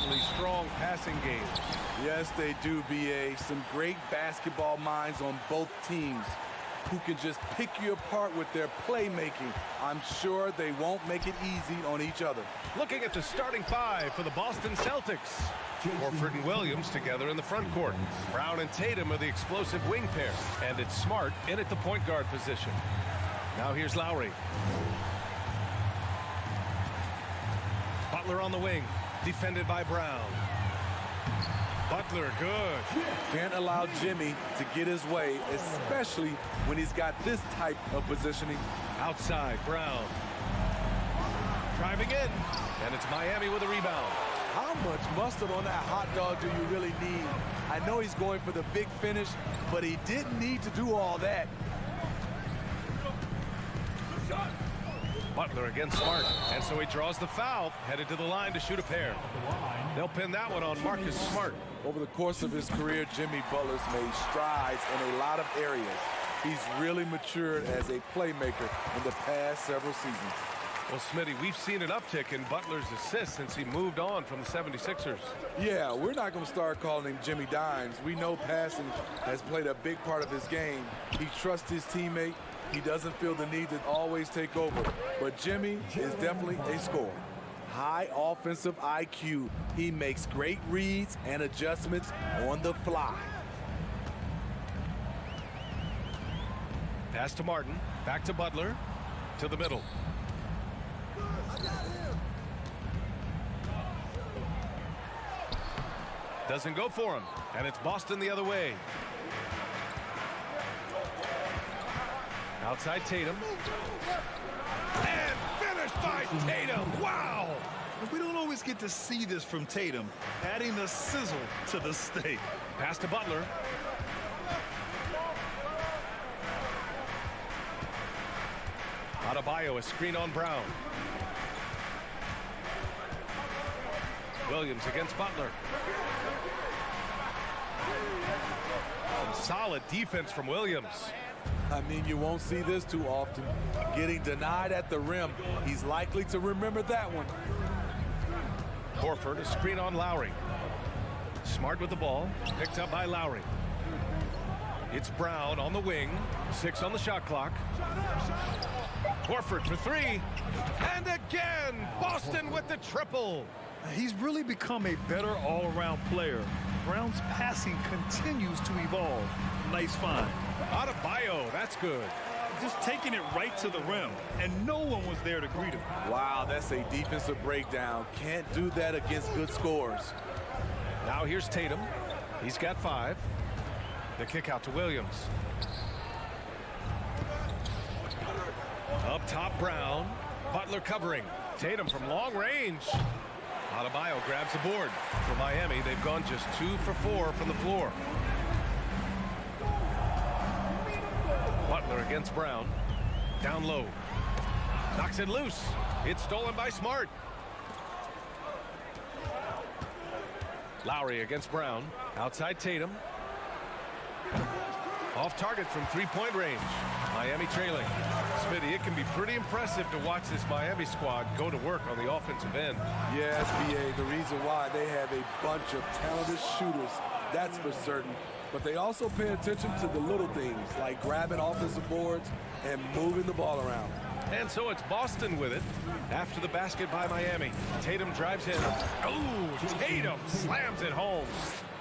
exceptionally strong passing game. Yes, they do, B.A. Some great basketball minds on both teams who can just pick you apart with their playmaking. I'm sure they won't make it easy on each other. Looking at the starting five for the Boston Celtics. Horford and Williams together in the front court. Brown and Tatum are the explosive wing pair. And it's Smart in at the point guard position. Now here's Lowry. Butler on the wing, defended by Brown. Butler, good. Can't allow Jimmy to get his way, especially when he's got this type of positioning. Outside, Brown. Driving in, and it's Miami with a rebound. How much mustard on that hot dog do you really need? I know he's going for the big finish, but he didn't need to do all that. Butler against Smart, and so he draws the foul, headed to the line to shoot a pair. They'll pin that one on Marcus Smart. Over the course of his career, Jimmy Butler's made strides in a lot of areas. He's really matured as a playmaker in the past several seasons. Well, Smitty, we've seen an uptick in Butler's assists since he moved on from the 76ers. Yeah, we're not going to start calling him Jimmy Dimes. We know passing has played a big part of his game. He trusts his teammate. He doesn't feel the need to always take over. But Jimmy is definitely a scorer. High offensive IQ. He makes great reads and adjustments on the fly. Pass to Martin, back to Butler, to the middle. Doesn't go for him, and it's Boston the other way. Outside Tatum. And finished by Tatum. Wow! We don't always get to see this from Tatum, adding the sizzle to the steak. Pass to Butler. Adebayo, a screen on Brown. Williams against Butler. Some solid defense from Williams. I mean, you won't see this too often. Getting denied at the rim, he's likely to remember that one. Horford, a screen on Lowry. Smart with the ball, picked up by Lowry. It's Brown on the wing, 6 on the shot clock. Horford for 3, and again, Boston with the triple. He's really become a better all-around player. Brown's passing continues to evolve. Nice find. Adebayo, that's good. Just taking it right to the rim, and no one was there to greet him. Wow, that's a defensive breakdown. Can't do that against good scores. Now here's Tatum. He's got 5. The kick out to Williams. Up top, Brown. Butler covering. Tatum from long range. Adebayo grabs the board. For Miami, they've gone just 2 for 4 from the floor. Butler against Brown. Down low. Knocks it loose. It's stolen by Smart. Lowry against Brown. Outside Tatum. Off target from three-point range. Miami trailing. Smitty, it can be pretty impressive to watch this Miami squad go to work on the offensive end. Yes, B.A., the reason why they have a bunch of talented shooters, that's for certain. But they also pay attention to the little things, like grabbing offensive boards and moving the ball around. And so it's Boston with it after the basket by Miami. Tatum drives in. Oh, Tatum slams it home.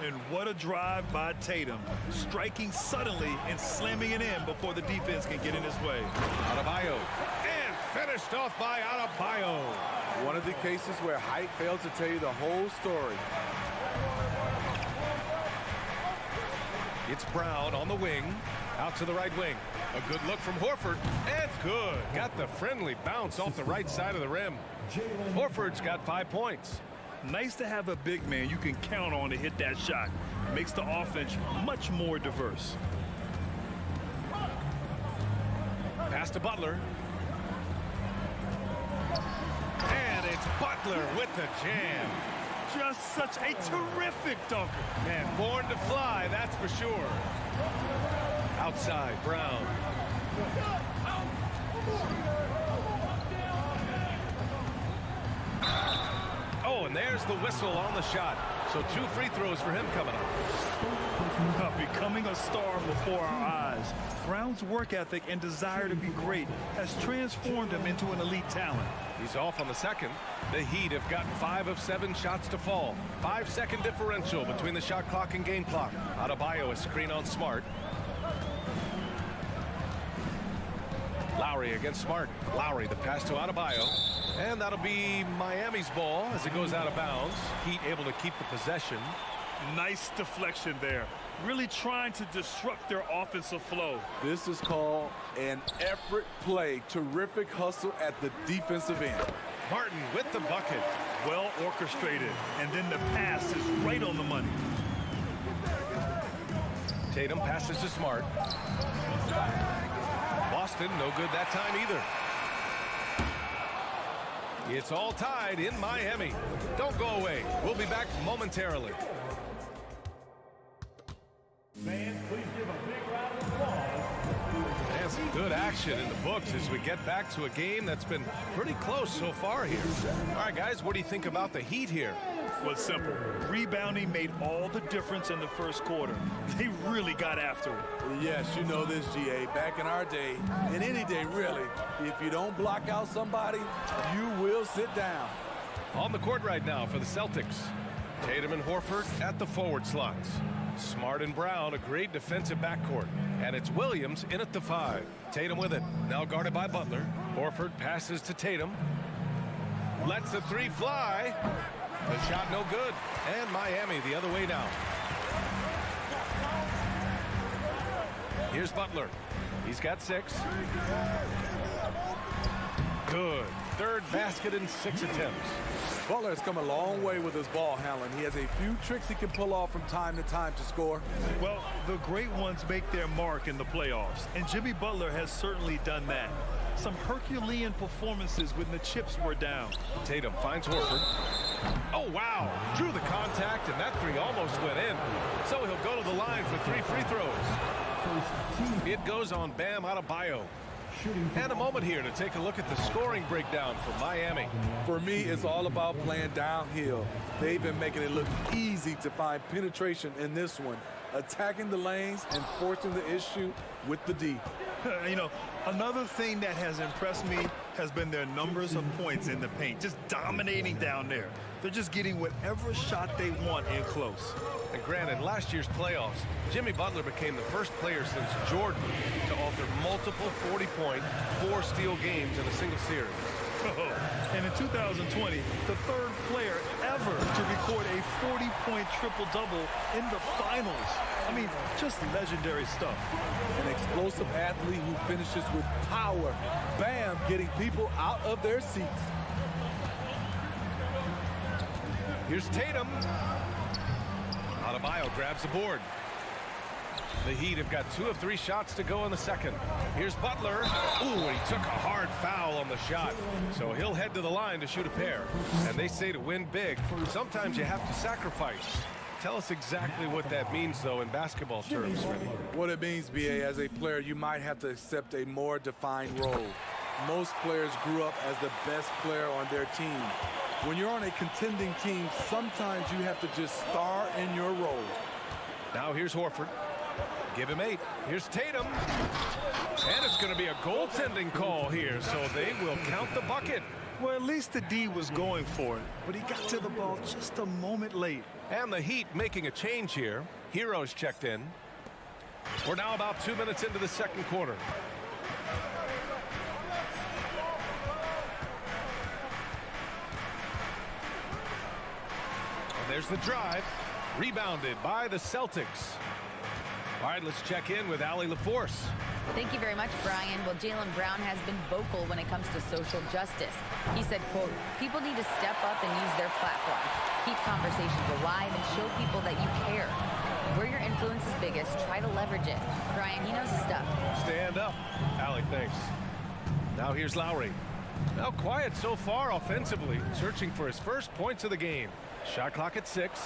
And what a drive by Tatum, striking suddenly and slamming it in before the defense can get in his way. Adebayo, and finished off by Adebayo. One of the cases where height fails to tell you the whole story. It's Brown on the wing, out to the right wing. A good look from Horford, and good. Got the friendly bounce off the right side of the rim. Horford's got 5 points. Nice to have a big man you can count on to hit that shot. Makes the offense much more diverse. Pass to Butler. And it's Butler with the jam. Just such a terrific dunker. Man, born to fly, that's for sure. Outside, Brown. Oh, and there's the whistle on the shot. So 2 free throws for him coming up. Becoming a star before our eyes. Brown's work ethic and desire to be great has transformed him into an elite talent. He's off on the second. The Heat have gotten 5 of 7 shots to fall. 5-second differential between the shot clock and game clock. Adebayo, a screen on Smart. Lowry against Smart. Lowry, the pass to Adebayo. And that'll be Miami's ball as it goes out of bounds. Heat able to keep the possession. Nice deflection there. Really trying to disrupt their offensive flow. This is called an effort play. Terrific hustle at the defensive end. Martin with the bucket. Well orchestrated. And then the pass is right on the money. Tatum passes to Smart. Boston, no good that time either. It's all tied in Miami. Don't go away. We'll be back momentarily. Fans, please give a big round of applause. And some good action in the books as we get back to a game that's been pretty close so far here. All right, guys, what do you think about the Heat here? Well, it's simple. Rebounding made all the difference in the first quarter. They really got after it. Yes, you know this, GA. Back in our day, and any day really, if you don't block out somebody, you will sit down. On the court right now for the Celtics. Tatum and Horford at the forward slots. Smart and Brown, a great defensive backcourt. And it's Williams in at the 5. Tatum with it. Now guarded by Butler. Horford passes to Tatum. Lets the 3 fly. The shot no good. And Miami the other way now. Here's Butler. He's got 6. Good. Third basket in 6 attempts. Butler has come a long way with his ball handling. He has a few tricks he can pull off from time to time to score. Well, the great ones make their mark in the playoffs, and Jimmy Butler has certainly done that. Some Herculean performances when the chips were down. Tatum finds Horford. Oh, wow. Drew the contact, and that 3 almost went in. So he'll go to the line for 3 free throws. It goes on Bam Adebayo. And a moment here to take a look at the scoring breakdown for Miami. For me, it's all about playing downhill. They've been making it look easy to find penetration in this one, attacking the lanes and forcing the issue with the D. You know, another thing that has impressed me has been their numbers of points in the paint, just dominating down there. They're just getting whatever shot they want in close. And granted, last year's playoffs, Jimmy Butler became the first player since Jordan to author multiple 40-point, 4-steal games in a single series. And in 2020, the third player ever to record a 40-point triple-double in the finals. I mean, just legendary stuff. An explosive athlete who finishes with power. Bam, getting people out of their seats. Here's Tatum. Adebayo grabs the board. The Heat have got 2 of 3 shots to go in the second. Here's Butler. Ooh, and he took a hard foul on the shot. So he'll head to the line to shoot a pair. And they say to win big, sometimes you have to sacrifice. Tell us exactly what that means, though, in basketball terms, Freddie. What it means, BA, as a player, you might have to accept a more defined role. Most players grew up as the best player on their team. When you're on a contending team, sometimes you have to just star in your role. Now here's Horford. Give him 8. Here's Tatum. And it's going to be a goaltending call here, so they will count the bucket. Well, at least the D was going for it, but he got to the ball just a moment late. And the Heat making a change here. Heroes checked in. We're now about 2 minutes into the second quarter. And there's the drive. Rebounded by the Celtics. All right, let's check in with Allie LaForce. Thank you very much, Brian. Well, Jaylen Brown has been vocal when it comes to social justice. He said, quote, people need to step up and use their platform. Keep conversations alive and show people that you care. Where your influence is biggest, try to leverage it. Brian, he knows his stuff. Stand up. Allie, thanks. Now here's Lowry. Now quiet so far offensively, searching for his first points of the game. Shot clock at 6.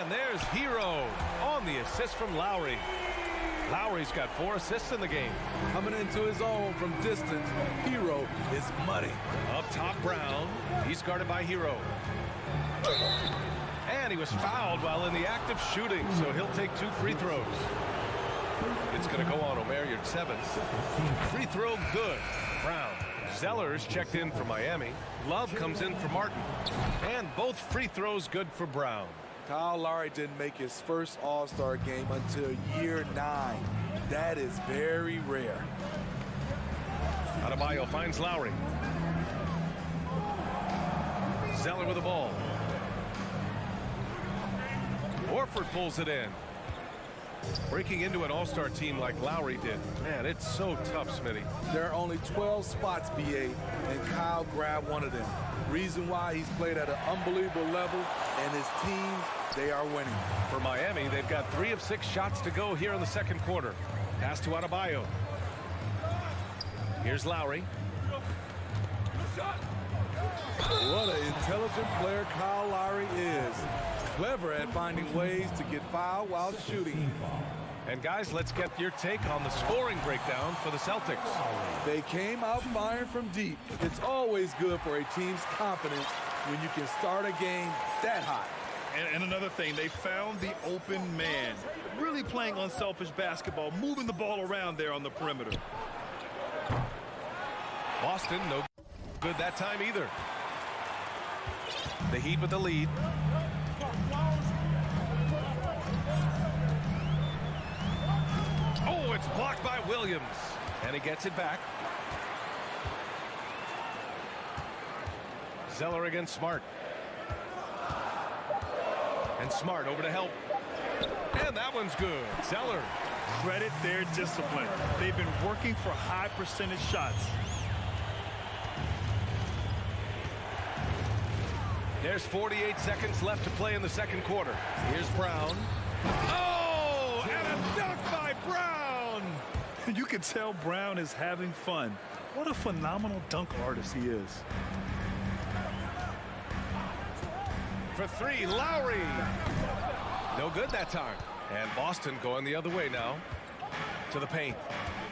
And there's Hero on the assist from Lowry. Lowry's got 4 assists in the game. Coming into his own from distance, Hero is muddy. Up top, Brown. He's guarded by Hero. And he was fouled while in the act of shooting, so he'll take 2 free throws. It's going to go on Omer Yurtseven's. Free throw good. Brown. Zeller's checked in for Miami. Love comes in for Martin. And both free throws good for Brown. Kyle Lowry didn't make his first All-Star game until year 9. That is very rare. Adebayo finds Lowry. Zeller with the ball. Horford pulls it in. Breaking into an All-Star team like Lowry did. Man, it's so tough, Smitty. There are only 12 spots, BA, and Kyle grabbed one of them. Reason why he's played at an unbelievable level, and his team, they are winning. For Miami, they've got 3 of 6 shots to go here in the second quarter. Pass to Adebayo. Here's Lowry. What an intelligent player Kyle Lowry is. Clever at finding ways to get fouled while shooting. And guys, let's get your take on the scoring breakdown for the Celtics. They came out firing from deep. It's always good for a team's confidence when you can start a game that hot. And another thing, they found the open man. Really playing unselfish basketball, moving the ball around there on the perimeter. Boston, no good that time either. The Heat with the lead. Oh, it's blocked by Williams. And he gets it back. Zeller against Smart. And Smart over to help. And that one's good. Zeller. Credit their discipline. They've been working for high percentage shots. There's 48 seconds left to play in the second quarter. Here's Brown. Oh, and a dunk by Brown. You can tell Brown is having fun. What a phenomenal dunk artist he is. For 3, Lowry. No good that time. And Boston going the other way now to the paint.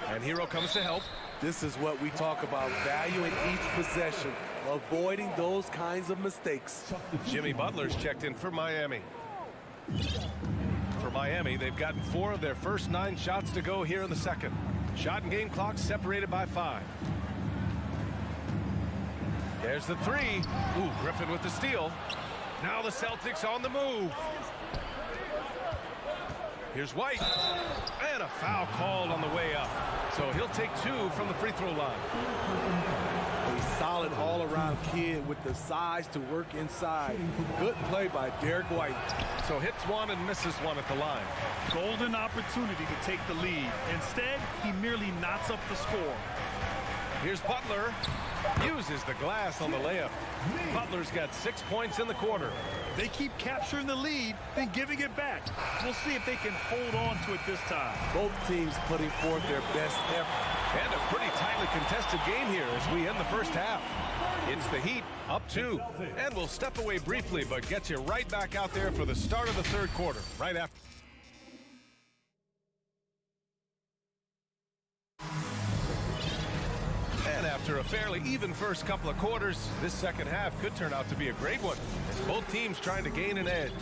And Hero comes to help. This is what we talk about, valuing each possession, avoiding those kinds of mistakes. Jimmy Butler's checked in for Miami. For Miami, they've gotten 4 of their first 9 shots to go here in the second. Shot and game clock separated by 5. There's the 3. Ooh, Griffin with the steal. Now the Celtics on the move. Here's White. And a foul called on the way up. So he'll take 2 from the free throw line. A solid all-around kid with the size to work inside. Good play by Derek White. So hits 1 and misses 1 at the line. Golden opportunity to take the lead. Instead, he merely knots up the score. Here's Butler. Uses the glass on the layup. Butler's got 6 points in the quarter. They keep capturing the lead, then giving it back. We'll see if they can hold on to it this time. Both teams putting forth their best effort. And a pretty tightly contested game here as we end the first half. It's the Heat up 2. And we'll step away briefly, but get you right back out there for the start of the third quarter, right after. And after a fairly even first couple of quarters, this second half could turn out to be a great one, as both teams trying to gain an edge.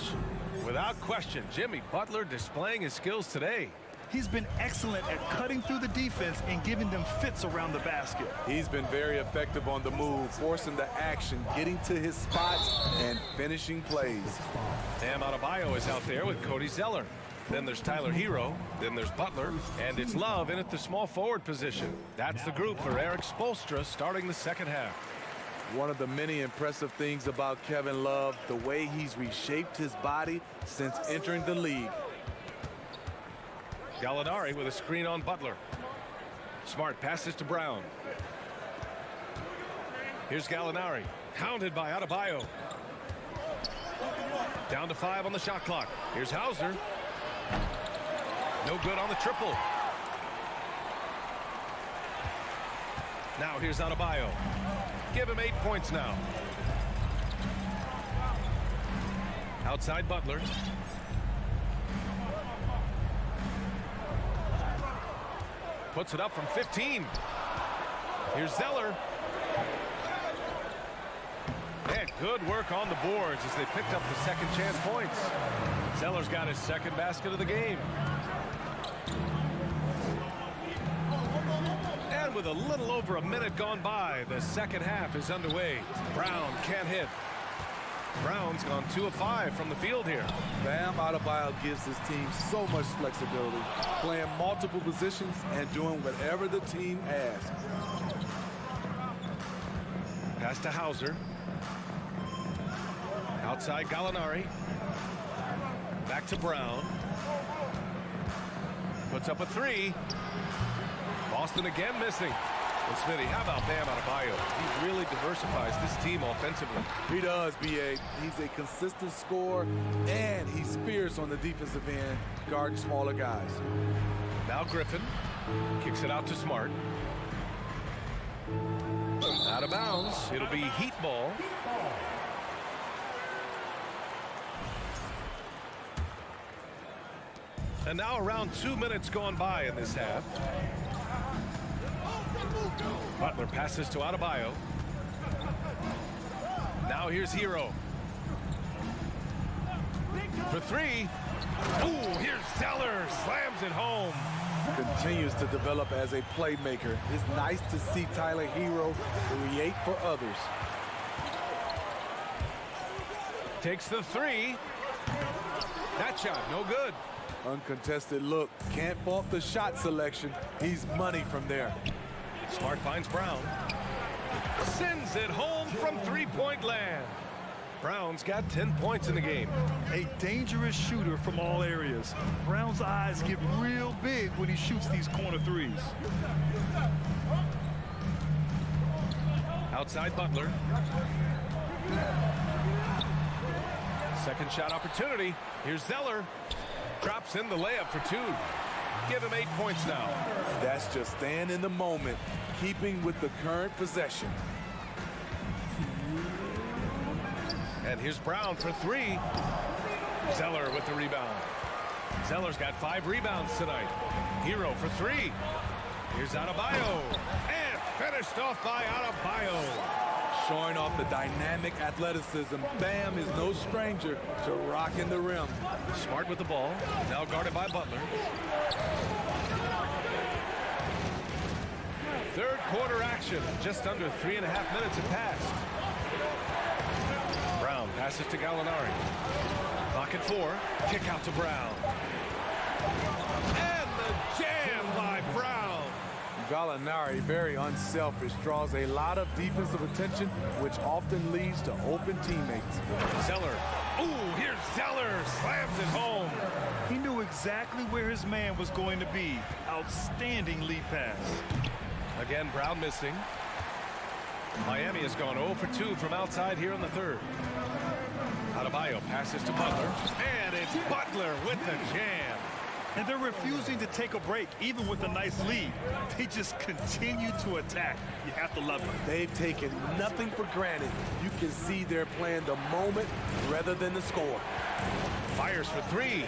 Without question, Jimmy Butler displaying his skills today. He's been excellent at cutting through the defense and giving them fits around the basket. He's been very effective on the move, forcing the action, getting to his spots, and finishing plays. Bam Adebayo is out there with Cody Zeller. Then there's Tyler Hero. Then there's Butler. And it's Love in at the small forward position. That's the group for Eric Spoelstra starting the second half. One of the many impressive things about Kevin Love, the way he's reshaped his body since entering the league. Gallinari with a screen on Butler. Smart passes to Brown. Here's Gallinari. Hounded by Adebayo. Down to 5 on the shot clock. Here's Hauser. No good on the triple. Now here's Adebayo. Give him 8 points now. Outside Butler. Puts it up from 15. Here's Zeller. And good work on the boards as they picked up the second chance points. Zeller's got his second basket of the game. And with a little over a minute gone by, the second half is underway. Brown can't hit. Brown's gone 2 of 5 from the field here. Bam Adebayo gives his team so much flexibility, playing multiple positions and doing whatever the team asks. Pass to Hauser. Outside Gallinari. Back to Brown. Puts up a 3. Boston again missing. Well, Smitty, how about Bam Adebayo? He really diversifies this team offensively. He does, B.A. He's a consistent scorer, and he's fierce on the defensive end, guarding smaller guys. Now Griffin kicks it out to Smart. Out of bounds. It'll be Heat ball. And now around 2 minutes gone by in this half. Butler passes to Adebayo. Now here's Hero. For 3. Ooh, here's Zeller. Slams it home. Continues to develop as a playmaker. It's nice to see Tyler Hero create for others. Takes the 3. That shot, no good. Uncontested look. Can't fault the shot selection. He's money from there. Smart finds Brown. Sends it home from three-point land. Brown's got 10 points in the game. A dangerous shooter from all areas. Brown's eyes get real big when he shoots these corner threes. Outside Butler. Second shot opportunity. Here's Zeller. Drops in the layup for 2. Give him 8 points now. That's just staying in the moment, keeping with the current possession. And here's Brown for 3. Zeller with the rebound. Zeller's got 5 rebounds tonight. Hero for 3. Here's Adebayo. And finished off by Adebayo. Showing off the dynamic athleticism, Bam is no stranger to rocking the rim. Smart with the ball. Now guarded by Butler. Third quarter action. Just under 3.5 minutes have passed. Brown passes to Gallinari. Clock at 4. Kick out to Brown. And the jam by Brown. Gallinari, very unselfish, draws a lot of defensive attention, which often leads to open teammates. Zeller. Ooh, here's Zeller. Slams it home. He knew exactly where his man was going to be. Outstanding lead pass. Again, Brown missing. Miami has gone 0 for 2 from outside here in the third. Adebayo passes to Butler. And it's Butler with the jam. And they're refusing to take a break, even with a nice lead. They just continue to attack. You have to love it. They've taken nothing for granted. You can see they're playing the moment rather than the score. Fires for 3.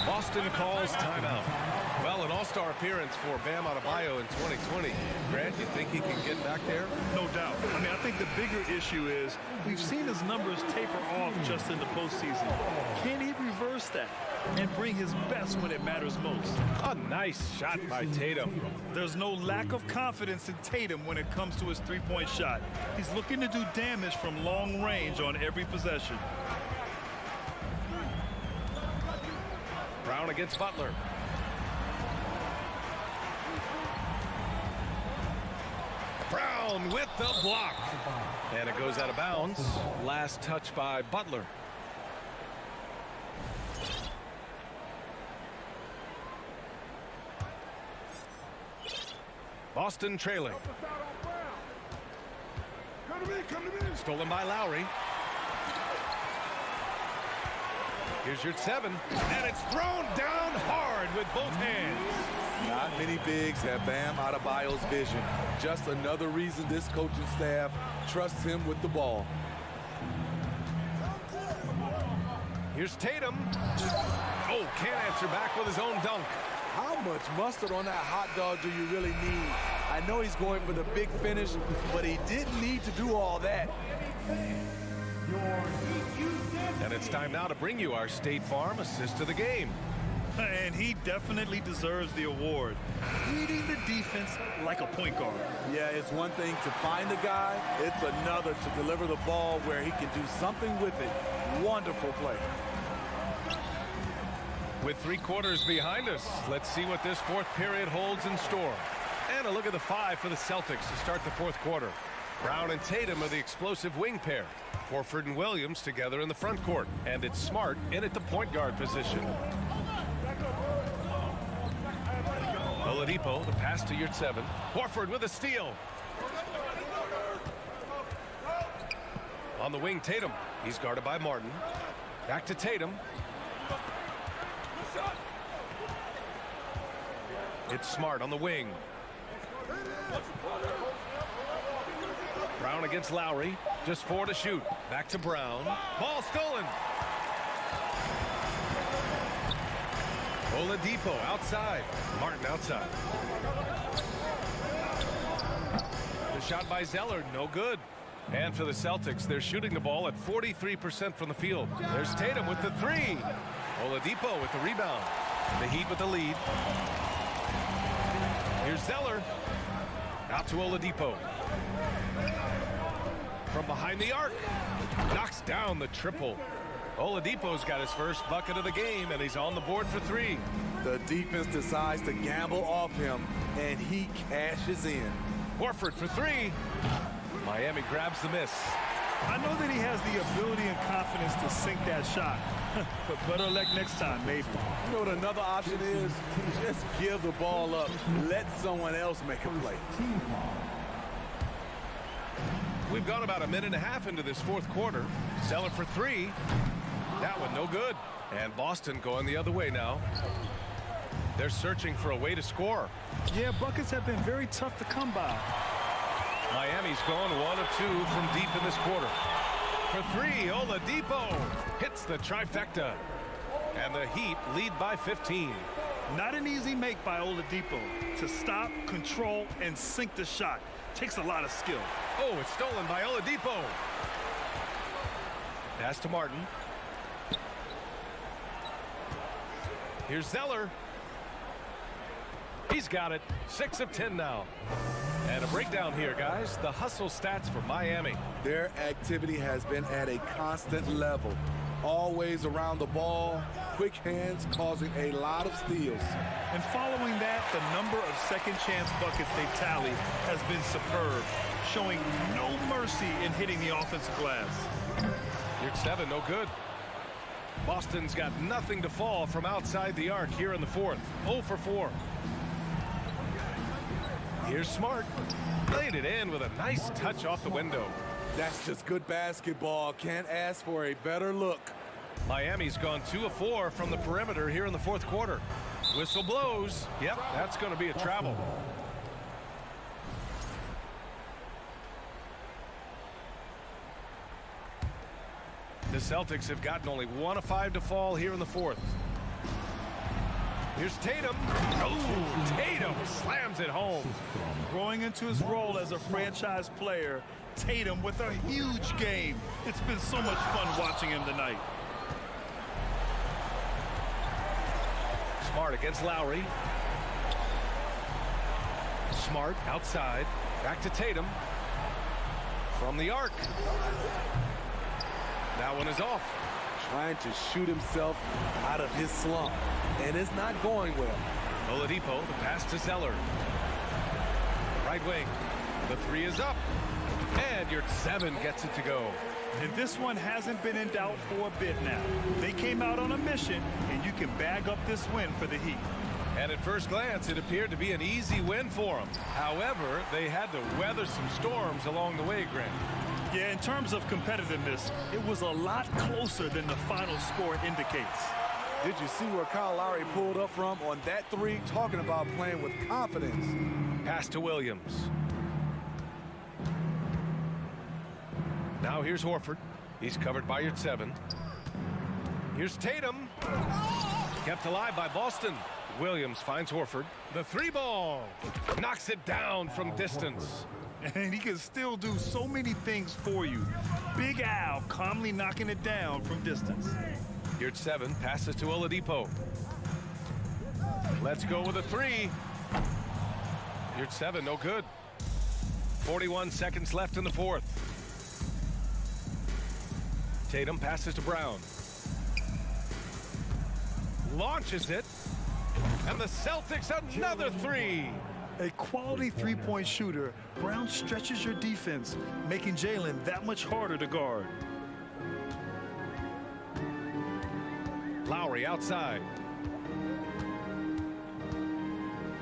Boston calls timeout. Well, an all-star appearance for Bam Adebayo in 2020. Grant, you think he can get back there? No doubt. I mean, I think the bigger issue is we've seen his numbers taper off just in the postseason. Can he reverse that and bring his best when it matters most? A nice shot by Tatum. There's no lack of confidence in Tatum when it comes to his three-point shot. He's looking to do damage from long range on every possession. Brown against Butler. Brown with the block. And it goes out of bounds. Last touch by Butler. Boston trailing. Stolen by Lowry. Here's your 7. And it's thrown down hard with both hands. Not many bigs have Bam Adebayo's vision. Just another reason this coaching staff trusts him with the ball. Here's Tatum. Oh, can't answer back with his own dunk. How much mustard on that hot dog do you really need? I know he's going for the big finish, but he didn't need to do all that. And it's time now to bring you our State Farm assist of the game. And he definitely deserves the award. Reading the defense like a point guard. Yeah, it's one thing to find the guy. It's another to deliver the ball where he can do something with it. Wonderful play. With 3 quarters behind us, let's see what this fourth period holds in store. And a look at the 5 for the Celtics to start the fourth quarter. Brown and Tatum are the explosive wing pair. Horford and Williams together in the front court. And it's Smart in at the point guard position. Oladipo, the pass to Yurtseven. Horford with a steal. On the wing, Tatum. He's guarded by Martin. Back to Tatum. It's Smart on the wing. Brown against Lowry. Just 4 to shoot. Back to Brown. Ball stolen. Oladipo outside. Martin outside. The shot by Zeller, no good. And for the Celtics, they're shooting the ball at 43% from the field. There's Tatum with the 3. Oladipo with the rebound. The Heat with the lead. Here's Zeller. Out to Oladipo. From behind the arc. Knocks down the triple. Oladipo's got his first bucket of the game, and he's on the board for 3. The defense decides to gamble off him, and he cashes in. Horford for 3. Miami grabs the miss. I know that he has the ability and confidence to sink that shot. But better luck next time, maybe. You know what another option is? Just give the ball up. Let someone else make a play. We've gone about a minute and a half into this fourth quarter. Zeller for 3. That one no good. And Boston going the other way now. They're searching for a way to score. Yeah, buckets have been very tough to come by. Miami's gone 1 of 2 from deep in this quarter. For 3, Oladipo hits the trifecta. And the Heat lead by 15. Not an easy make by Oladipo to stop, control, and sink the shot. Takes a lot of skill. Oh, it's stolen by Oladipo. Pass to Martin. Here's Zeller. He's got it. 6 of 10 now. And a breakdown here, guys. The hustle stats for Miami. Their activity has been at a constant level. Always around the ball, quick hands causing a lot of steals. And following that, the number of second chance buckets they tally has been superb, showing no mercy in hitting the offensive glass. Yurtseven, no good. Boston's got nothing to fall from outside the arc here in the fourth. 0 for 4. Here's Smart. Laid it in with a nice touch off the window. That's just good basketball. Can't ask for a better look. Miami's gone 2 of 4 from the perimeter here in the fourth quarter. Whistle blows. Yep, that's going to be a travel. The Celtics have gotten only 1 of 5 to fall here in the fourth. Here's Tatum. Oh, Tatum slams it home. Growing into his role as a franchise player, Tatum with a huge game. It's been so much fun watching him tonight. Smart against Lowry. Smart outside. Back to Tatum. From the arc. That one is off. Trying to shoot himself out of his slump. And it's not going well. Oladipo, the pass to Zeller. Right wing. The 3 is up. And Yurtseven gets it to go. And this one hasn't been in doubt for a bit now. They came out on a mission, and you can bag up this win for the Heat. And at first glance, it appeared to be an easy win for them. However, they had to weather some storms along the way, Grant. Yeah, in terms of competitiveness, it was a lot closer than the final score indicates. Did you see where Kyle Lowry pulled up from on that 3? Talking about playing with confidence. Pass to Williams. Now here's Horford. He's covered by Yurtseven. Here's Tatum. Kept alive by Boston. Williams finds Horford. The three ball. Knocks it down from distance. And he can still do so many things for you. Big Al calmly knocking it down from distance. Here's 7, passes to Oladipo. Let's go with a 3. Here's 7, no good. 41 seconds left in the fourth. Tatum passes to Brown. Launches it. And the Celtics another 3. A quality three-point shooter, Brown stretches your defense, making Jalen that much harder to guard. Lowry outside.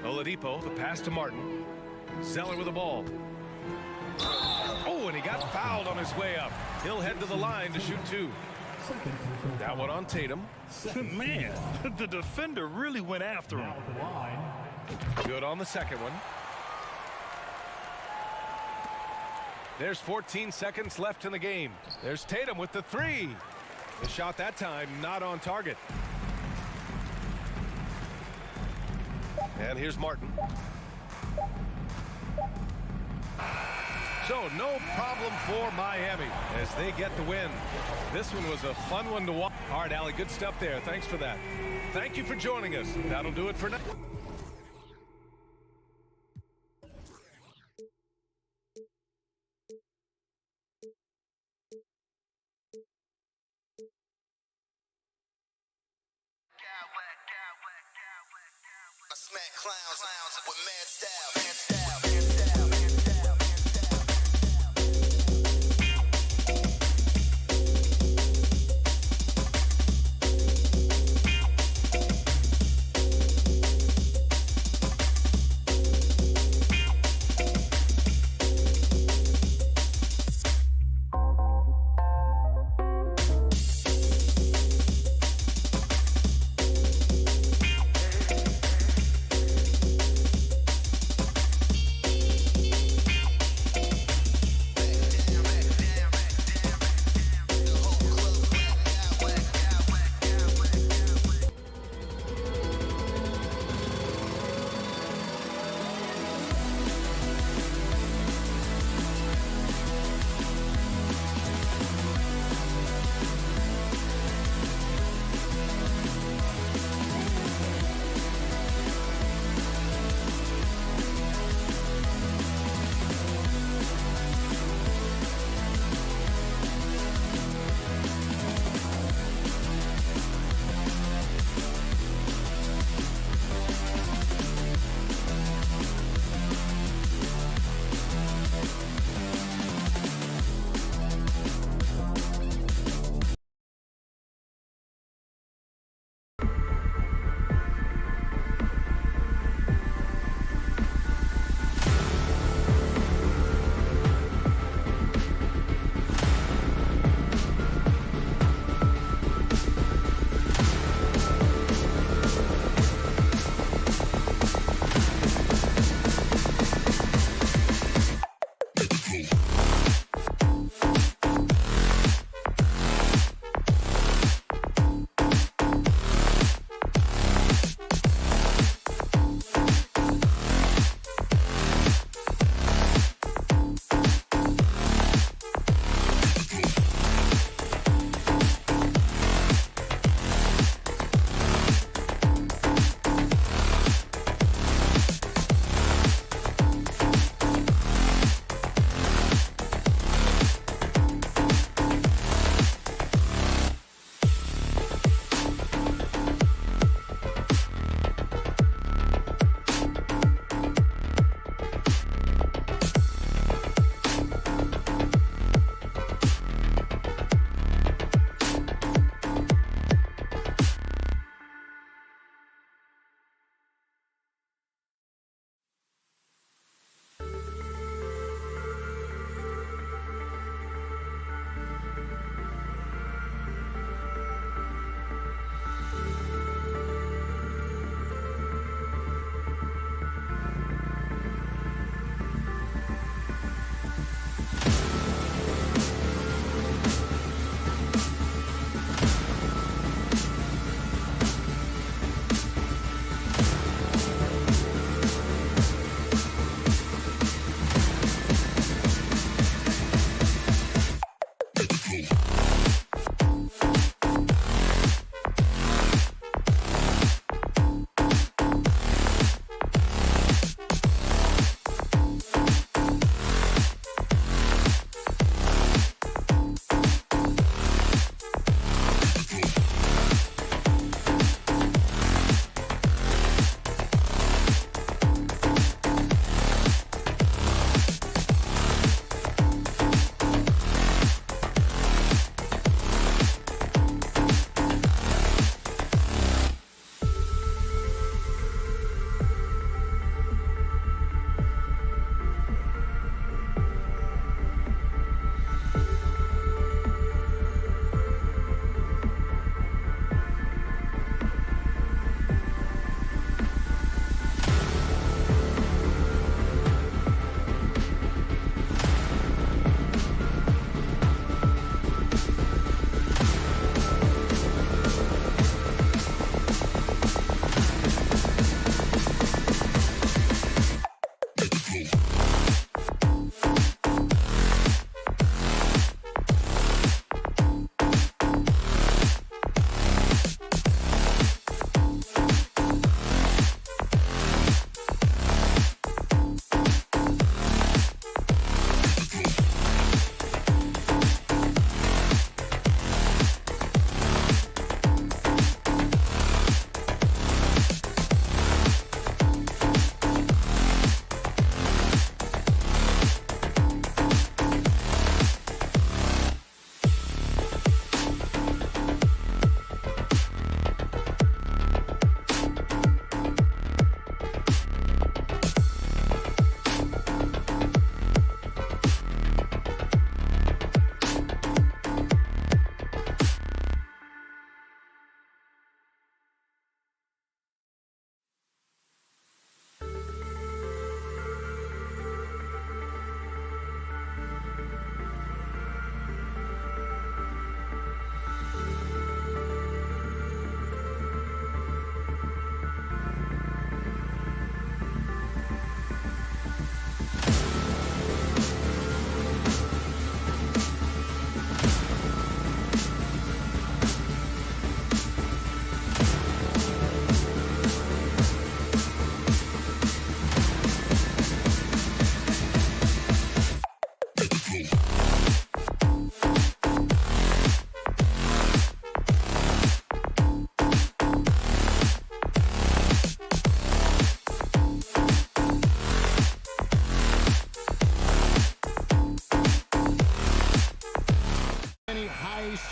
Oladipo, the pass to Martin. Zeller with the ball. Oh, and he got fouled on his way up. He'll head to the line to shoot 2. That one on Tatum. Man, the defender really went after him. Good on the second one. There's 14 seconds left in the game. There's Tatum with the 3. The shot that time not on target. And here's Martin. So no problem for Miami as they get the win. This one was a fun one to watch. All right, Allie, good stuff there. Thanks for that. Thank you for joining us. That'll do it for now. I smack clowns with mad style.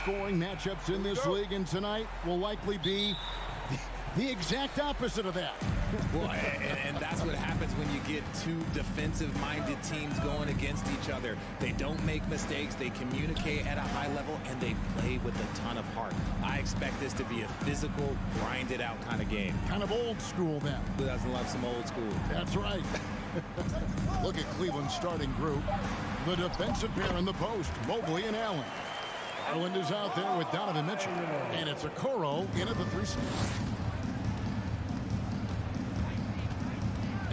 Scoring matchups in this league, and tonight will likely be the exact opposite of that. Well, and that's what happens when you get two defensive-minded teams going against each other. They don't make mistakes, they communicate at a high level, and they play with a ton of heart. I expect this to be a physical, grinded-out kind of game. Kind of old school, then. Who doesn't love some old school? That's right. Look at Cleveland's starting group. The defensive pair in the post, Mobley and Allen. Garland is out there with Donovan Mitchell, and it's Okoro in at the 3 spot.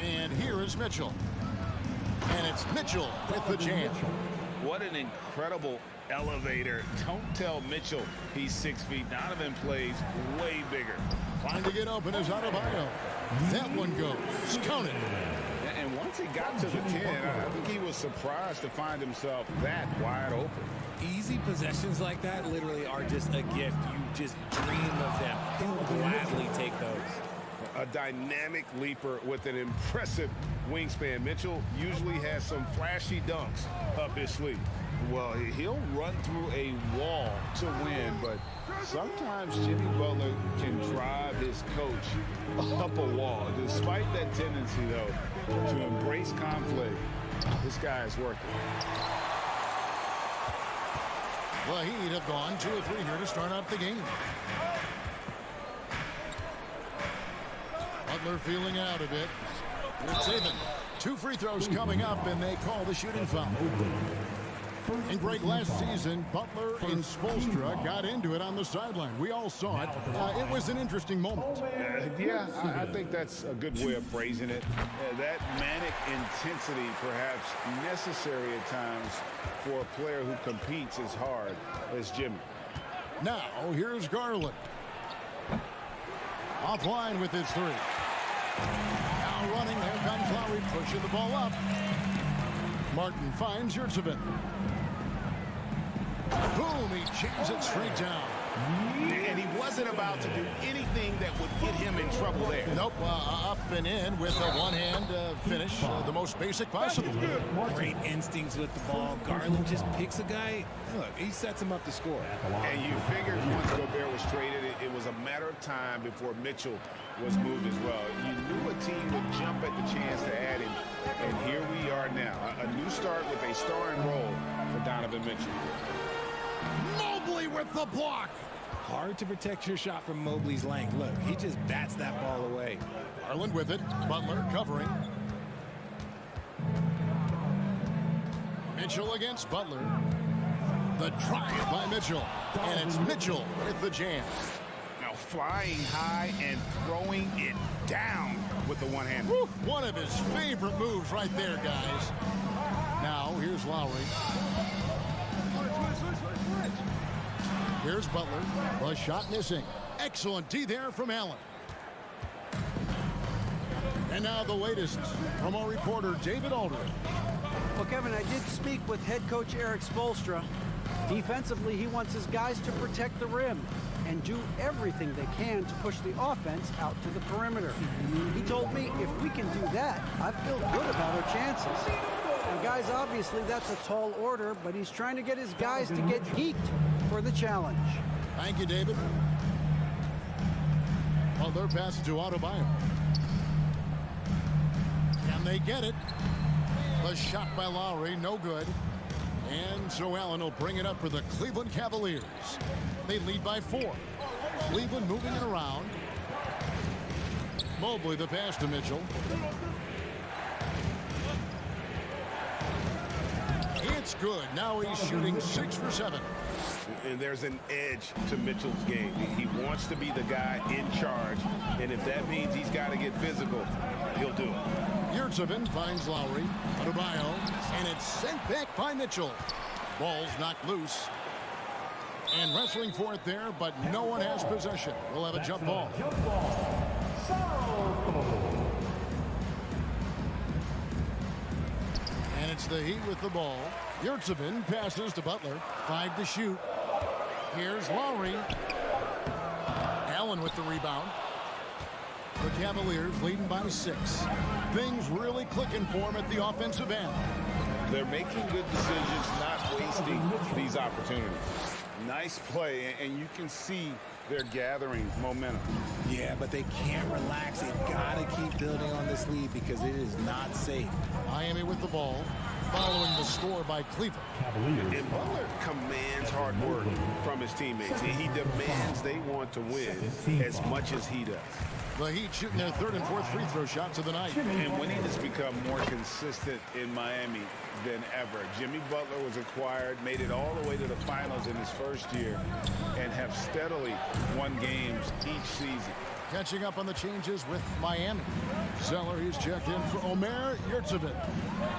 And here is Mitchell. And it's Mitchell with the jam. What an incredible elevator. Don't tell Mitchell he's 6 feet. Donovan plays way bigger. Trying to get open is Adebayo. That one goes. Count it. And once he got to the 10, I think he was surprised to find himself that wide open. Easy possessions like that literally are just a gift. You just dream of them. He'll gladly take those. A dynamic leaper with an impressive wingspan. Mitchell usually has some flashy dunks up his sleeve. Well, he'll run through a wall to win, but sometimes Jimmy Butler can drive his coach up a wall. Despite that tendency, though, to embrace conflict, this guy is working. The Heat have gone 2 or 3 here to start out the game. Butler feeling out a bit. It's even. 2 free throws coming up, and they call the shooting foul. In break last season, Butler and Spoelstra got into it on the sideline. We all saw it. It was an interesting moment. Yeah, I think that's a good way of phrasing it. That manic intensity, perhaps necessary at times for a player who competes as hard as Jimmy. Now, here's Garland. Offline with his 3. Now running, there comes Lowry, pushing the ball up. Martin finds Yurtseven. Boom, he jams it straight down. And he wasn't about to do anything that would get him in trouble there. Nope, up and in with a one-hand finish, the most basic possible. Great instincts with the ball. Garland just picks a guy. Look, he sets him up to score. And you figured once Gobert was traded, it was a matter of time before Mitchell was moved as well. You knew a team would jump at the chance to add him. And here we are now. A new start with a starring role for Donovan Mitchell. Mobley with the block. Hard to protect your shot from Mobley's length. Look, he just bats that ball away. Garland with it. Butler covering. Mitchell against Butler. The drive by Mitchell. And it's Mitchell with the jam. Now flying high and throwing it down. with the one-hander. One of his favorite moves right there, guys. Now, here's Lowry. Here's Butler. The shot missing. Excellent D there from Allen. And now the latest from our reporter, David Aldridge. Well, Kevin, I did speak with head coach Eric Spoelstra. Defensively, he wants his guys to protect the rim and do everything they can to push the offense out to the perimeter. He told me if we can do that, I feel good about our chances. And guys, obviously that's a tall order, but he's trying to get his guys to get geeked for the challenge. Thank you, David. Well, they're passing to Adebayo. And they get it. The shot by Lowry, no good. And so Allen will bring it up for the Cleveland Cavaliers. They lead by 4. Cleveland moving it around. Mobley the pass to Mitchell. It's good. Now he's shooting 6 for 7. And there's an edge to Mitchell's game. He wants to be the guy in charge. And if that means he's got to get physical, he'll do it. Yurtseven finds Lowry. Adebayo. And it's sent back by Mitchell. Ball's knocked loose. And wrestling for it there, but no one has possession. We'll have a jump ball. And it's the Heat with the ball. Yurtseven passes to Butler. 5 to shoot. Here's Lowry. Allen with the rebound. The Cavaliers leading by 6. Things really clicking for them at the offensive end. They're making good decisions, not wasting these opportunities. Nice play, and you can see they're gathering momentum. Yeah, but they can't relax. They've got to keep building on this lead because it is not safe. Miami with the ball, following the score by Cleveland. And Butler commands hard work from his teammates. He demands they want to win as much as he does. The Heat shooting their 3rd and 4th free throw shots of the night. And winning has become more consistent in Miami than ever. Jimmy Butler was acquired, made it all the way to the finals in his first year, and have steadily won games each season. Catching up on the changes with Miami. Zeller, he's checked in for Omer Yurtseven.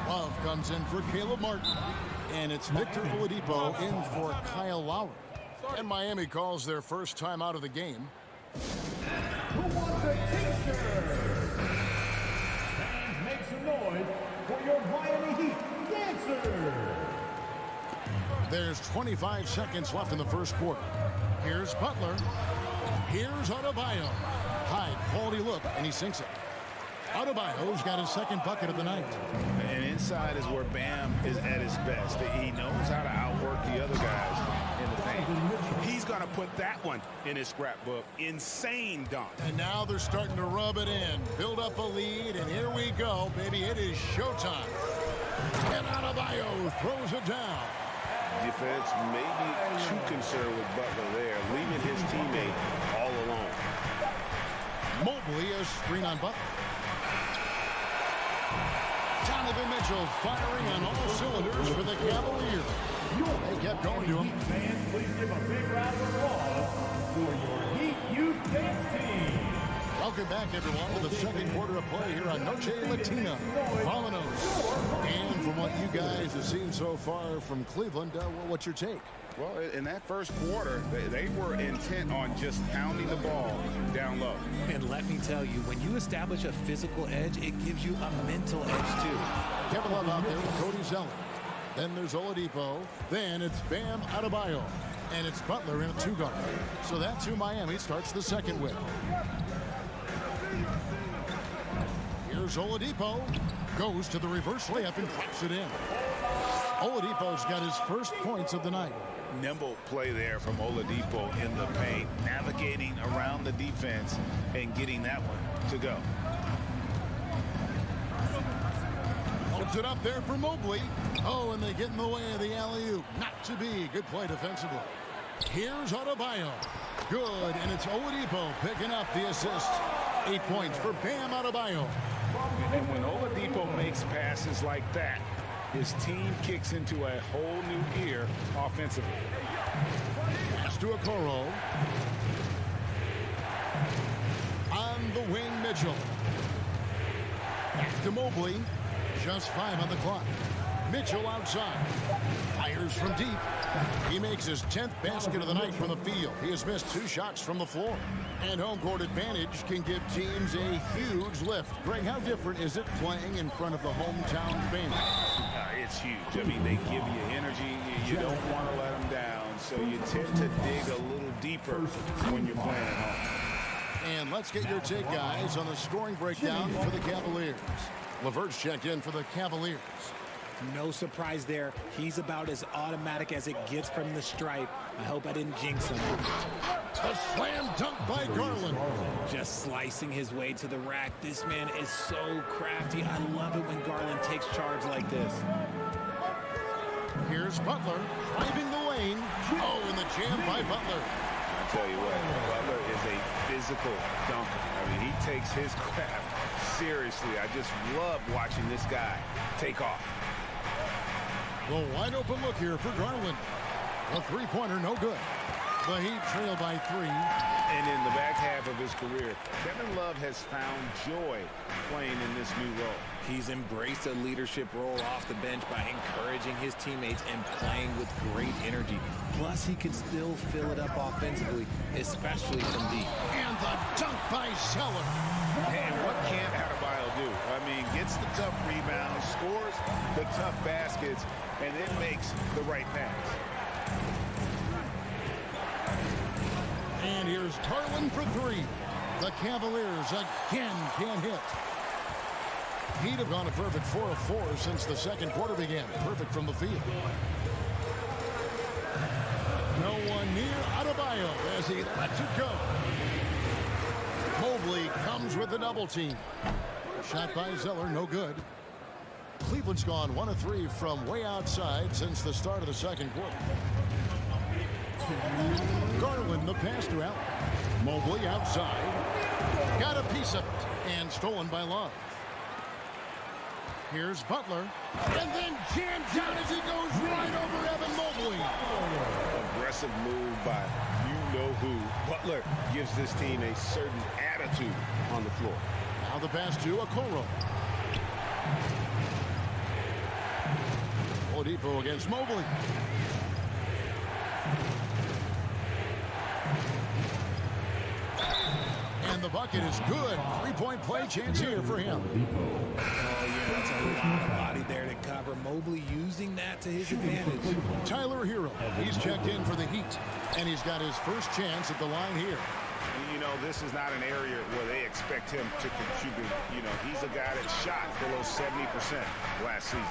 Love comes in for Caleb Martin. And it's Victor Oladipo in for Kyle Lowry. And Miami calls their first time out of the game. Who wants a t-shirt? Fans, make some noise for your Miami Heat dancer. There's 25 seconds left in the first quarter. Here's Butler. Here's Adebayo. High quality look, and he sinks it. Adebayo's got his 2nd bucket of the night. And inside is where Bam is at his best. He knows how to outwork the other guys in the paint. He's going to put that one in his scrapbook. Insane dunk. And now they're starting to rub it in. Build up a lead, and here we go, baby. It is showtime. And Adebayo throws it down. Defense maybe too concerned with Butler there, leaving his teammate all alone. Mobley, a screen on Butler. Donovan Mitchell firing on all cylinders for the Cavaliers. They kept going to him. Fans, please give a big round of applause for your Heat Youth Dance Team. Welcome back, everyone, to the second quarter of play here on Noche Latina. Vámonos. And from what you guys have seen so far from Cleveland, what's your take? Well, in that first quarter, they were intent on just pounding the ball down low. And let me tell you, when you establish a physical edge, it gives you a mental edge, too. Kevin Love out there with Cody Zeller. Then there's Oladipo. Then it's Bam Adebayo. And it's Butler in a 2-guard. So that's who Miami starts the second with. Here's Oladipo. Goes to the reverse layup and drops it in. Oladipo's got his first points of the night. Nimble play there from Oladipo in the paint, navigating around the defense and getting that one to go. Holds it up there for Mobley. Oh, and they get in the way of the alley-oop. Not to be. Good play defensively. Here's Adebayo. Good, and it's Oladipo picking up the assist. 8 points for Bam Adebayo. And when Oladipo makes passes like that, his team kicks into a whole new gear offensively. Pass to Okoro. On the wing, Mitchell. To Mobley. Just 5 on the clock. Mitchell outside. Fires from deep. He makes his 10th basket of the night from the field. He has missed 2 shots from the floor. And home court advantage can give teams a huge lift. Greg, how different is it playing in front of the hometown fans? It's huge. I mean, they give you energy. You don't want to let them down, so you tend to dig a little deeper when you're playing at home. And let's get your take, guys, on the scoring breakdown for the Cavaliers. LeVert's checked in for the Cavaliers. No surprise there. He's about as automatic as it gets from the stripe. I hope I didn't jinx him. A slam dunk by Garland. Just slicing his way to the rack. This man is so crafty. I love it when Garland takes charge like this. Here's Butler driving the lane. Oh, and the jam by Butler. I tell you what, Butler is a physical dunker. I mean, he takes his craft seriously. I just love watching this guy take off. The wide open look here for Garland. The three-pointer, no good. The Heat trail by 3. And in the back half of his career, Kevin Love has found joy playing in this new role. He's embraced a leadership role off the bench by encouraging his teammates and playing with great energy. Plus, he can still fill it up offensively, especially from deep. And the dunk by Zeller. And what can't Adebayo do? I mean, gets the tough rebounds, scores the tough baskets, and then makes the right pass. And here's Garland for 3. The Cavaliers again can't hit. Heat have gone a perfect 4 of 4 since the second quarter began. Perfect from the field. No one near Adebayo as he lets it go. Mobley comes with the double team. Shot by Zeller, no good. Cleveland's gone 1 of 3 from way outside since the start of the second quarter. Garland, the pass to Allen. Mobley outside. Got a piece of it. And stolen by Love. Here's Butler. And then jammed down as he goes right over Evan Mobley. Aggressive move by you-know-who. Butler gives this team a certain attitude on the floor. Now the pass to Okoro. Oladipo against Mobley. And the bucket is good. 3-point play chance here for him. Oh, yeah, that's a lot of body there to cover. Mobley using that to his advantage. Tyler Hero. He's checked in for the Heat. And he's got his first chance at the line here. You know, this is not an area where they expect him to contribute. You know, he's a guy that shot below 70% last season.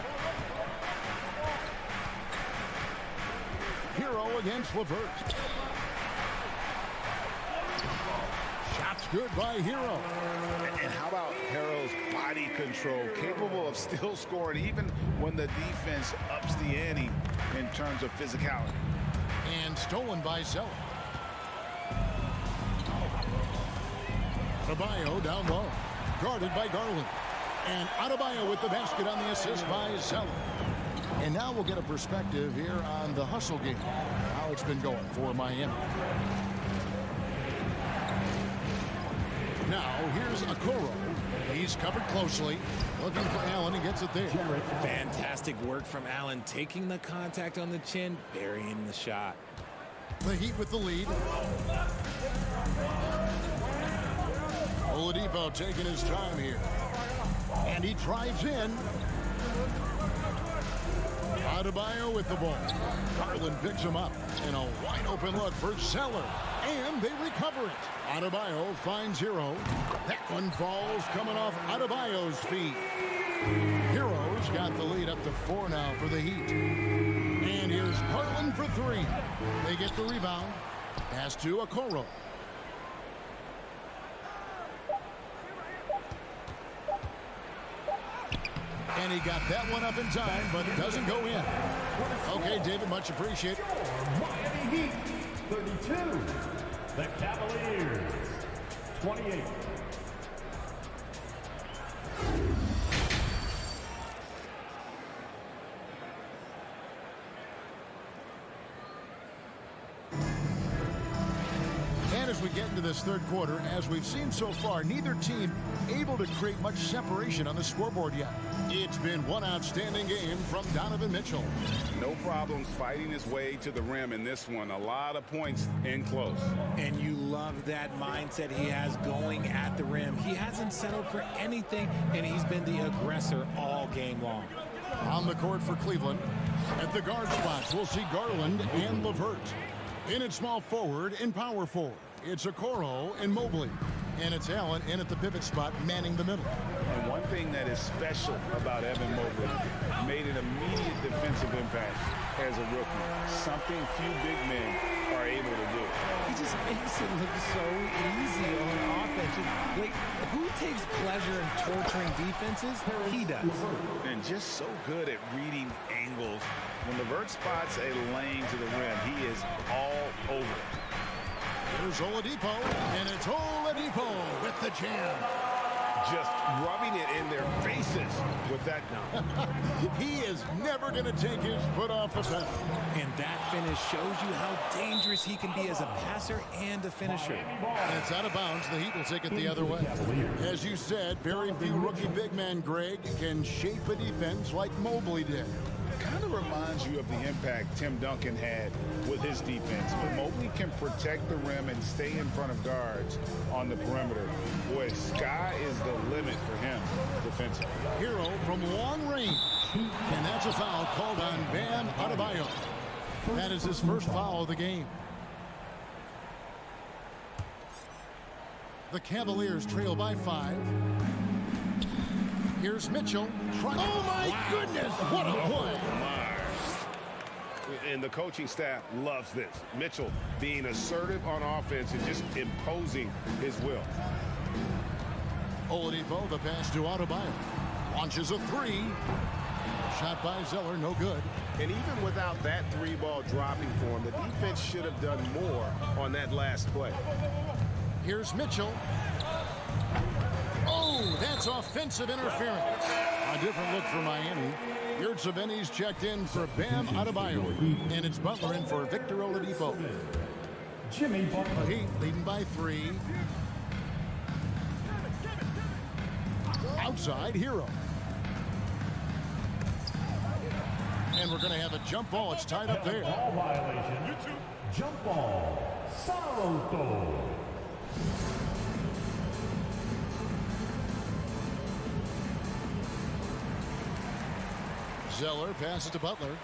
Hero against LeVert. Shots good by Hero. And how about Hero's body control, capable of still scoring even when the defense ups the ante in terms of physicality. And stolen by Zeller. Adebayo down low. Guarded by Garland. And Adebayo with the basket on the assist by Zeller. And now we'll get a perspective here on the hustle game. How it's been going for Miami. Now here's Okoro. He's covered closely. Looking for Allen. He gets it there. Fantastic work from Allen. Taking the contact on the chin, burying the shot. The Heat with the lead. Oladipo taking his time here. And he drives in. Adebayo with the ball. Garland picks him up. And a wide open look for Zeller. And they recover it. Adebayo finds Hero. That one falls coming off Adebayo's feet. Hero's got the lead up to 4 now for the Heat. And here's Garland for 3. They get the rebound. Pass to Okoro. And he got that one up in time, but it doesn't go in. Okay, David, much appreciated. Miami Heat, 32. The Cavaliers, 28. And as we get into this third quarter, as we've seen so far, neither team able to create much separation on the scoreboard yet. It's been one outstanding game from Donovan Mitchell. No problems fighting his way to the rim in this one. A lot of points in close. And you love that mindset he has going at the rim. He hasn't settled for anything, and he's been the aggressor all game long. On the court for Cleveland, at the guard spots, we'll see Garland and LeVert. In at small forward and power forward, it's Okoro and Mobley. And it's Allen in at the pivot spot, manning the middle. And one thing that is special about Evan Mobley, made an immediate defensive impact as a rookie. Something few big men are able to do. He just makes it look so easy on offense. Like, who takes pleasure in torturing defenses? He does. And just so good at reading angles. When LeVert spots a lane to the rim, he is all over it. Here's Oladipo, and it's Oladipo with the jam. Just rubbing it in their faces with that dunk. He is never going to take his foot off the pedal. And that finish shows you how dangerous he can be as a passer and a finisher. And it's out of bounds. The Heat will take it the other way. As you said, very few rookie big men, Greg, can shape a defense like Mobley did. Kind of reminds you of the impact Tim Duncan had with his defense. But Mobley can protect the rim and stay in front of guards on the perimeter. Boy, sky is the limit for him defensively. Hero from long range. And that's a foul called on Bam Adebayo. That is his first foul of the game. The Cavaliers trail by 5. Here's Mitchell. Oh, my goodness. What a play. And the coaching staff loves this. Mitchell being assertive on offense and just imposing his will. Oladipo, the pass to Adebayo. Launches a 3. Shot by Zeller, no good. And even without that 3-ball dropping for him, the defense should have done more on that last play. Here's Mitchell. Oh, that's offensive interference. A different look for Miami. Yurtseven's checked in for Bam Adebayo. And it's Butler in for Victor Oladipo. Jimmy Butler. Heat leading by 3. Outside, Hero. And we're going to have a jump ball. It's tied up there. Ball violation. Jump ball. Saroto. Zeller passes to Butler.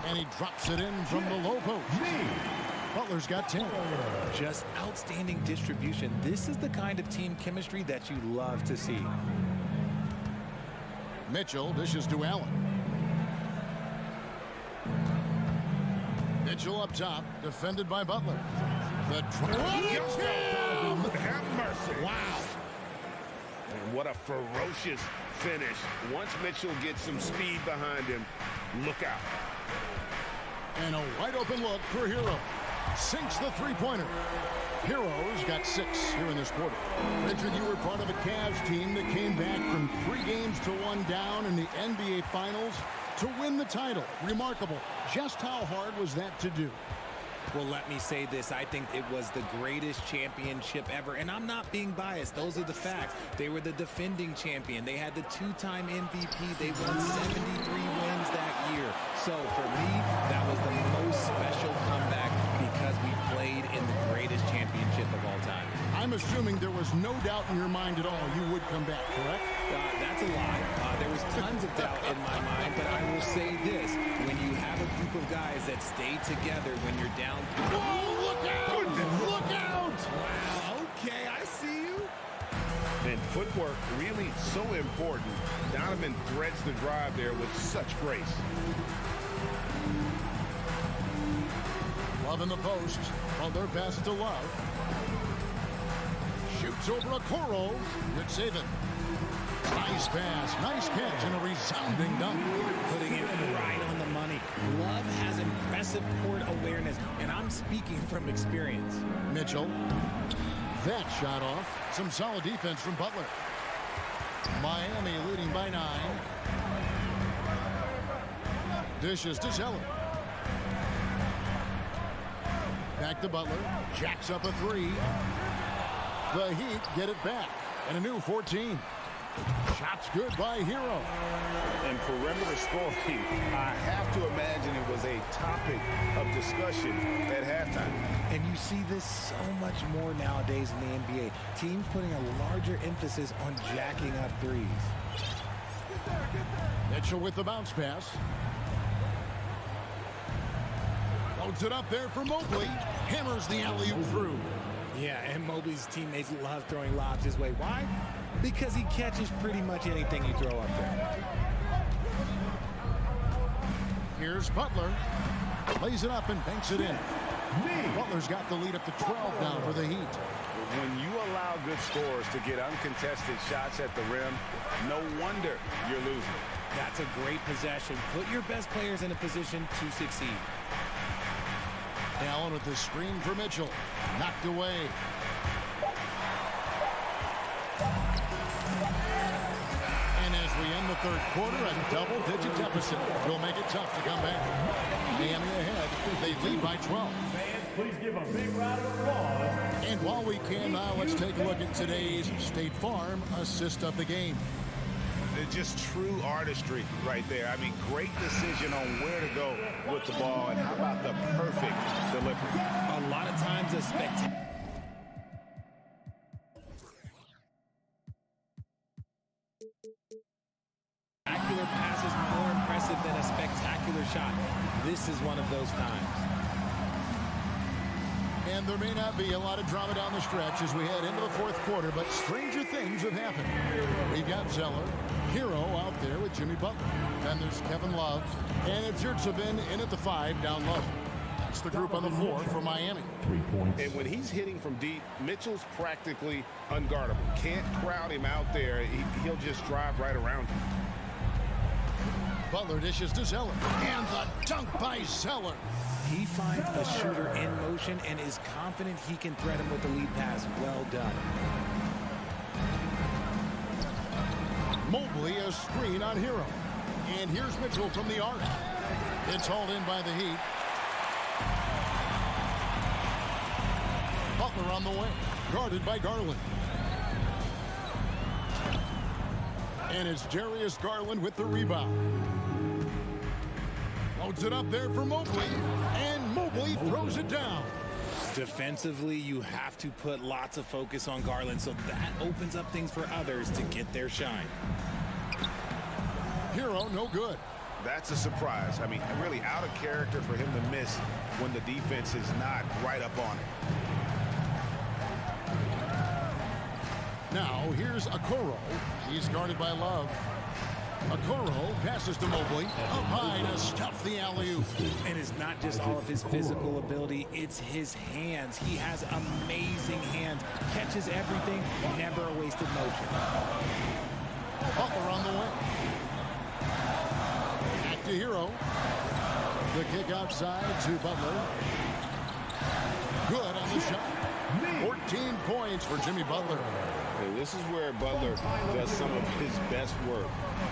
And he drops it in from the low post. Butler's got 10. Just outstanding distribution. This is the kind of team chemistry that you love to see. Mitchell dishes to Allen. Mitchell up top, defended by Butler. The Have mercy. Wow. And what a ferocious finish. Once Mitchell gets some speed behind him, look out. And a wide open look for Hero. Sinks the three-pointer. Hero's got 6 here in this quarter. Richard, you were part of a Cavs team that came back from 3 games to 1 down in the NBA Finals to win the title. Remarkable. Just how hard was that to do? Well, let me say this. I think it was the greatest championship ever. And I'm not being biased. Those are the facts. They were the defending champion. They had the 2-time MVP. They won 73 wins that year. So for me, that was the most special comeback because we played in the greatest championship of all time. I'm assuming there was no doubt in your mind at all you would come back, correct? That's a lie. There was tons of doubt in my mind, but I will say this. When you have a group of guys that stay together when you're down. Oh, look out! Look out! Wow, okay, I see you. And footwork really so important. Donovan threads the drive there with such grace. Love in the post. Butler passes to Love. Shoots over a Okoro. Yurtseven. Nice pass, nice catch, and a resounding dunk. Putting it right on the money. Love has impressive court awareness, and I'm speaking from experience. Mitchell. That shot off. Some solid defense from Butler. Miami leading by 9. Dishes to Zeller. Back to Butler. Jacks up a three. The Heat get it back. And a new 14. Shots good by Hero. And perimeter scoring, I have to imagine it was a topic of discussion at halftime. And you see this so much more nowadays in the NBA. Teams putting a larger emphasis on jacking up threes. Mitchell with the bounce pass. Loads it up there for Mobley. Hammers the alley-oop through. Yeah, and Mobley's teammates love throwing lobs his way. Why? Because he catches pretty much anything you throw up there. Here's Butler. Lays it up and banks it in. Butler's got the lead up to 12 now for the Heat. When you allow good scorers to get uncontested shots at the rim, no wonder you're losing. That's a great possession. Put your best players in a position to succeed. Allen with the screen for Mitchell. Knocked away. And as we end the third quarter, a double-digit deficit will make it tough to come back. Miami ahead. They lead by 12. Fans, please give a big round of applause. And while we can now, let's take a look at today's State Farm assist of the game. It's just true artistry right there. I mean, great decision on where to go with the ball, and how about the perfect delivery. A lot of times a spectacular pass is more impressive than a spectacular shot. This is one of those times. And there may not be a lot of drama down the stretch as we head into the fourth quarter, but stranger things have happened. We've got Zeller, Hero out there with Jimmy Butler. Then there's Kevin Love, and it's Yurtsevin in at the 5 down low. That's the group on the floor for Miami. 3 points. And when he's hitting from deep, Mitchell's practically unguardable. Can't crowd him out there. He'll just drive right around him. Butler dishes to Zeller, and the dunk by Zeller. He finds a shooter in motion and is confident he can threat him with the lead pass. Well done. Mobley a screen on Hero. And here's Mitchell from the arc. It's hauled in by the Heat. Butler on the way. Guarded by Garland. And it's Darius Garland with the rebound. Loads it up there for Mobley. And Mobley throws it down. Defensively, you have to put lots of focus on Garland, so that opens up things for others to get their shine. Hero, no good. That's a surprise. I mean, really out of character for him to miss when the defense is not right up on it. Now, here's Okoro. He's guarded by Love. Okoro passes to Mobley. Up high to stuff the alley-oop. And it's not just all of his physical ability, it's his hands. He has amazing hands. Catches everything, never a wasted motion. Butler on the way. Back to Hero. The kick outside to Butler. Good on the shot. 14 points for Jimmy Butler. Hey, this is where Butler does some of his best work,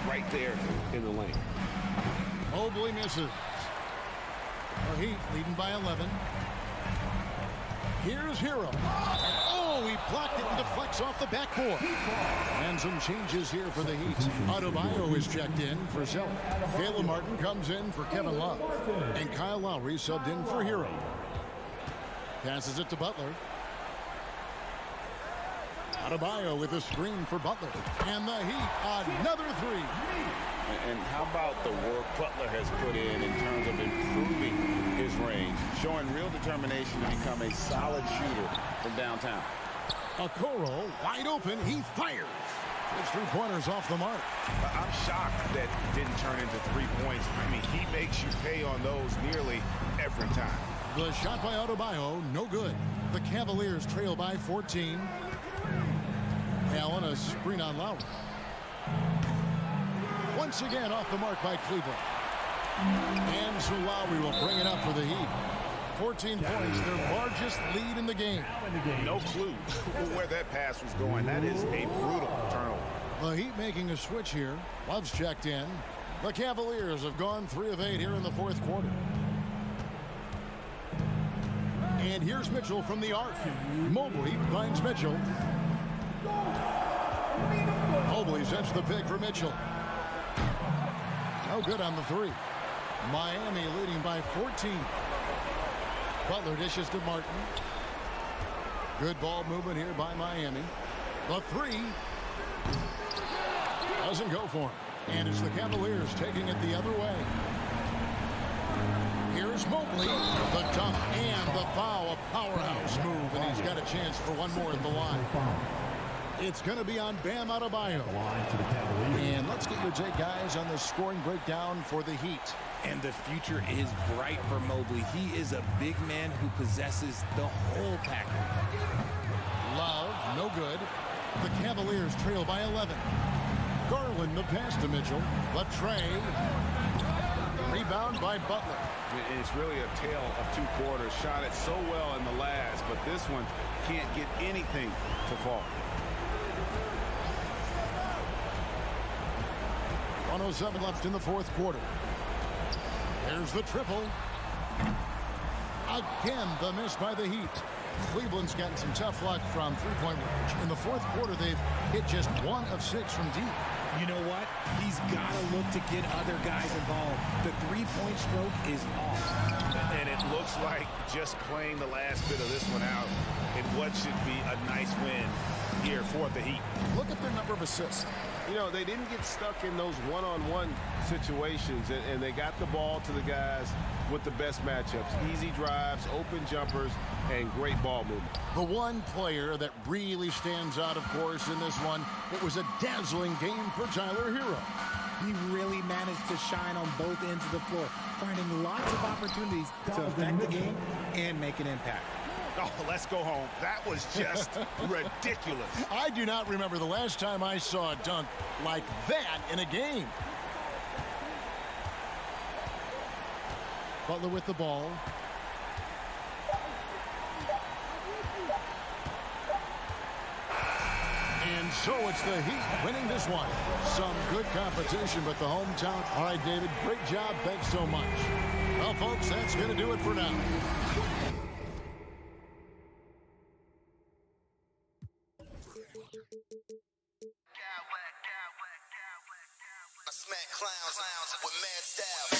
right there in the lane. Mobley misses. The Heat leading by 11. Here's Hero. Oh, he blocked it and deflects off the backboard. And some changes here for the Heat. Adebayo is checked in for Zeller. Caleb Martin comes in for Kevin Love. And Kyle Lowry subbed in for Hero. Passes it to Butler. Adebayo with a screen for Butler. And the Heat, another three. And how about the work Butler has put in terms of improving his range, showing real determination to become a solid shooter from downtown. Okoro wide open, he fires. His three-pointers off the mark. I'm shocked that didn't turn into 3 points. I mean, he makes you pay on those nearly every time. The shot by Adebayo, no good. The Cavaliers trail by 14. Allen, a screen on Lowry. Once again off the mark by Cleveland. And so Lowry will bring it up for the Heat. 14 points, their largest lead in the game. No clue where that pass was going. That is a brutal turnover. The Heat making a switch here. Love's checked in. The Cavaliers have gone 3 of 8 here in the fourth quarter. And here's Mitchell from the arc. Mobley finds Mitchell. Mobley sets the pick for Mitchell. No good on the three. Miami leading by 14. Butler dishes to Martin. Good ball movement here by Miami. The three doesn't go for him. And it's the Cavaliers taking it the other way. Here's Mobley, the dunk and the foul, a powerhouse move, and he's got a chance for one more at the line. It's going to be on Bam Adebayo. And let's get your take, guys, on the scoring breakdown for the Heat. And the future is bright for Mobley. He is a big man who possesses the whole package. Love, no good. The Cavaliers trail by 11. Garland, the pass to Mitchell. Latrey. Rebound by Butler. It's really a tale of two quarters. Shot it so well in the last, but this one can't get anything to fall. 1:07 left in the fourth quarter. There's the triple. Again, the miss by the Heat. Cleveland's gotten some tough luck from three-point range. In the fourth quarter, they've hit just 1 of 6 from deep. You know what? He's got to look to get other guys involved. The three-point stroke is off. And it looks like just playing the last bit of this one out in what should be a nice win here for the Heat. Look at their number of assists. You know, they didn't get stuck in those one-on-one situations, and they got the ball to the guys with the best matchups. Easy drives, open jumpers, and great ball movement. The one player that really stands out, of course, in this one, it was a dazzling game for Tyler Hero. He really managed to shine on both ends of the floor, finding lots of opportunities to affect the game and make an impact. Oh, let's go home. That was just ridiculous. I do not remember the last time I saw a dunk like that in a game. Butler with the ball. And so it's the Heat winning this one. Some good competition, but the hometown. All right, David, great job. Thanks so much. Well, folks, that's going to do it for now. I smack clowns with mad style.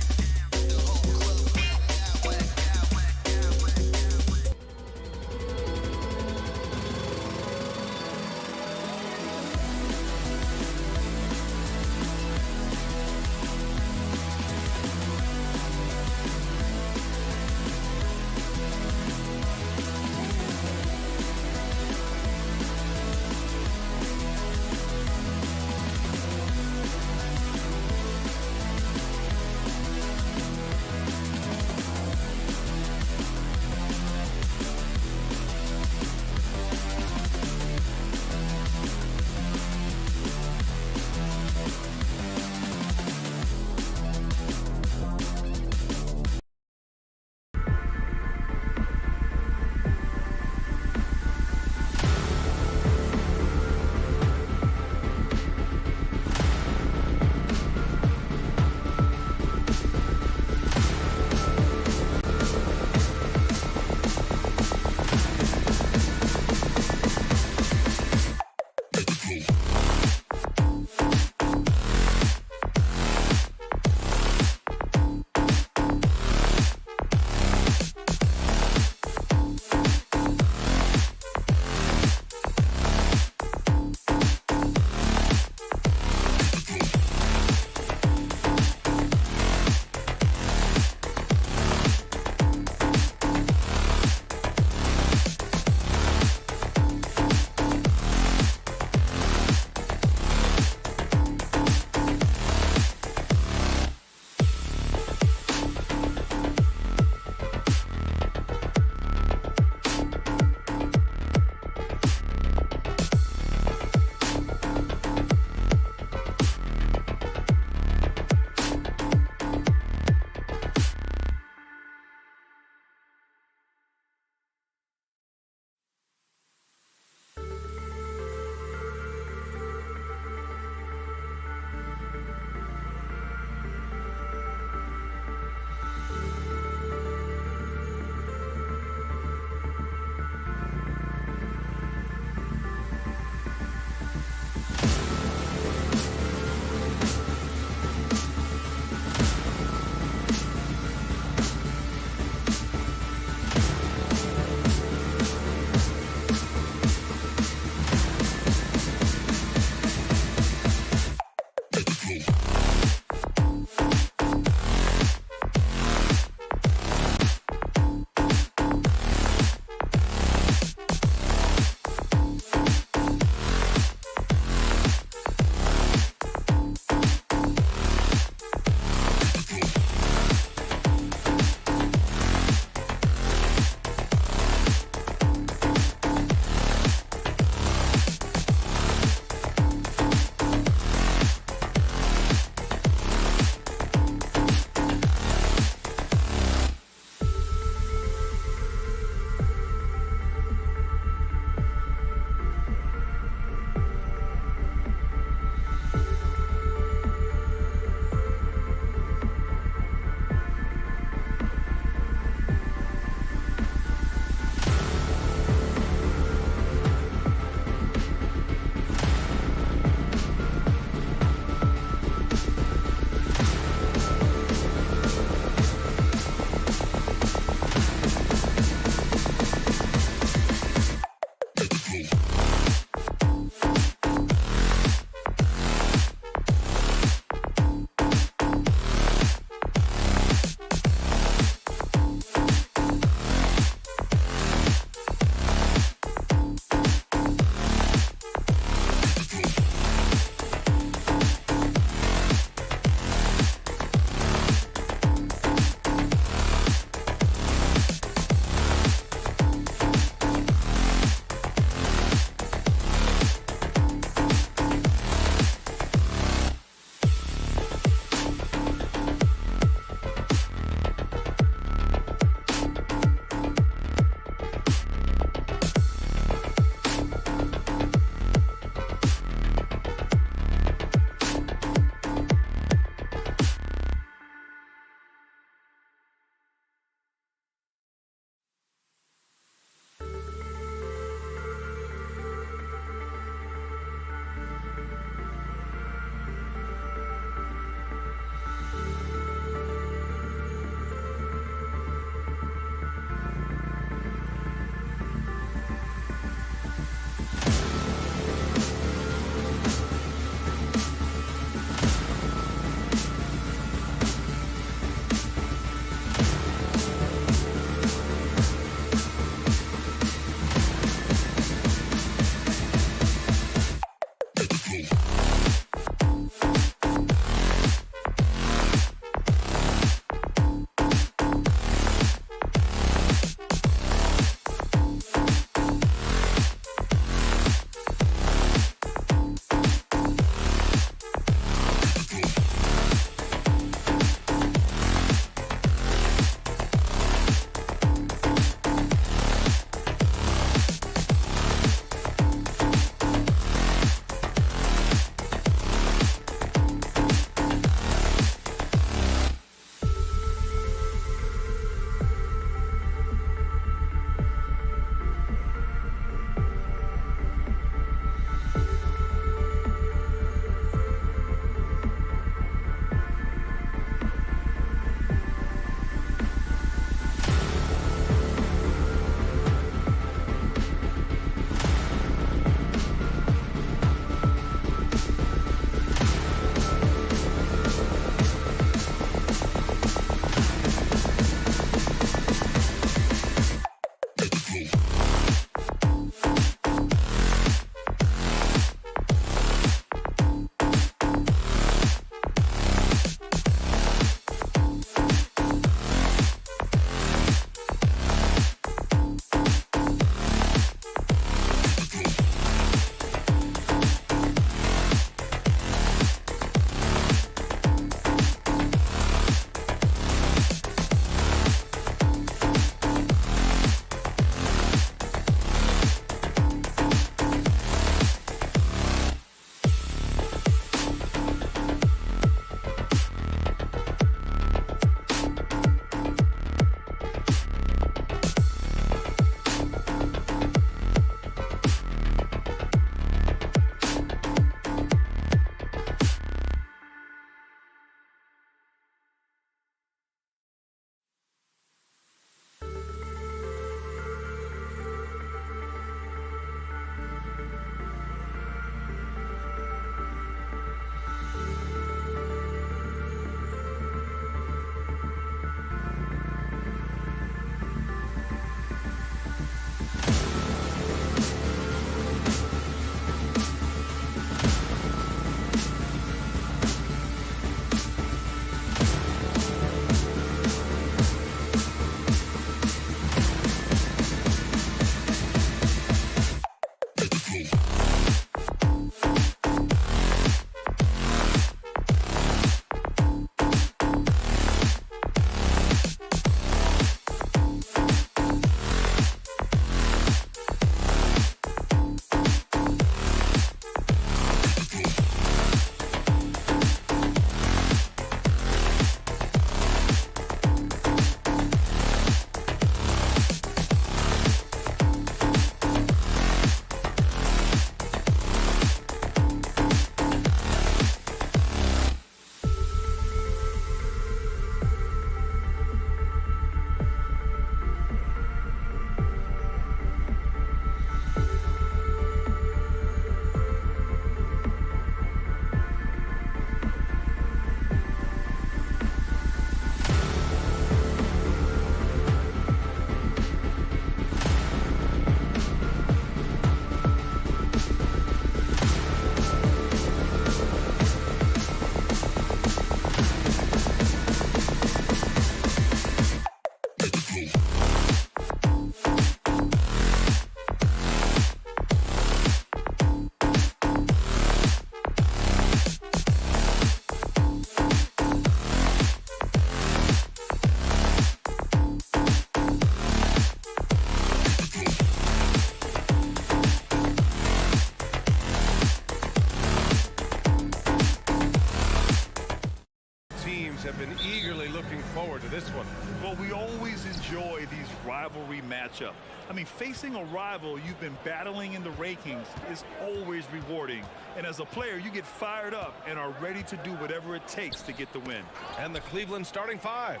eagerly looking forward to this one. Well, we always enjoy these rivalry matchups. I mean, facing a rival you've been battling in the rankings is always rewarding. And as a player, you get fired up and are ready to do whatever it takes to get the win. And the Cleveland starting five.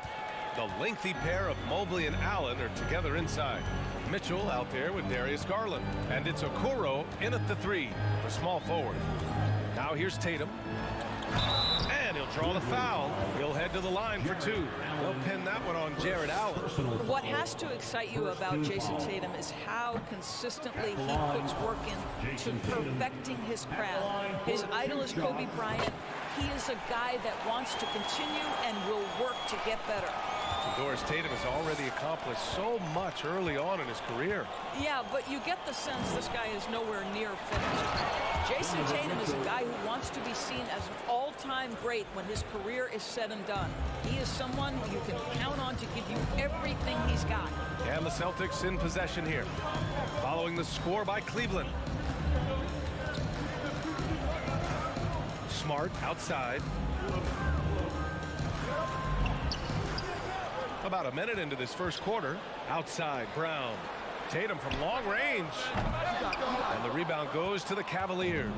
The lengthy pair of Mobley and Allen are together inside. Mitchell out there with Darius Garland. And it's Okoro in at the three, the small forward. Now here's Tatum. And he'll draw the foul. He'll head to the line for two. They'll pin that one on Jared Allen. What has to excite you about Jason Tatum is how consistently he puts work into perfecting his craft. His idol is Kobe Bryant. He is a guy that wants to continue and will work to get better. Doris Tatum has already accomplished so much early on in his career. Yeah, but you get the sense this guy is nowhere near finished. Jason Tatum is a guy who wants to be seen as an all-time great when his career is said and done. He is someone you can count on to give you everything he's got. And the Celtics in possession here, following the score by Cleveland. Smart outside. About a minute into this first quarter. Outside, Brown. Tatum from long range. And the rebound goes to the Cavaliers.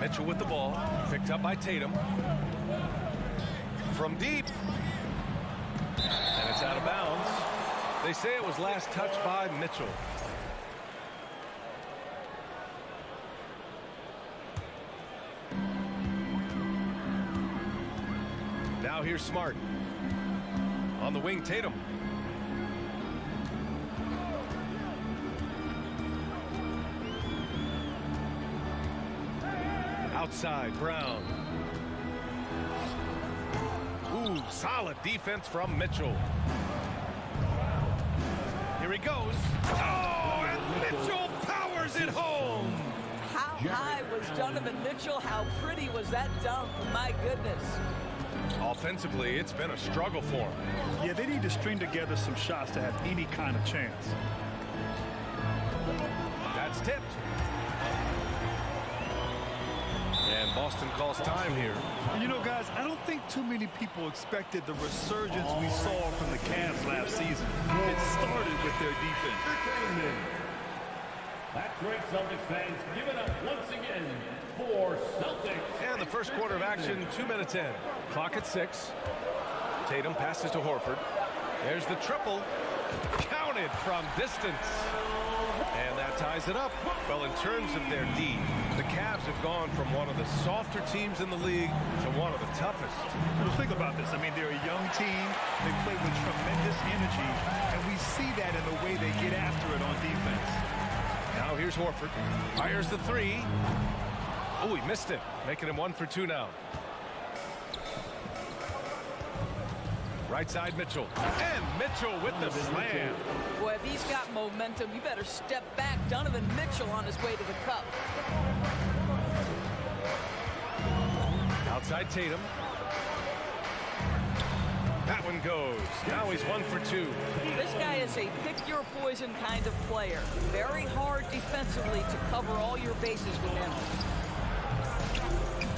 Mitchell with the ball. Picked up by Tatum. From deep. And it's out of bounds. They say it was last touched by Mitchell. Now here's Smart. On the wing, Tatum. Outside, Brown. Ooh, solid defense from Mitchell. Here he goes. Oh, and Mitchell powers it home. How high was Donovan Mitchell? How pretty was that dunk? My goodness. Offensively, it's been a struggle for him. Yeah, they need to string together some shots to have any kind of chance. That's tipped. And Boston calls time here. And you know, guys, I don't think too many people expected the resurgence we saw from the Cavs last season. It started with their defense. That's great, Celtics fans. Give it up once again for Celtics. And the first quarter of action, 2 minutes in. Clock at 6. Tatum passes to Horford. There's the triple. Counted from distance. And that ties it up. Well, in terms of their D, the Cavs have gone from one of the softer teams in the league to one of the toughest. Well, think about this. I mean, they're a young team. They play with tremendous energy, and we see that in the way they get after it on defense. Now here's Horford. Fires the three. Oh, he missed it. Making him 1 for 2 now. Right side, Mitchell. And Mitchell with the slam. Boy, if he's got momentum, you better step back. Donovan Mitchell on his way to the cup. Outside Tatum. That one goes. Now he's 1 for 2. This guy is a pick-your-poison kind of player. Very hard defensively to cover all your bases with him.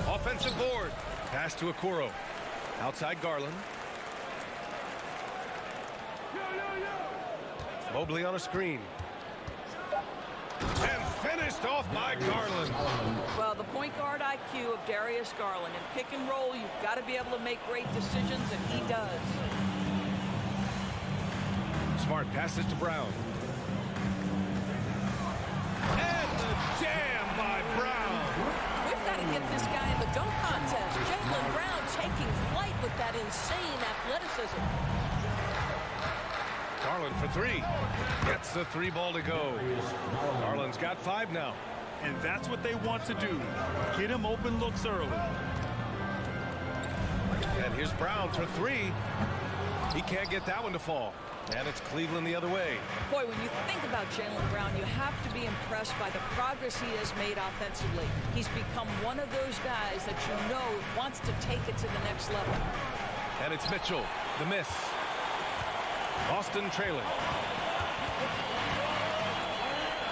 Offensive board. Pass to Okoro. Outside Garland. Mobley on a screen. And finished off by Garland. Well, the point guard IQ of Darius Garland. In pick and roll, you've got to be able to make great decisions, and he does. Smart passes to Brown. And the jam by Brown. We've got to get this guy in the dunk contest. Jaylen Brown taking flight with that insane athleticism. Garland for 3. Gets the 3 ball to go. Garland's got 5 now. And that's what they want to do. Get him open looks early. And here's Brown for 3. He can't get that one to fall. And it's Cleveland the other way. Boy, when you think about Jaylen Brown, you have to be impressed by the progress he has made offensively. He's become one of those guys that you know wants to take it to the next level. And it's Mitchell, the miss. Boston trailing.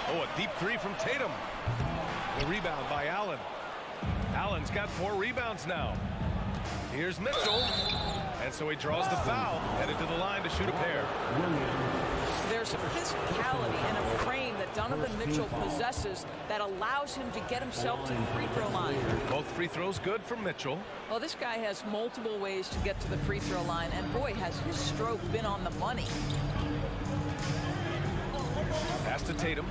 Oh, a deep 3 from Tatum. The rebound by Allen. Allen's got 4 rebounds now. Here's Mitchell. And so he draws the foul, headed to the line to shoot a pair. There's a physicality and a frame that Donovan Mitchell possesses that allows him to get himself to the free throw line. Both free throws good from Mitchell. Well, this guy has multiple ways to get to the free throw line, and boy, has his stroke been on the money. Pass to Tatum.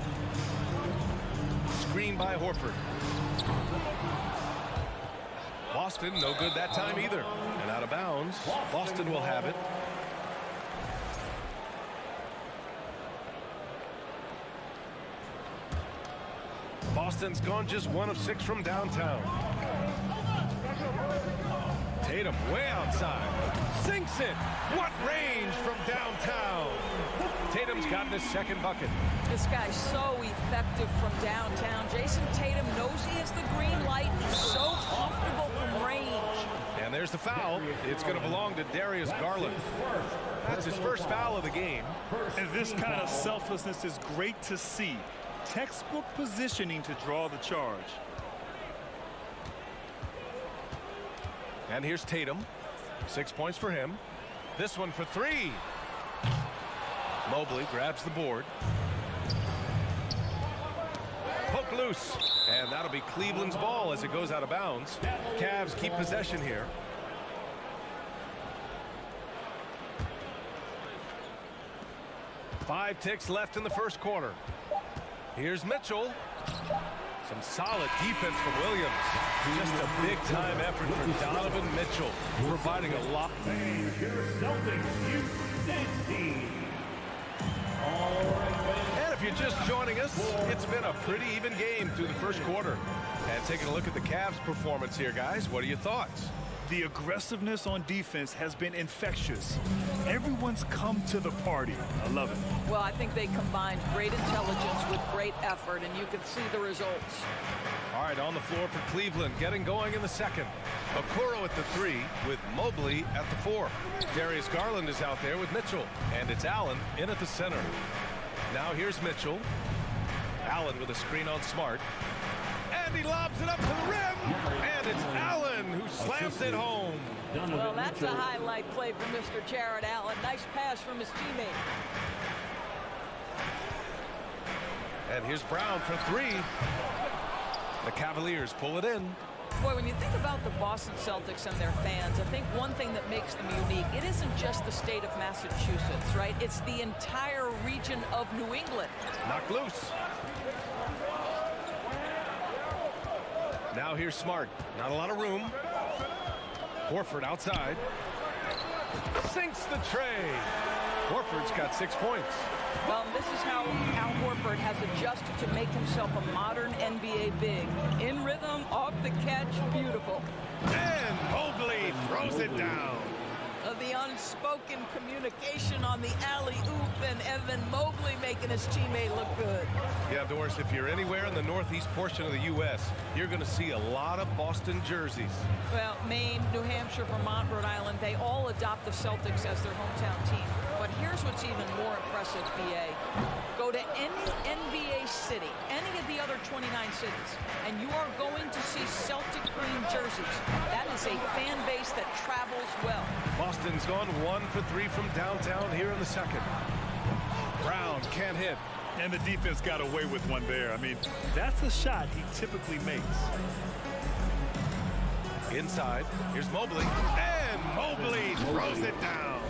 Screen by Horford. Boston, no good that time either. And out of bounds. Boston will have it. Boston's gone just 1 of 6 from downtown. Tatum way outside. Sinks it. What range from downtown. Tatum's gotten his second bucket. This guy's so effective from downtown. Jason Tatum knows he has the green light. He's so comfortable from range. And there's the foul. It's going to belong to Darius Garland. That's his first foul of the game. And this kind of selflessness is great to see. Textbook positioning to draw the charge. And here's Tatum. 6 points for him. This one for 3. Mobley grabs the board. Poke loose. And that'll be Cleveland's ball as it goes out of bounds. Cavs keep possession here. Five ticks left in the first quarter. Here's Mitchell. Some solid defense from Williams. Just a big-time effort for Donovan Mitchell, providing a lot. Celtics Youth Dance Team. And if you're just joining us, it's been a pretty even game through the first quarter. And taking a look at the Cavs' performance here, guys, what are your thoughts? The aggressiveness on defense has been infectious. Everyone's come to the party. I love it. Well, I think they combined great intelligence with great effort, and you can see the results. All right, on the floor for Cleveland, getting going in the second. Okoro at the 3 with Mobley at the 4. Darius Garland is out there with Mitchell, and it's Allen in at the center. Now here's Mitchell. Allen with a screen on Smart. And he lobs it up to the rim, and it's Allen who slams it home. Well, that's a highlight play for Mr. Jared Allen. Nice pass from his teammate. And here's Brown for 3. The Cavaliers pull it in. Boy, when you think about the Boston Celtics and their fans, I think one thing that makes them unique, it isn't just the state of Massachusetts, right? It's the entire region of New England. Knocked loose. Now here's Smart. Not a lot of room. Horford outside. Sinks the tray. Horford's got 6 points. Well, this is how Al Horford has adjusted to make himself a modern NBA big. In rhythm, off the catch, beautiful. And Mobley throws it down. The unspoken communication on the alley-oop, and Evan Mobley making his teammate look good. Yeah, Doris, if you're anywhere in the northeast portion of the U.S., you're going to see a lot of Boston jerseys. Well, Maine, New Hampshire, Vermont, Rhode Island, they all adopt the Celtics as their hometown team. But here's what's even more impressive, BA. Go to any NBA city, any of the other 29 cities, and you are going to see Celtic green jerseys. That is a fan base that travels well. Boston's gone 1 for 3 from downtown here in the second. Brown can't hit. And the defense got away with one there. I mean, that's a shot he typically makes. Inside, here's Mobley. And Mobley throws it down.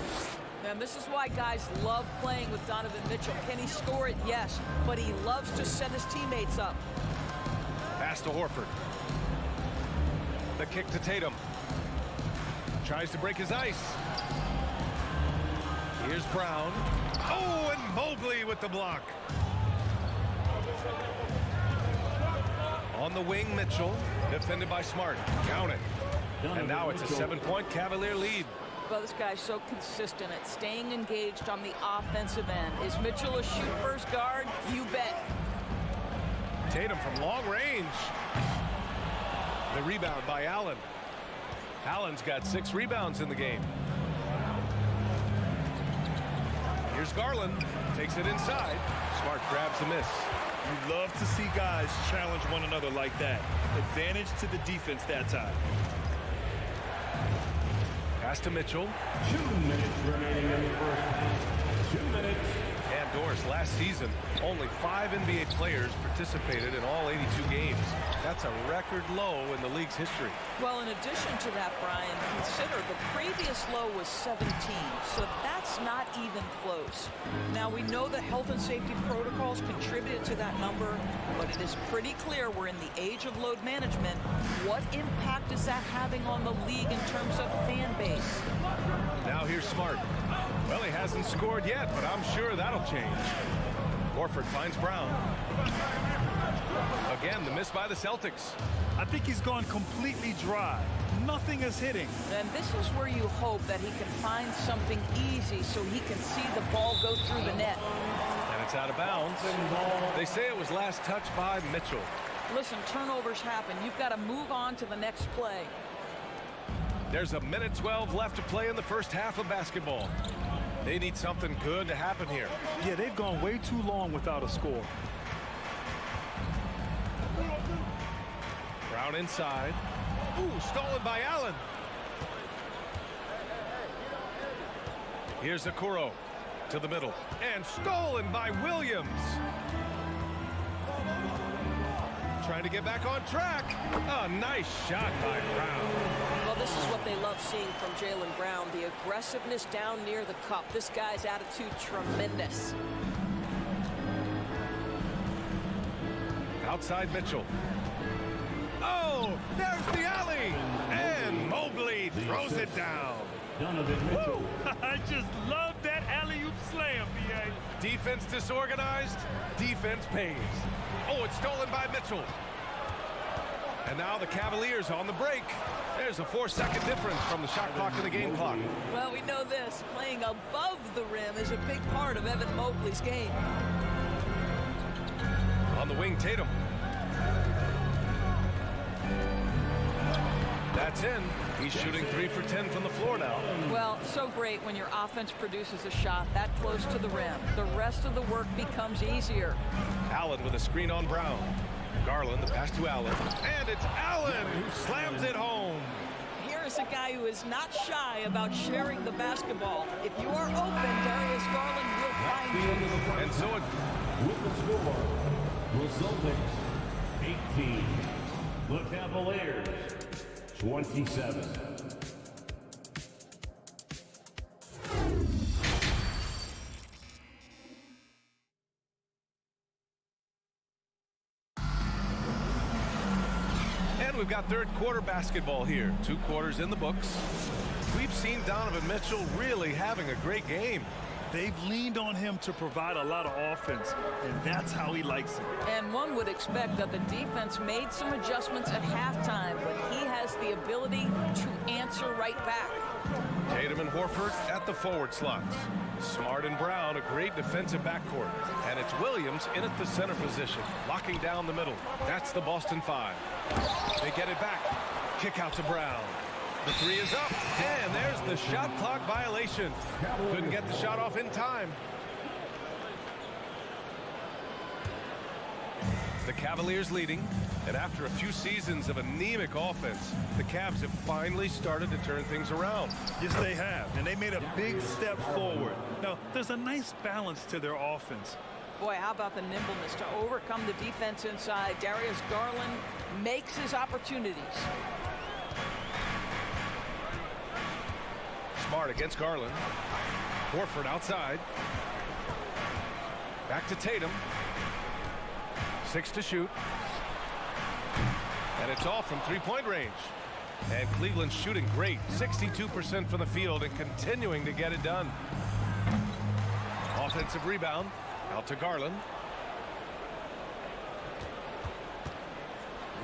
And this is why guys love playing with Donovan Mitchell. Can he score it? Yes. But he loves to set his teammates up. Pass to Horford. The kick to Tatum. Tries to break his ice. Here's Brown. Oh, and Mobley with the block. On the wing, Mitchell. Defended by Smart. Count it. And now it's a 7-point Cavalier lead. Well, this guy's so consistent at staying engaged on the offensive end. Is Mitchell a shoot-first guard? You bet. Tatum from long range. The rebound by Allen. Allen's got 6 rebounds in the game. Here's Garland. Takes it inside. Smart grabs the miss. You love to see guys challenge one another like that. Advantage to the defense that time. Pass to Mitchell. 2 minutes remaining in the first half. 2 minutes. And Doris, last season, only 5 NBA players participated in all 82 games. That's a record low in the league's history. Well, in addition to that, Brian, consider the previous low was 17, so that's not even close. Now, we know that health and safety protocols contributed to that number, but it is pretty clear we're in the age of load management. What impact is that having on the league in terms of fan base? Now here's Smart. Well, he hasn't scored yet, but I'm sure that'll change. Horford finds Brown. Again, the miss by the Celtics. I think he's gone completely dry. Nothing is hitting. And this is where you hope that he can find something easy so he can see the ball go through the net. And it's out of bounds. They say it was last touched by Mitchell. Listen, turnovers happen. You've got to move on to the next play. There's a minute 12 left to play in the first half of basketball. They need something good to happen here. Yeah, they've gone way too long without a score. Brown inside. Ooh, stolen by Allen. Here's Okoro to the middle. And stolen by Williams. Trying to get back on track. A nice shot by Brown. Well, this is what they love seeing from Jaylen Brown, the aggressiveness down near the cup. This guy's attitude, tremendous. Outside Mitchell. Oh, there's the alley. And Mobley throws it down. Donovan Mitchell. I just love that alley-oop slam, B.A. Defense disorganized. Defense pays. Oh, it's stolen by Mitchell. And now the Cavaliers on the break. There's a 4-second difference from the shot clock to the game clock. Well, we know this. Playing above the rim is a big part of Evan Mobley's game. On the wing, Tatum. That's in. He's shooting 3 for 10 from the floor now. Well, so great when your offense produces a shot that close to the rim. The rest of the work becomes easier. Allen with a screen on Brown. Garland, the pass to Allen. And it's Allen who slams it home. Here is a guy who is not shy about sharing the basketball. If you are open, Darius Garland will find you. And so it... With the score, the Celtics 18, the Cavaliers 27. And we've got third quarter basketball here. 2 quarters in the books. We've seen Donovan Mitchell really having a great game. They've leaned on him to provide a lot of offense, and that's how he likes it. And one would expect that the defense made some adjustments at halftime, but he has the ability to answer right back. Tatum and Horford at the forward slots. Smart and Brown, a great defensive backcourt. And it's Williams in at the center position, locking down the middle. That's the Boston 5. They get it back. Kick out to Brown. The 3 is up, and there's the shot clock violation. Couldn't get the shot off in time. The Cavaliers leading, and after a few seasons of anemic offense, the Cavs have finally started to turn things around. Yes, they have, and they made a big step forward. Now, there's a nice balance to their offense. Boy, how about the nimbleness to overcome the defense inside? Darius Garland makes his opportunities. Smart against Garland. Horford outside. Back to Tatum. 6 to shoot. And it's off from three-point range. And Cleveland's shooting great. 62% from the field and continuing to get it done. Offensive rebound. Out to Garland.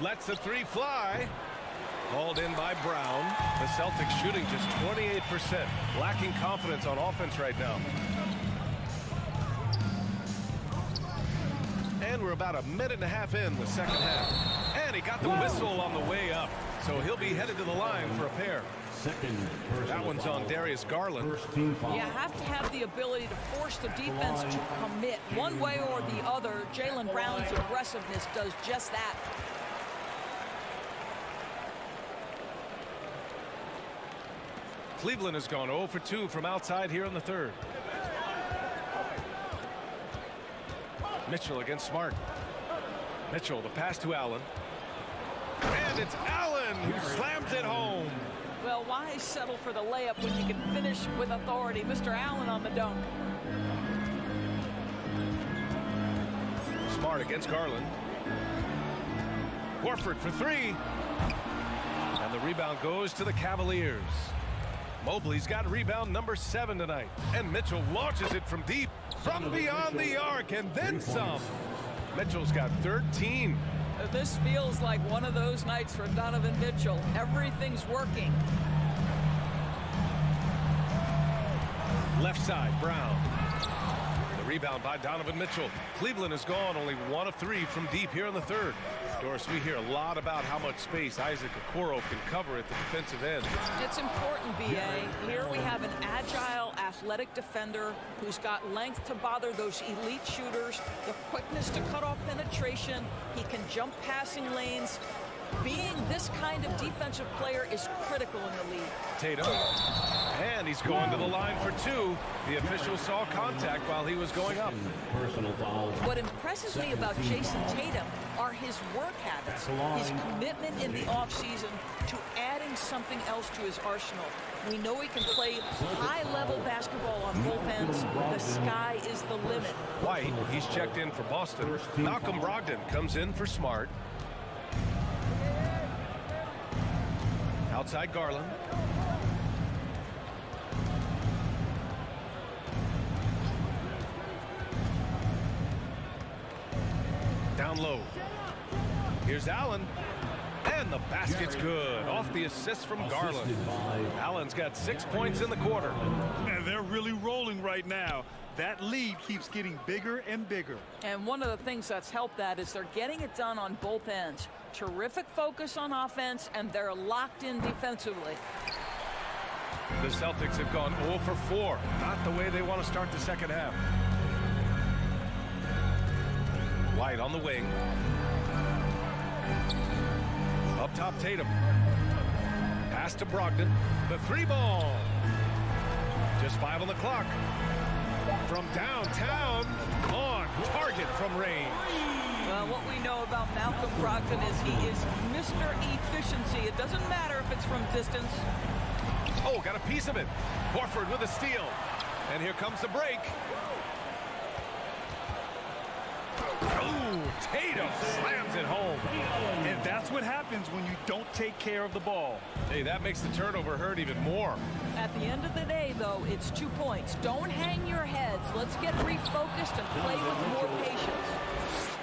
Lets the 3 fly. Hauled in by Brown. The Celtics shooting just 28%. Lacking confidence on offense right now. And we're about a minute and a half in the second half. And he got the whistle on the way up. So he'll be headed to the line for a pair. That one's on Darius Garland. You have to have the ability to force the defense to commit one way or the other. Jaylen Brown's aggressiveness does just that. Cleveland has gone 0 for 2 from outside here in the third. Mitchell against Smart. Mitchell, the pass to Allen. And it's Allen who slams it home. Well, why settle for the layup when you can finish with authority? Mr. Allen on the dunk. Smart against Garland. Horford for three. And the rebound goes to the Cavaliers. Mobley's got rebound number 7 tonight. And Mitchell launches it from deep, from beyond the arc, and then some. Mitchell's got 13. This feels like one of those nights for Donovan Mitchell. Everything's working. Left side, Brown. The rebound by Donovan Mitchell. Cleveland has gone only 1 of 3 from deep here in the third. Doris, we hear a lot about how much space Isaac Okoro can cover at the defensive end. It's important, B.A. Here we have an agile, athletic defender who's got length to bother those elite shooters, the quickness to cut off penetration. He can jump passing lanes. Being this kind of defensive player is critical in the league. Tatum. And he's going to the line for 2. The official saw contact while he was going up. What impresses me about Jason Tatum are his work habits, his commitment in the offseason to adding something else to his arsenal. We know he can play high-level basketball on both ends. The sky is the limit. White, he's checked in for Boston. Malcolm Brogdon comes in for Smart. Outside Garland. Down low. Here's Allen. And the basket's good. Off the assist from Garland. Allen's got 6 points in the quarter. And they're really rolling right now. That lead keeps getting bigger and bigger. And one of the things that's helped that is they're getting it done on both ends. Terrific focus on offense, and they're locked in defensively. The Celtics have gone 0 for 4. Not the way they want to start the second half. White on the wing. Up top, Tatum. Pass to Brogdon. The 3-ball. Just 5 on the clock. From downtown, on target from range. Well, what we know about Malcolm Brogdon is he is Mr. Efficiency. It doesn't matter if it's from distance. Oh, got a piece of it. Horford with a steal. And here comes the break. Oh, Tatum slams it home. And that's what happens when you don't take care of the ball. Hey, that makes the turnover hurt even more. At the end of the day, though, it's 2 points. Don't hang your heads. Let's get refocused and play with more patience.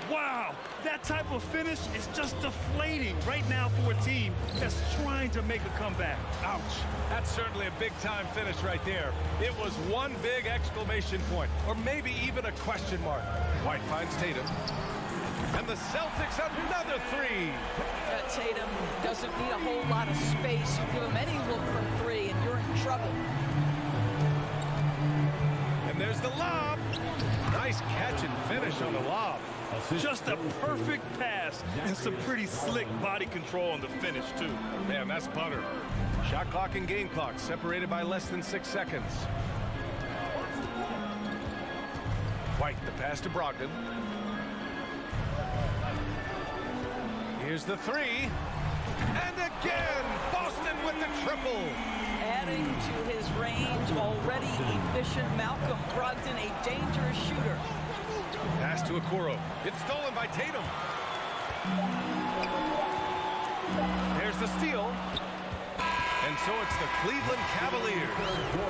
Wow, that type of finish is just deflating right now for a team that's trying to make a comeback. Ouch. That's certainly a big-time finish right there. It was one big exclamation point, or maybe even a question mark. White finds Tatum. And the Celtics another 3. Tatum doesn't need a whole lot of space. You give him any look from 3, and you're in trouble. And there's the lob. Nice catch and finish on the lob. Just a perfect pass and some pretty slick body control on the finish, too. Man, that's butter. Shot clock and game clock separated by less than 6 seconds. White, the pass to Brogdon. Here's the 3. And again, Boston with the triple. Adding to his range, already efficient Malcolm Brogdon, a dangerous shooter. Pass to Okoro. It's stolen by Tatum. There's the steal. And so it's the Cleveland Cavaliers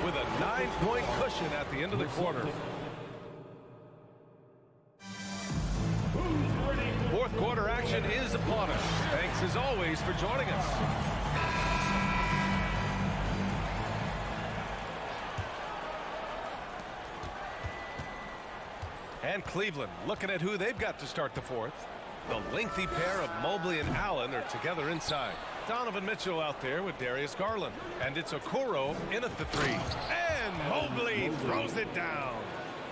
with a 9-point cushion at the end of the quarter. Fourth quarter action is upon us. Thanks as always for joining us. And Cleveland looking at who they've got to start the fourth. The lengthy pair of Mobley and Allen are together inside. Donovan Mitchell out there with Darius Garland. And it's Okoro in at the 3. And Mobley throws it down.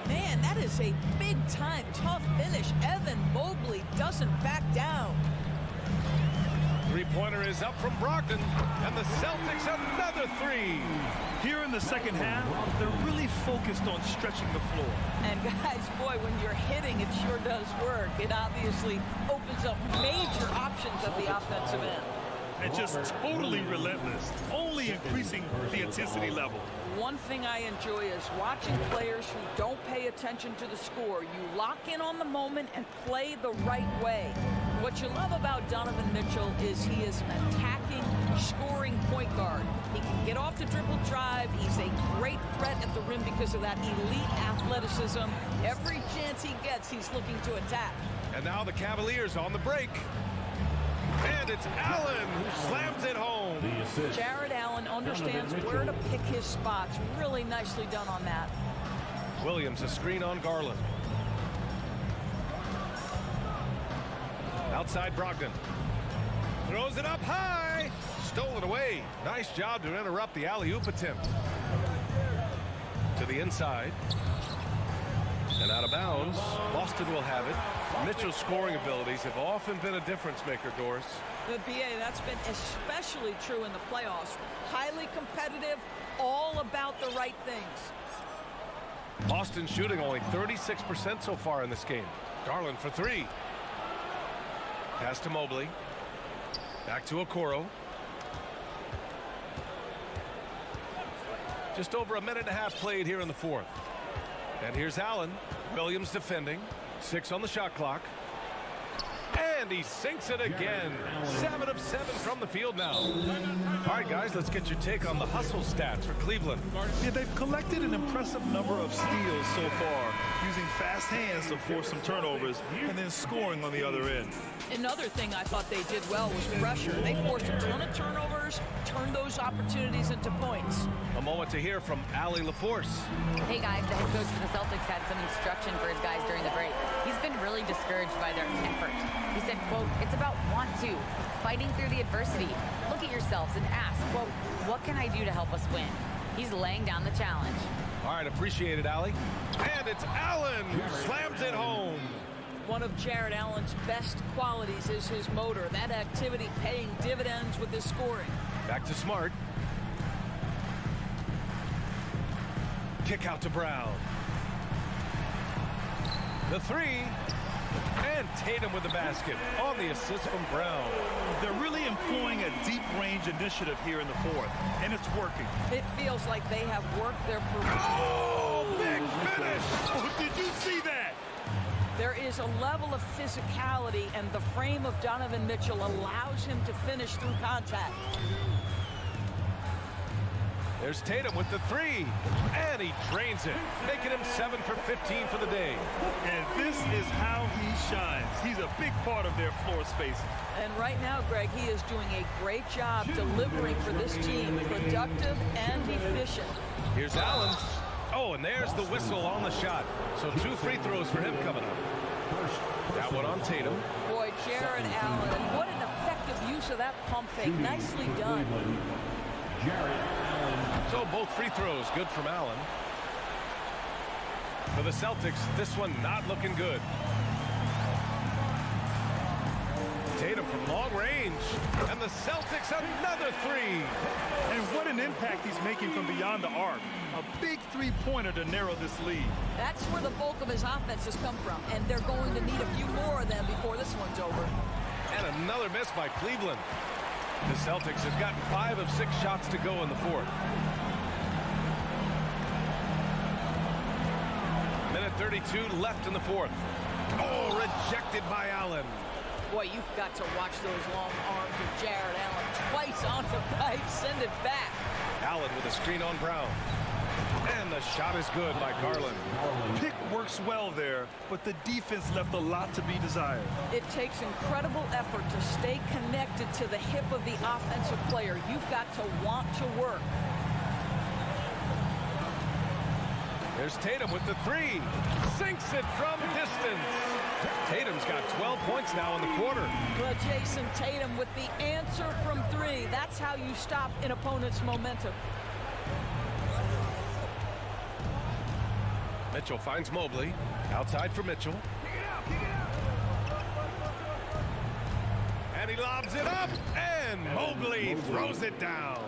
Man, that is a big-time tough finish. Evan Mobley doesn't back down. Three-pointer is up from Brogdon, and the Celtics another three. Here in the second half, they're really focused on stretching the floor. And guys, boy, when you're hitting, it sure does work. It obviously opens up major options at the offensive end. And just totally relentless, only increasing the intensity level. One thing I enjoy is watching players who don't pay attention to the score. You lock in on the moment and play the right way. What you love about Donovan Mitchell is he is an attacking, scoring point guard. He can get off the dribble drive. He's a great threat at the rim because of that elite athleticism. Every chance he gets, he's looking to attack. And now the Cavaliers on the break. And it's Allen who slams it home. Jared Allen understands where to pick his spots. Really nicely done on that. Williams a screen on Garland. Outside Brogdon. Throws it up high. Stolen away. Nice job to interrupt the alley-oop attempt. To the inside. And out of bounds. Boston will have it. Mitchell's scoring abilities have often been a difference maker, Doris. The BA, that's been especially true in the playoffs. Highly competitive, all about the right things. Boston shooting only 36% so far in this game. Garland for three. Pass to Mobley. Back to Okoro. Just over a minute and a half played here in the fourth. And here's Allen. Williams defending. 6 on the shot clock. And he sinks it again. 7 of 7 from the field now. All right, guys, let's get your take on the hustle stats for Cleveland. Yeah, they've collected an impressive number of steals so far, using fast hands to force some turnovers and then scoring on the other end. Another thing I thought they did well was pressure. They forced a ton of turnovers, turned those opportunities into points. A moment to hear from Allie LaForce. Hey guys, the head coach of the Celtics had some instruction for his guys during the break. He's been really discouraged by their effort. He said, quote, "It's about want to, fighting through the adversity. Look at yourselves and ask, quote, what can I do to help us win?" He's laying down the challenge. All right, appreciate it, Allie. And it's Allen who slams it home. One of Jared Allen's best qualities is his motor. That activity paying dividends with his scoring. Back to Smart. Kick out to Brown. The three. And Tatum with the basket on the assist from Brown. They're really employing a deep range initiative here in the fourth, and it's working. It feels like they have worked their Oh, big finish! Oh, did you see that? There is a level of physicality, and the frame of Donovan Mitchell allows him to finish through contact. There's Tatum with the three, and he drains it, making him 7 for 15 for the day. And this is how he shines. He's a big part of their floor spacing. And right now, Greg, he is doing a great job delivering for this team, productive and efficient. Here's Allen. Oh, and there's the whistle on the shot. So 2 free throws for him coming up. That one on Tatum. Boy, Jared Allen, what an effective use of that pump fake. Nicely done. So both free throws good from Allen. For the Celtics, this one not looking good. Tatum from long range. And the Celtics another three. And what an impact he's making from beyond the arc. A big three-pointer to narrow this lead. That's where the bulk of his offense has come from. And they're going to need a few more of them before this one's over. And another miss by Cleveland. The Celtics have gotten 5 of 6 shots to go in the fourth. Minute 32 left in the fourth. Oh, rejected by Allen. Boy, you've got to watch those long arms of Jared Allen. Twice on the pipe, send it back. Allen with a screen on Brown. And the shot is good by Garland. Pick works well there, but the defense left a lot to be desired. It takes incredible effort to stay connected to the hip of the offensive player. You've got to want to work. There's Tatum with the three. Sinks it from distance. Tatum's got 12 points now in the quarter. But Jason Tatum with the answer from three. That's how you stop an opponent's momentum. Mitchell finds Mobley. Outside for Mitchell. And he lobs it up, and Mobley throws it down.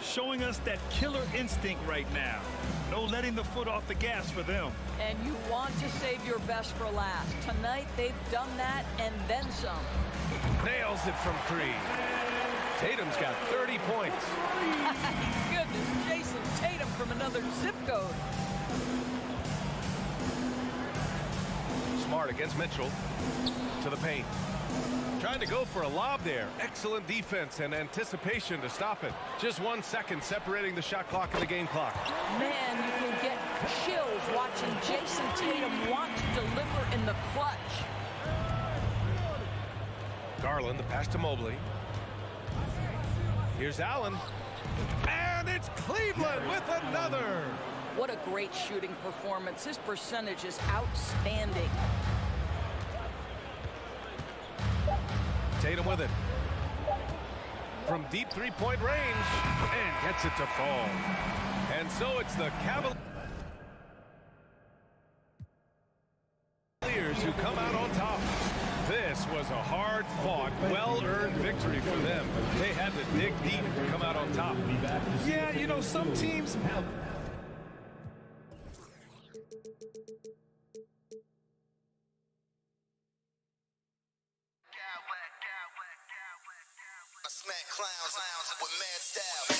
Showing us that killer instinct right now. No letting the foot off the gas for them. And you want to save your best for last. Tonight, they've done that and then some. Nails it from 3. Tatum's got 30 points. Goodness, Jason Tatum from another zip code. Smart against Mitchell. To the paint. Trying to go for a lob there. Excellent defense and anticipation to stop it. Just 1 second separating the shot clock and the game clock. Man, you can get chills watching Jason Tatum want to deliver in the clutch. Garland, the pass to Mobley. Here's Allen. And it's Cleveland with another. What a great shooting performance. His percentage is outstanding. Tatum with it. From deep three-point range. And gets it to fall. And so it's the Cavaliers who come out on top. This was a hard-fought, well-earned victory for them. They had to dig deep to come out on top. Yeah, you know, some teams... I smack clowns with mad style.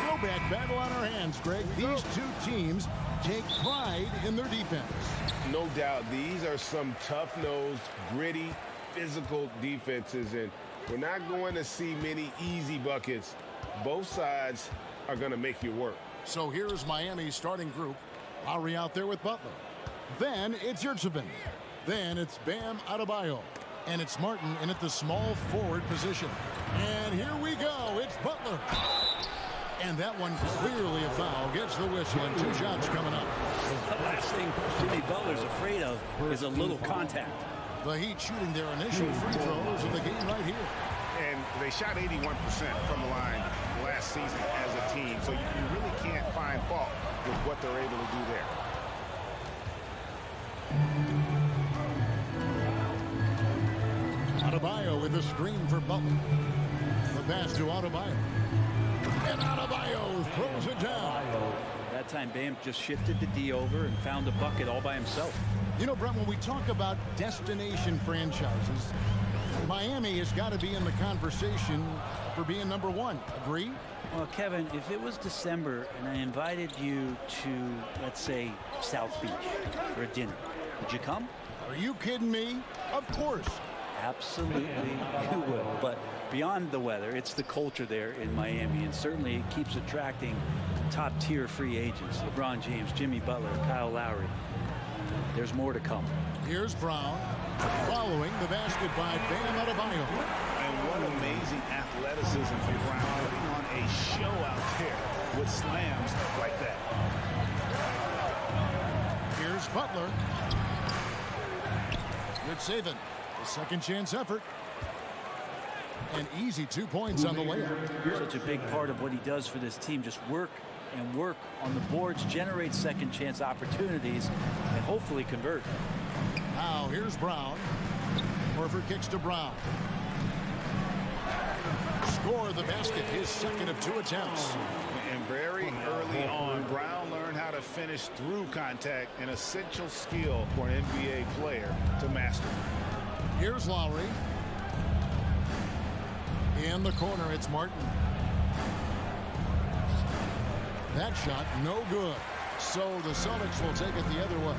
Throwback battle on our hands, Greg. These two teams take pride in their defense. No doubt, these are some tough-nosed, gritty, physical defenses, and we're not going to see many easy buckets. Both sides are going to make you work. So here's Miami's starting group. Lowry out there with Butler. Then it's Yurtseven. Then it's Bam Adebayo. And it's Martin in at the small forward position. And here we go. It's Butler. And that one clearly a foul. Gets the whistle and 2 shots coming up. The last thing Jimmy Butler's afraid of is a little contact. The Heat shooting their initial free throws of the game right here. And they shot 81% from the line last season as a team. So you really can't find fault with what they're able to do there. Adebayo with the screen for Butler. The pass to Adebayo. And Adebayo throws it down. That time Bam just shifted the D over and found a bucket all by himself. You know, Brent, when we talk about destination franchises, Miami has got to be in the conversation for being #1. Agree? Well, Kevin, if it was December and I invited you to, let's say, South Beach for a dinner, would you come? Are you kidding me? Of course. Absolutely, you will. But beyond the weather, it's the culture there in Miami, and certainly it keeps attracting top-tier free agents. LeBron James, Jimmy Butler, Kyle Lowry. There's more to come. Here's Brown following the basket by Bam Adebayo. And what amazing athleticism from Brown, putting on a show out there with slams like that. Here's Butler. Yurtseven. A second chance effort. An easy 2 points on the layup. Such a big part of what he does for this team. Just work and work on the boards, generate second chance opportunities, and hopefully convert. Now here's Brown. Horford kicks to Brown. Score the basket, his second of 2 attempts. And very early on, Brown learned how to finish through contact, an essential skill for an NBA player to master. Here's Lowry. In the corner, it's Martin. That shot, no good. So the Celtics will take it the other way.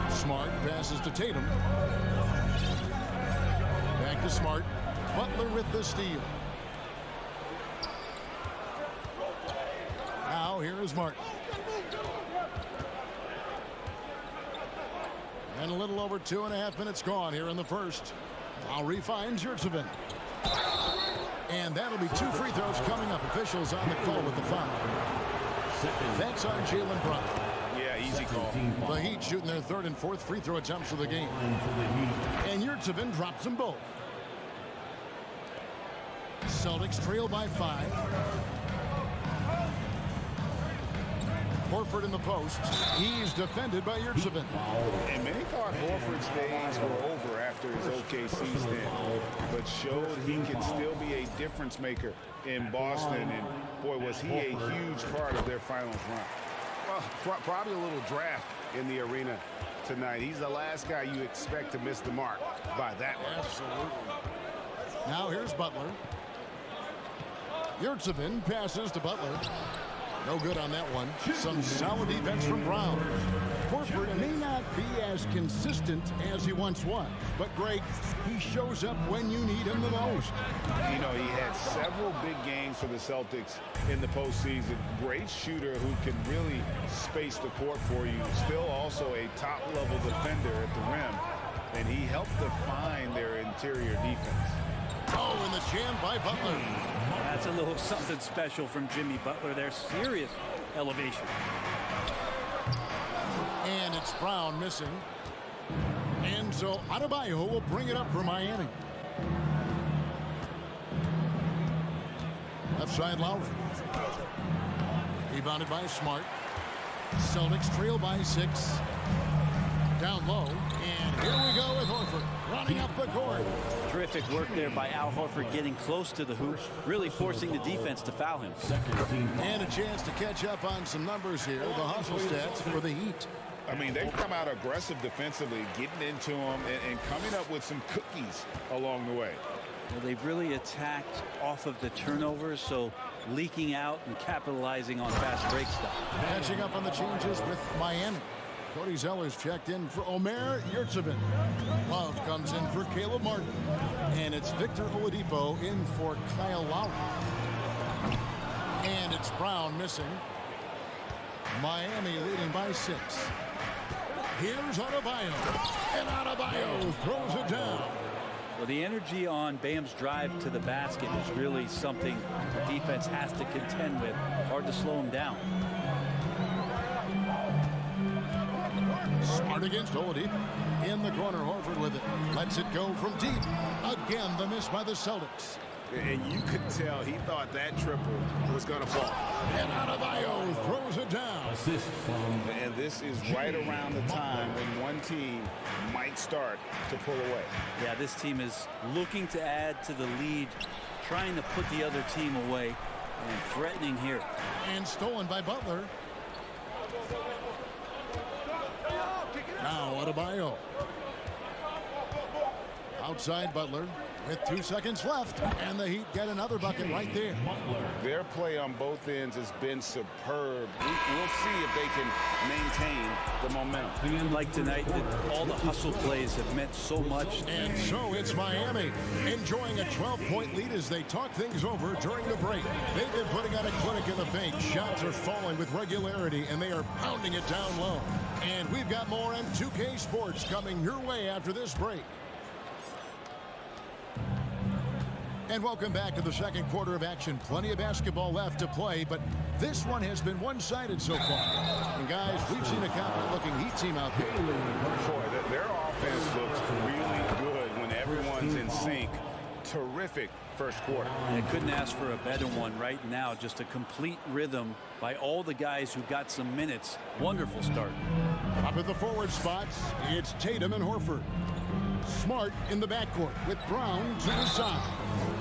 Smart passes to Tatum. Back to Smart. Butler with the steal. Now here is Martin. And a little over 2.5 minutes gone here in the first. Lowry finds Yurtseven. And that'll be 2 free throws coming up. Officials on the call with the foul. That's on Jaylen Brown. Yeah, easy call. The Heat shooting their 3rd and 4th free throw attempts of the game. And Yurtseven drops them both. Celtics trail by 5. Horford in the post. He's defended by Yurtseven. And many thought Horford's days were over after his OKC stint, but showed he can still be a difference maker in Boston. And boy, was he a huge part of their finals run. Well, probably a little draft in the arena tonight. He's the last guy you expect to miss the mark by that much. Absolutely. Now here's Butler. Yurtseven passes to Butler. No good on that one. Some solid defense from Brown. Horford may not be as consistent as he once was, but Greg, he shows up when you need him the most. You know, he had several big games for the Celtics in the postseason. Great shooter who can really space the court for you. Still also a top-level defender at the rim, and he helped define their interior defense. Oh, and the jam by Butler. That's a little something special from Jimmy Butler. There's serious elevation. And it's Brown missing. And so Adebayo will bring it up for Miami. Left side Lowry. Rebounded by Smart. Celtics trail by 6. Down low. And here we go with Horford running up the court. Terrific work there by Al Horford, getting close to the hoop, really forcing the defense to foul him. And a chance to catch up on some numbers here. The hustle stats for the Heat. I mean, they've come out aggressive defensively, getting into them and coming up with some cookies along the way. Well, they've really attacked off of the turnovers, so leaking out and capitalizing on fast break stuff. Catching up on the changes with Miami. Cody Zeller's checked in for Omer Yurtseven. Love comes in for Caleb Martin. And it's Victor Oladipo in for Kyle Lowry. And it's Brown missing. Miami leading by 6. Here's Adebayo. And Adebayo throws it down. Well, the energy on Bam's drive to the basket is really something the defense has to contend with. Hard to slow him down. Smart against Oladipo. In the corner, Horford with it. Lets it go from deep. Again, the miss by the Celtics. And you could tell he thought that triple was going to fall. And Adebayo throws it down. And this is right around the time when one team might start to pull away. Yeah, this team is looking to add to the lead, trying to put the other team away, and threatening here. And stolen by Butler. Now Adebayo. Outside Butler with 2 seconds left, and the Heat get another bucket right there. Their play on both ends has been superb. We'll see if they can maintain the momentum. Like tonight, all the hustle plays have meant so much. And so it's Miami enjoying a 12-point lead as they talk things over during the break. They've been putting on a clinic in the paint. Shots are falling with regularity, and they are pounding it down low. And we've got more on 2K Sports coming your way after this break. And welcome back to the second quarter of action. Plenty of basketball left to play, but this one has been one-sided so far. And guys, we've seen a confident-looking Heat team out there. Boy, their offense looks really good when everyone's in sync. Terrific first quarter. I couldn't ask for a better one right now. Just a complete rhythm by all the guys who got some minutes. Wonderful start. Up at the forward spots, it's Tatum and Horford. Smart in the backcourt with Brown to the side.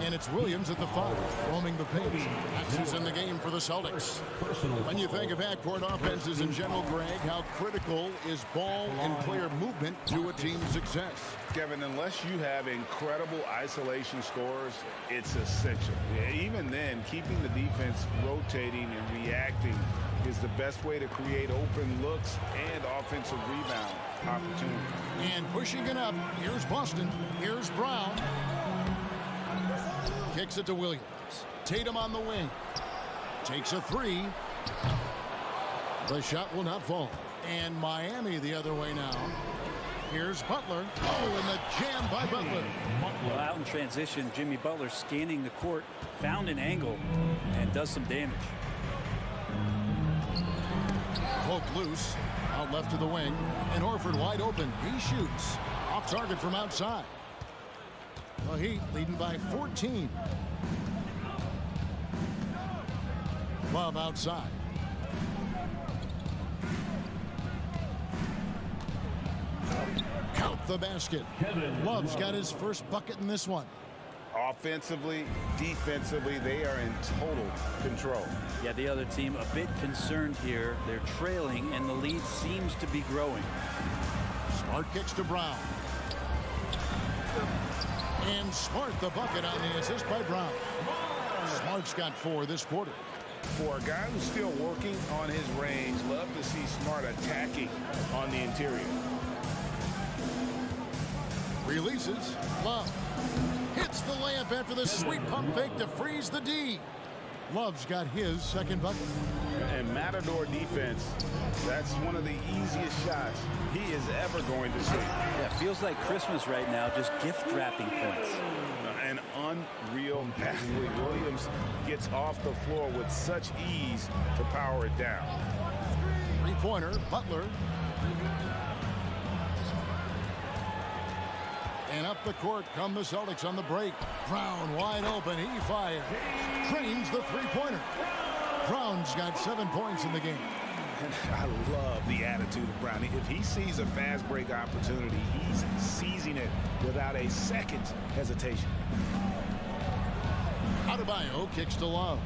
And it's Williams at the 5, roaming the pace. That's in the game for the Celtics. When you think of backcourt offenses in general, Greg, how critical is ball and player movement to a team's success? Kevin, unless you have incredible isolation scores, it's essential. Even then, keeping the defense rotating and reacting is the best way to create open looks and offensive rebound opportunities. And pushing it up, here's Boston, here's Brown. Kicks it to Williams. Tatum on the wing. Takes a 3. The shot will not fall. And Miami the other way now. Here's Butler. Oh, and the jam by Butler. Well, out in transition, Jimmy Butler scanning the court, found an angle, and does some damage. Poke loose. Out left to the wing. And Horford wide open. He shoots. Off target from outside. The Heat leading by 14. Love outside. Count the basket. Love's got his first bucket in this one. Offensively, defensively, they are in total control. Yeah, the other team a bit concerned here. They're trailing, and the lead seems to be growing. Smart kicks to Brown. And Smart the bucket on the assist by Brown. Smart's got 4 this quarter. For a guy who's still working on his range, love to see Smart attacking on the interior. Releases. Love hits the layup after the sweet pump fake to freeze the D. Love's got his second bucket. And Matador defense, that's one of the easiest shots he is ever going to see. Yeah, feels like Christmas right now, just gift wrapping points. An unreal athlete. Williams gets off the floor with such ease to power it down. Three-pointer, Butler. And up the court come the Celtics on the break. Brown wide open. He fires. Drains the three-pointer. Brown's got 7 points in the game. And I love the attitude of Brown. If he sees a fast break opportunity, he's seizing it without a second's hesitation. Adebayo kicks to Love.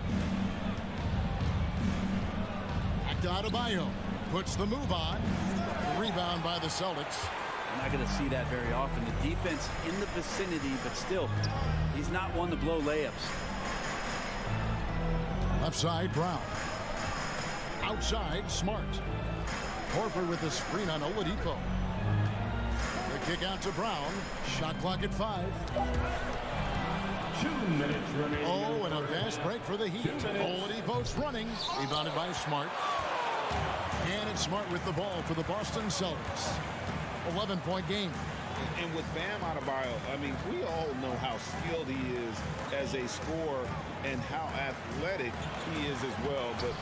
Back to Adebayo. Puts the move on. Rebound by the Celtics. We're not going to see that very often. The defense in the vicinity, but still, he's not one to blow layups. Left side, Brown. Outside, Smart. Horford with the screen on Oladipo. The kick out to Brown. Shot clock at 5. 2 minutes remaining. Oh, and a fast break for the Heat. Oladipo's running. Rebounded by Smart. And it's Smart with the ball for the Boston Celtics. 11-point game. And with Bam Adebayo, I mean, we all know how skilled he is as a scorer and how athletic he is as well. But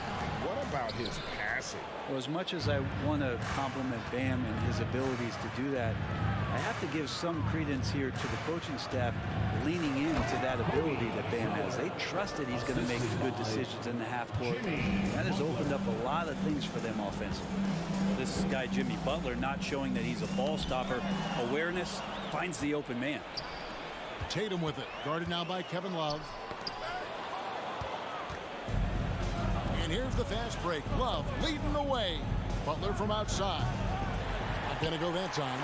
what about his passing? Well, as much as I want to compliment Bam and his abilities to do that, I have to give some credence here to the coaching staff leaning into that ability that Bam has. They trust that he's going to make good decisions in the half court. That has opened up a lot of things for them offensively. This guy, Jimmy Butler, not showing that he's a ball stopper. Awareness, finds the open man. Tatum with it. Guarded now by Kevin Love. And here's the fast break. Love leading the way. Butler from outside. Not going to go that time.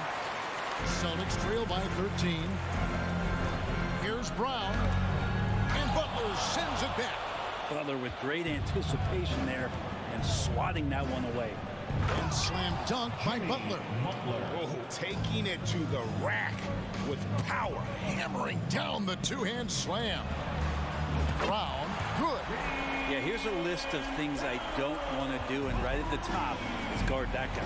Celtics trail by 13. Here's Brown. And Butler sends it back. Butler with great anticipation there and swatting that one away. And slam dunk by Butler. Oh, taking it to the rack with power. Hammering down the two-hand slam. Brown, good. Yeah, here's a list of things I don't want to do, and right at the top is guard that guy.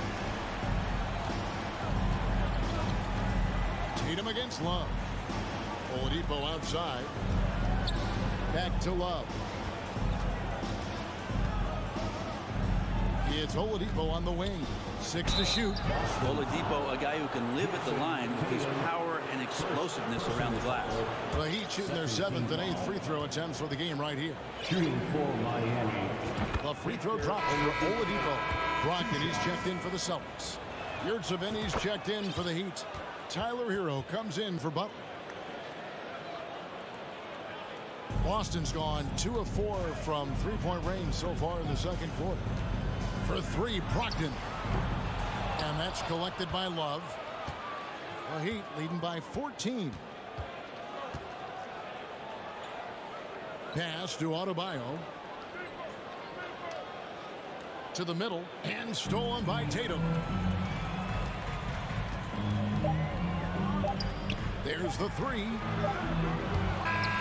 Tatum against Love. Oladipo outside. Back to Love. It's Oladipo on the wing. 6 to shoot. Oladipo, a guy who can live at the line with his power and explosiveness around the glass. The Heat shooting their 7th and 8th free throw attempts for the game right here. Shooting for Miami. The free throw drop for Oladipo. Brogdon, he's checked in for the Celtics. Yurtseven, he's checked in for the Heat. Tyler Hero comes in for Butler. Boston's gone 2 of 4 from three-point range so far in the second quarter. For 3, Brogdon. And that's collected by Love. The Heat leading by 14. Pass to Adebayo. To the middle. And stolen by Tatum. There's the 3.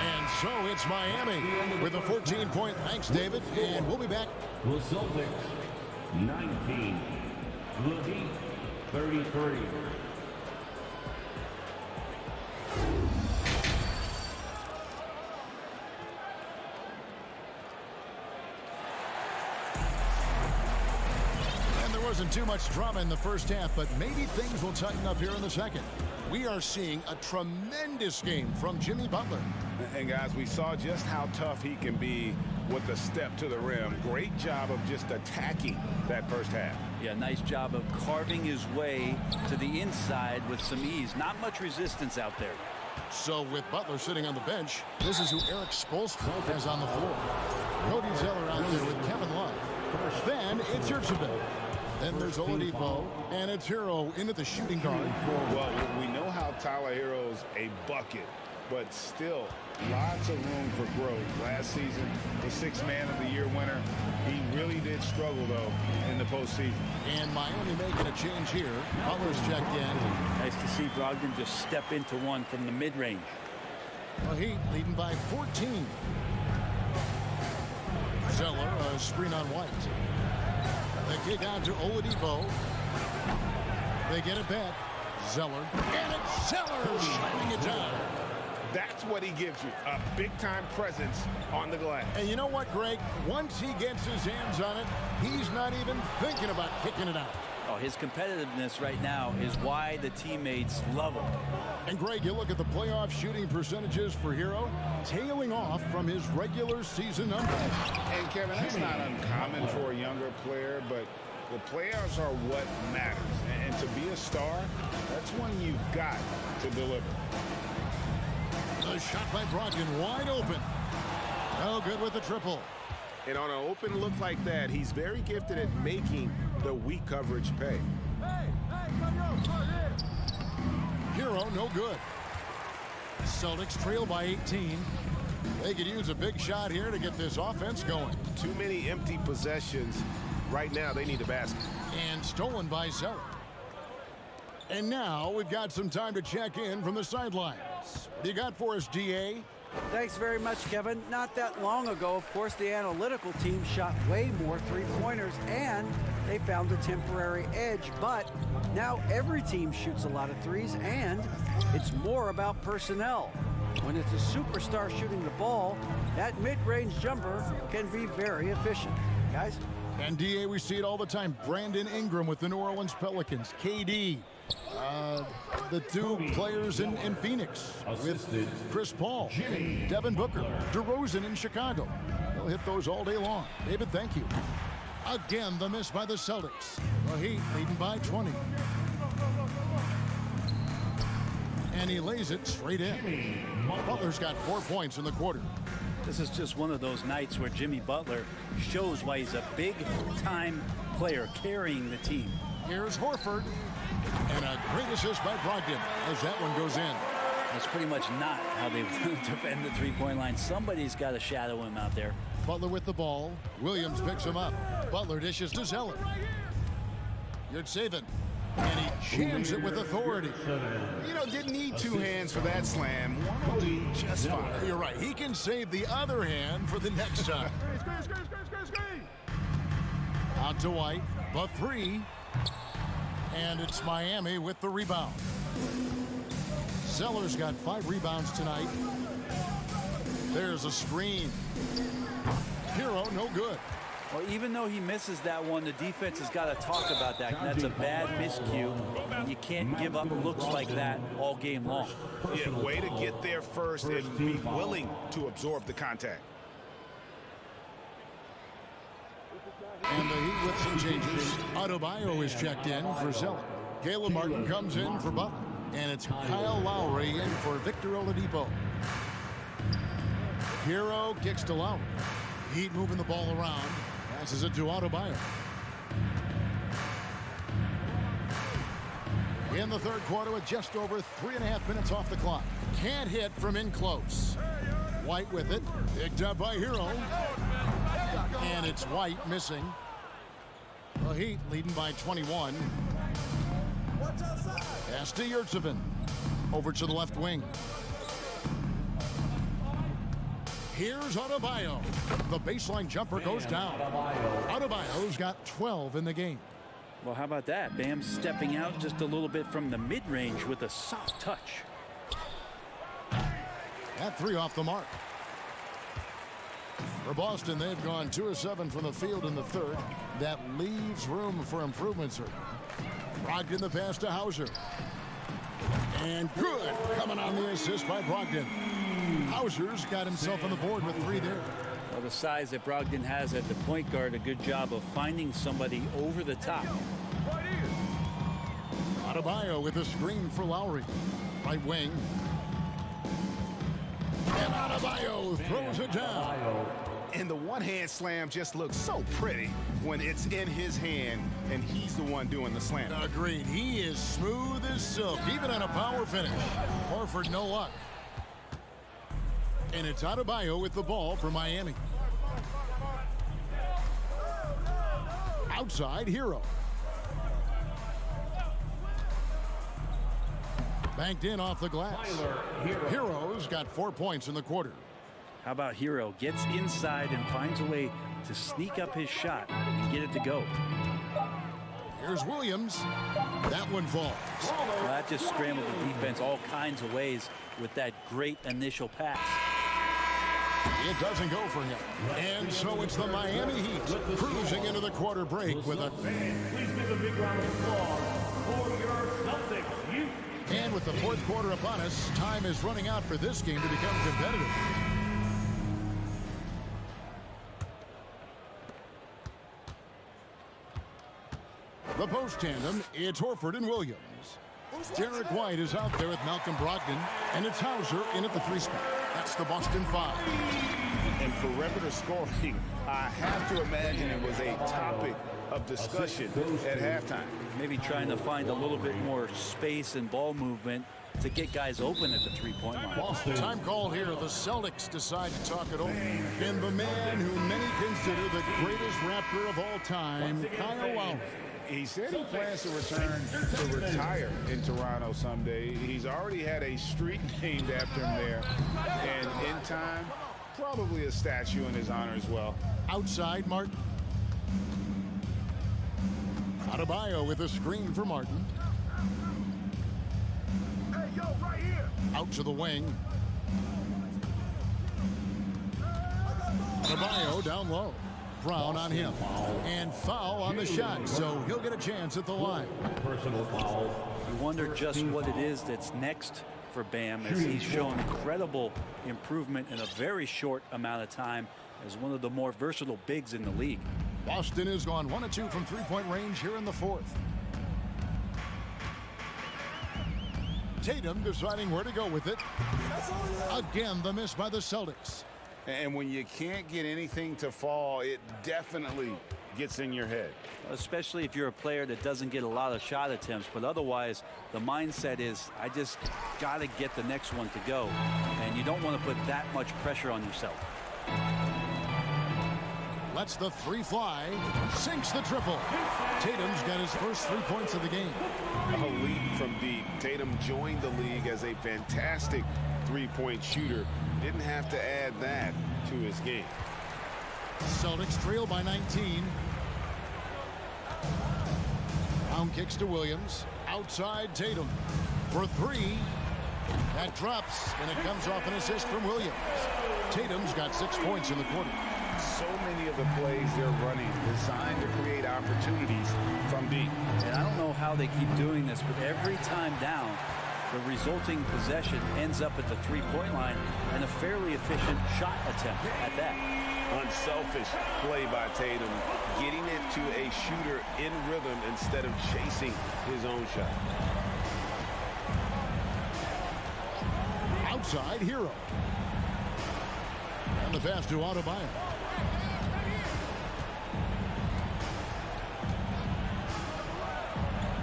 And so it's Miami with a 14-point. Thanks, David. And we'll be back. The Celtics, 19. The Heat, 33. And there wasn't too much drama in the first half, but maybe things will tighten up here in the second. We are seeing a tremendous game from Jimmy Butler. And guys, we saw just how tough he can be with the step to the rim. Great job of just attacking that first half. Yeah, nice job of carving his way to the inside with some ease. Not much resistance out there. So with Butler sitting on the bench, this is who Erik Spoelstra has on the floor. Cody Zeller out there with Kevin Love. Then it's Yurtseven. Then there's Oladipo, and it's Hero into the shooting guard. Well, we know how Tyler Hero's a bucket. but still lots of room for growth. Last season, the Sixth Man of the Year winner. He really did struggle, though, in the postseason. And Miami making a change here. Butler's checked in. Nice to see Brogdon just step into one from the mid-range. The Heat leading by 14. Zeller, a screen on White. The kick out to Oladipo. They get it back. Zeller. And it's Zeller slamming it down. That's what he gives you, a big-time presence on the glass. And you know what, Greg? Once he gets his hands on it, he's not even thinking about kicking it out. Oh, his competitiveness right now is why the teammates love him. And, Greg, you look at the playoff shooting percentages for Hero, tailing off from his regular season numbers. And, Kevin, that's not uncommon for a younger player, but the playoffs are what matters. And to be a star, that's when you've got to deliver. A shot by Brogdon, wide open. No good with the triple. And on an open look like that, he's very gifted at making the weak coverage pay. Hero, no good. Celtics trail by 18. They could use a big shot here to get this offense going. Too many empty possessions. Right now, they need a basket. And stolen by Zeller. And now we've got some time to check in from the sidelines. What do you got for us, DA? Thanks very much, Kevin. Not that long ago, of course, the analytical team shot way more three-pointers, and they found a temporary edge. But now every team shoots a lot of threes, and it's more about personnel. When it's a superstar shooting the ball, that mid-range jumper can be very efficient. Guys? And DA, we see it all the time. Brandon Ingram with the New Orleans Pelicans. KD. The two players in Phoenix with Chris Paul, Devin Booker, DeRozan in Chicago. They'll hit those all day long. David, thank you. Again, the miss by the Celtics. The Heat leading by 20. And he lays it straight in. Butler's got 4 points in the quarter. This is just one of those nights where Jimmy Butler shows why he's a big-time player carrying the team. Here's Horford. And a great assist by Brogdon as that one goes in. That's pretty much not how they defend the three-point line. Somebody's got to shadow him out there. Butler with the ball. Williams picks him up. Butler dishes to Zeller. Yurtseven. And he jams it with authority. You know, didn't need two hands for that slam. One will do just fine. You're right. He can save the other hand for the next time. Out to White. The three. And it's Miami with the rebound. Zeller's got 5 rebounds tonight. There's a screen. Hero, no good. Well, even though he misses that one, the defense has got to talk about that. That's a bad miscue. You can't give up looks like that all game long. Yeah, way to get there first and be willing to absorb the contact. And the Heat with some changes. Adebayo is checked in for Zeller. Caleb Martin comes in for Butler. And it's Kyle Lowry in for Victor Oladipo. Hero kicks to Lowry. Heat moving the ball around. Passes it to Adebayo. In the third quarter with just over 3.5 minutes off the clock. Can't hit from in close. White with it. Picked up by Hero. And it's White missing. The Heat leading by 21. Pass to Yurtseven. Over to the left wing. Here's Adebayo. The baseline jumper goes down. Adebayo's got 12 in the game. Well, how about that? Bam stepping out just a little bit from the mid-range with a soft touch. That 3 off the mark. For Boston, they've gone 2 of 7 from the field in the third. That leaves room for improvement, sir. Brogdon the pass to Hauser. And good. Coming on the assist by Brogdon. Hauser's got himself on the board with 3 there. Well, the size that Brogdon has at the point guard, a good job of finding somebody over the top. Adebayo with a screen for Lowry. Right wing. And Adebayo throws it down. And the one-hand slam just looks so pretty when it's in his hand and he's the one doing the slam. Agreed. He is smooth as silk, even on a power finish. Horford, no luck. And it's Adebayo with the ball for Miami. Outside, Hero. Banked in off the glass. Hero's got 4 points in the quarter. How about Hero gets inside and finds a way to sneak up his shot and get it to go. Here's Williams. That one falls. Well, that just scrambled the defense all kinds of ways with that great initial pass. It doesn't go for him. And so it's the Miami Heat cruising into the quarter break with a... Please give a big round of applause for your Celtics youth. And with the fourth quarter upon us, time is running out for this game to become competitive. The post tandem, it's Horford and Williams. Derek White is out there with Malcolm Brogdon, and it's Hauser in at the 3 spot. That's the Boston 5. And perimeter scoring, I have to imagine it was a topic of discussion at halftime. Maybe trying to find a little bit more space and ball movement to get guys open at the 3-point line. Time call here. The Celtics decide to talk it over. And the man who many consider the greatest Raptor of all time, Kyle Lowry. He said he plans to return to retire in Toronto someday. He's already had a street named after him there. And in time, probably a statue in his honor as well. Outside, Martin. Adebayo with a screen for Martin. Hey, yo, right here. Out to the wing. Adebayo down low. Brown on him. And foul on the shot, so he'll get a chance at the line. Personal foul. You wonder just what it is that's next for Bam, as he's shown incredible improvement in a very short amount of time as one of the more versatile bigs in the league. Boston has gone 1 of 2 from 3-point range here in the fourth. Tatum deciding where to go with it. Again, the miss by the Celtics. And when you can't get anything to fall, it definitely gets in your head. Especially if you're a player that doesn't get a lot of shot attempts, but otherwise the mindset is, I just got to get the next one to go. And you don't want to put that much pressure on yourself. Lets the 3 fly, sinks the triple. Tatum's got his first 3 points of the game. A lead from deep. Tatum joined the league as a fantastic 3-point shooter. Didn't have to add that to his game. Celtics trail by 19. Brown kicks to Williams. Outside Tatum for 3. That drops, and it comes off an assist from Williams. Tatum's got 6 points in the quarter. So many of the plays they're running designed to create opportunities from deep. And I don't know how they keep doing this, but every time down, the resulting possession ends up at the 3-point line and a fairly efficient shot attempt at that. Unselfish play by Tatum, getting it to a shooter in rhythm instead of chasing his own shot. Outside, Hero. And the pass to Adebayo.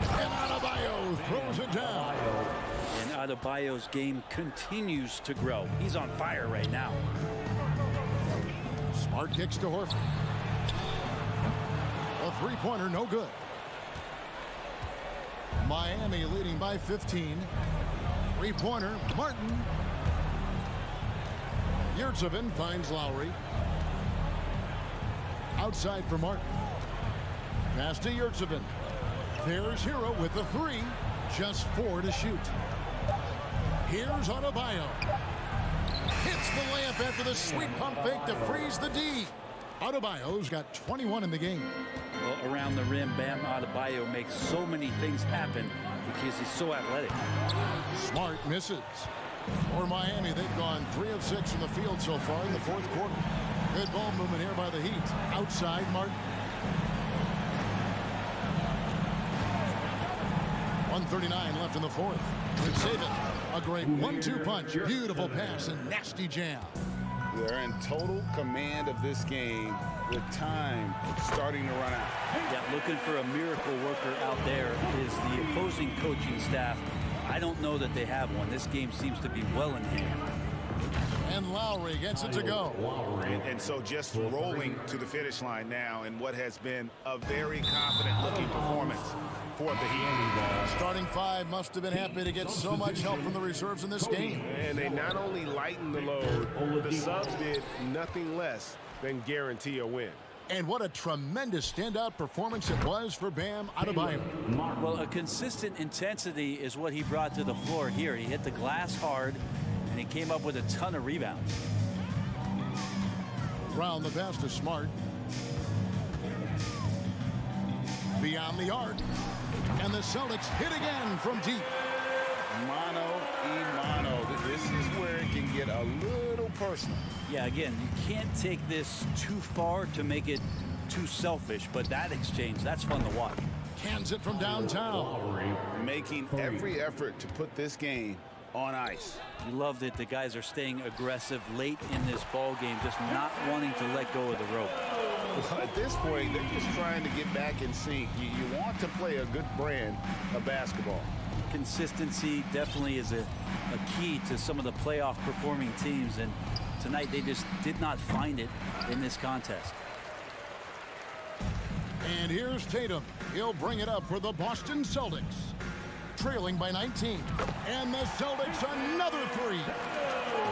And Adebayo throws it down. And Adebayo's game continues to grow. He's on fire right now. Smart kicks to Horford. A 3-pointer, no good. Miami leading by 15. 3-pointer, Martin. Yurtsevin finds Lowry. Outside for Martin. Pass to Yurtsevin. There's Hero with the 3. Just 4 to shoot. Here's Adebayo. Hits the layup after the sweet pump fake to freeze the D. Adebayo's got 21 in the game. Well, around the rim, Bam Adebayo makes so many things happen because he's so athletic. Smart misses. For Miami, they've gone 3 of 6 from the field so far in the fourth quarter. Good ball movement here by the Heat. Outside, Martin. 1:39 left in the fourth. To save it, a great 1-2 punch. Beautiful pass and nasty jam. They're in total command of this game with time starting to run out. Yeah, looking for a miracle worker out there is the opposing coaching staff. I don't know that they have one. This game seems to be well in hand. And Lowry gets it to go. And so just rolling to the finish line now in what has been a very confident-looking performance for the Heat. Starting five must have been happy to get so much help from the reserves in this game. And they not only lightened the load, the subs did nothing less than guarantee a win. And what a tremendous standout performance it was for Bam Adebayo. Well, a consistent intensity is what he brought to the floor here. He hit the glass hard, and he came up with a ton of rebounds. Brown, the pass to Smart. Beyond the arc. And the Celtics hit again from deep. Mano. This is where it can get a little personal. Yeah, again, you can't take this too far to make it too selfish, but that exchange, that's fun to watch. Cans it from downtown. Making every effort to put this game on ice. You love that the guys are staying aggressive late in this ball game, just not wanting to let go of the rope. Well, at this point, they're just trying to get back in sync. You want to play a good brand of basketball. Consistency definitely is a key to some of the playoff performing teams, and tonight they just did not find it in this contest. And here's Tatum. He'll bring it up for the Boston Celtics. Trailing by 19. And the Celtics another three.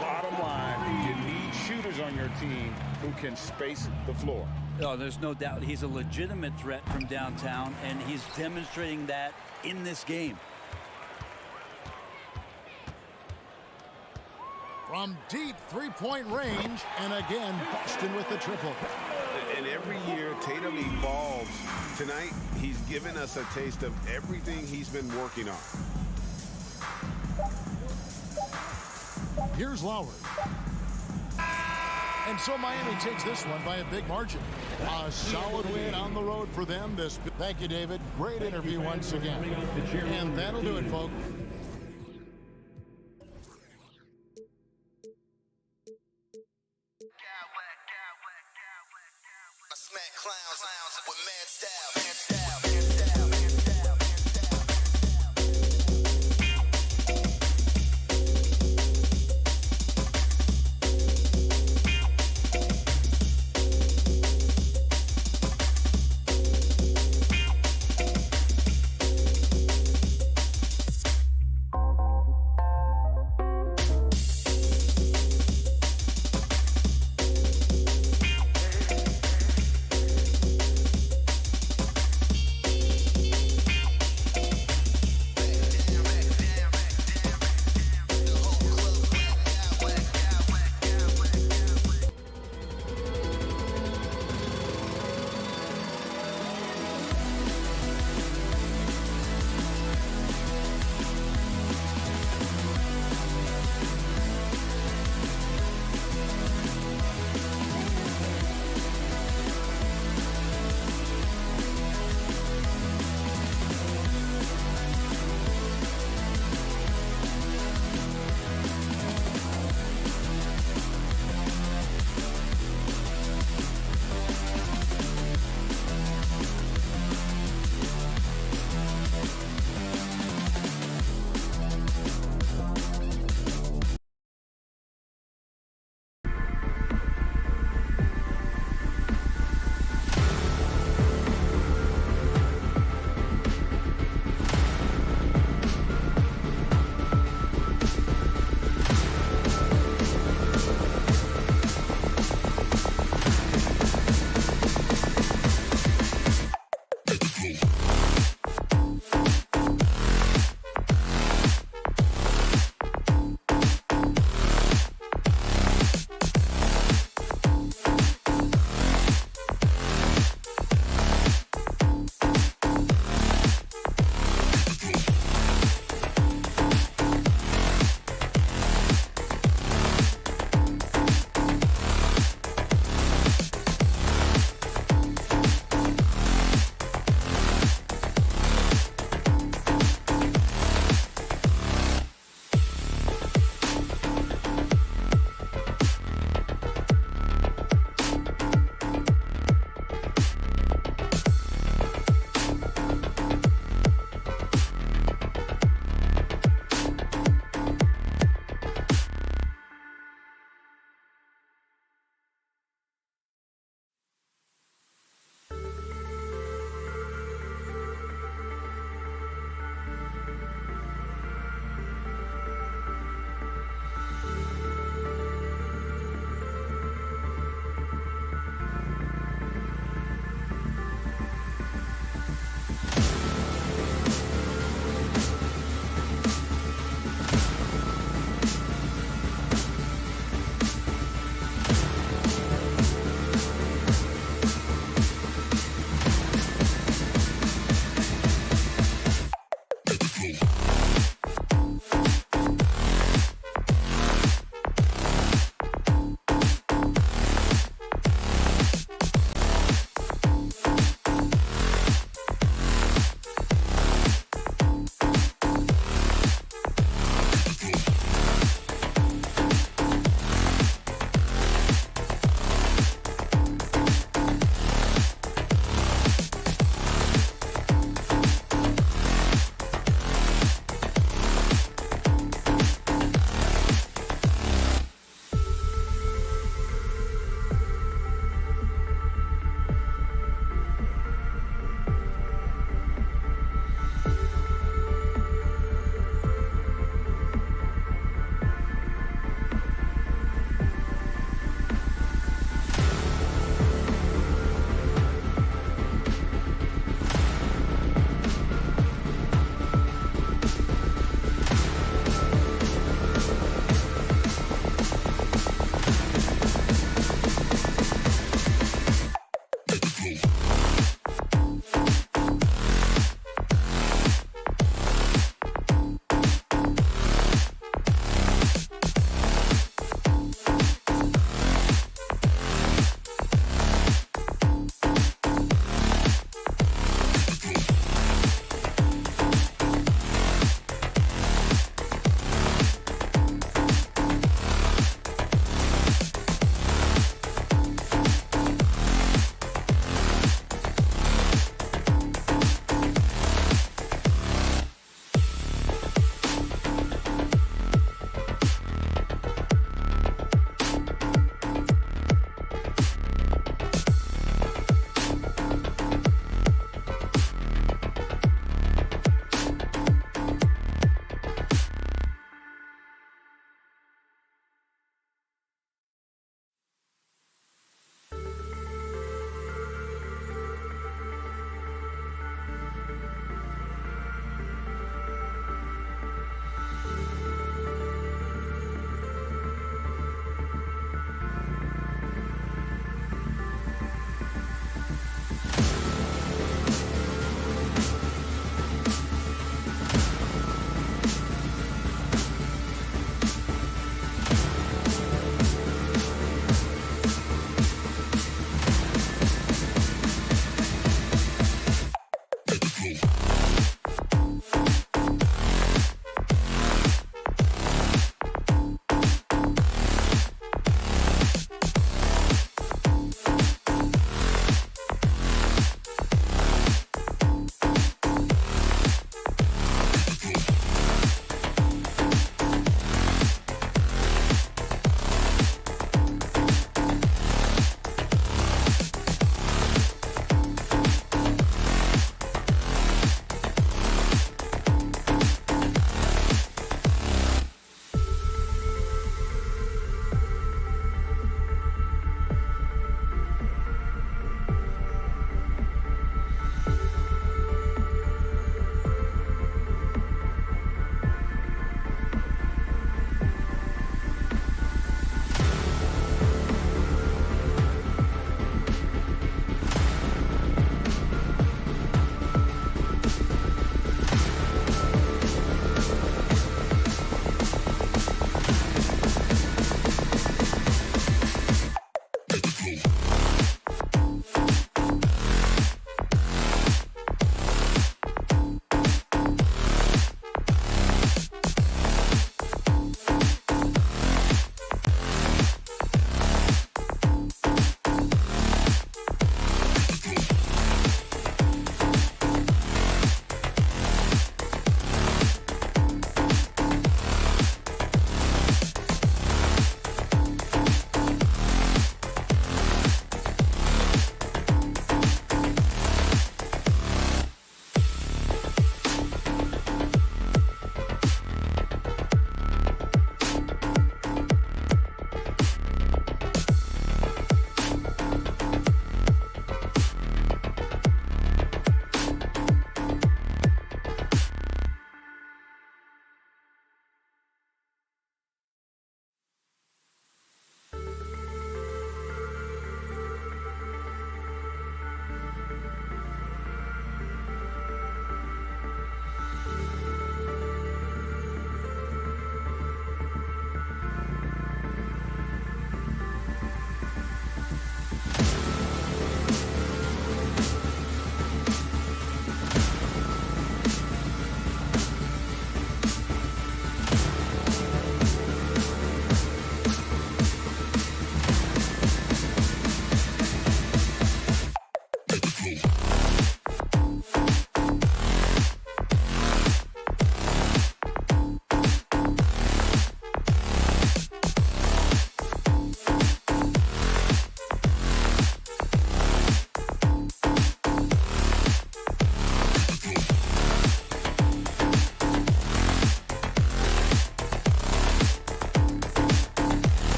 Bottom line, you need shooters on your team who can space the floor. Oh, there's no doubt he's a legitimate threat from downtown, and he's demonstrating that in this game. From deep three-point range, and again, Boston with the triple. And every year, Tatum evolves. Tonight, he's given us a taste of everything he's been working on. Here's Lowry. And so Miami takes this one by a big margin. A solid win on the road for them. Thank you, David. Great interview once again. And that'll do it, folks. Smack clowns with mad style.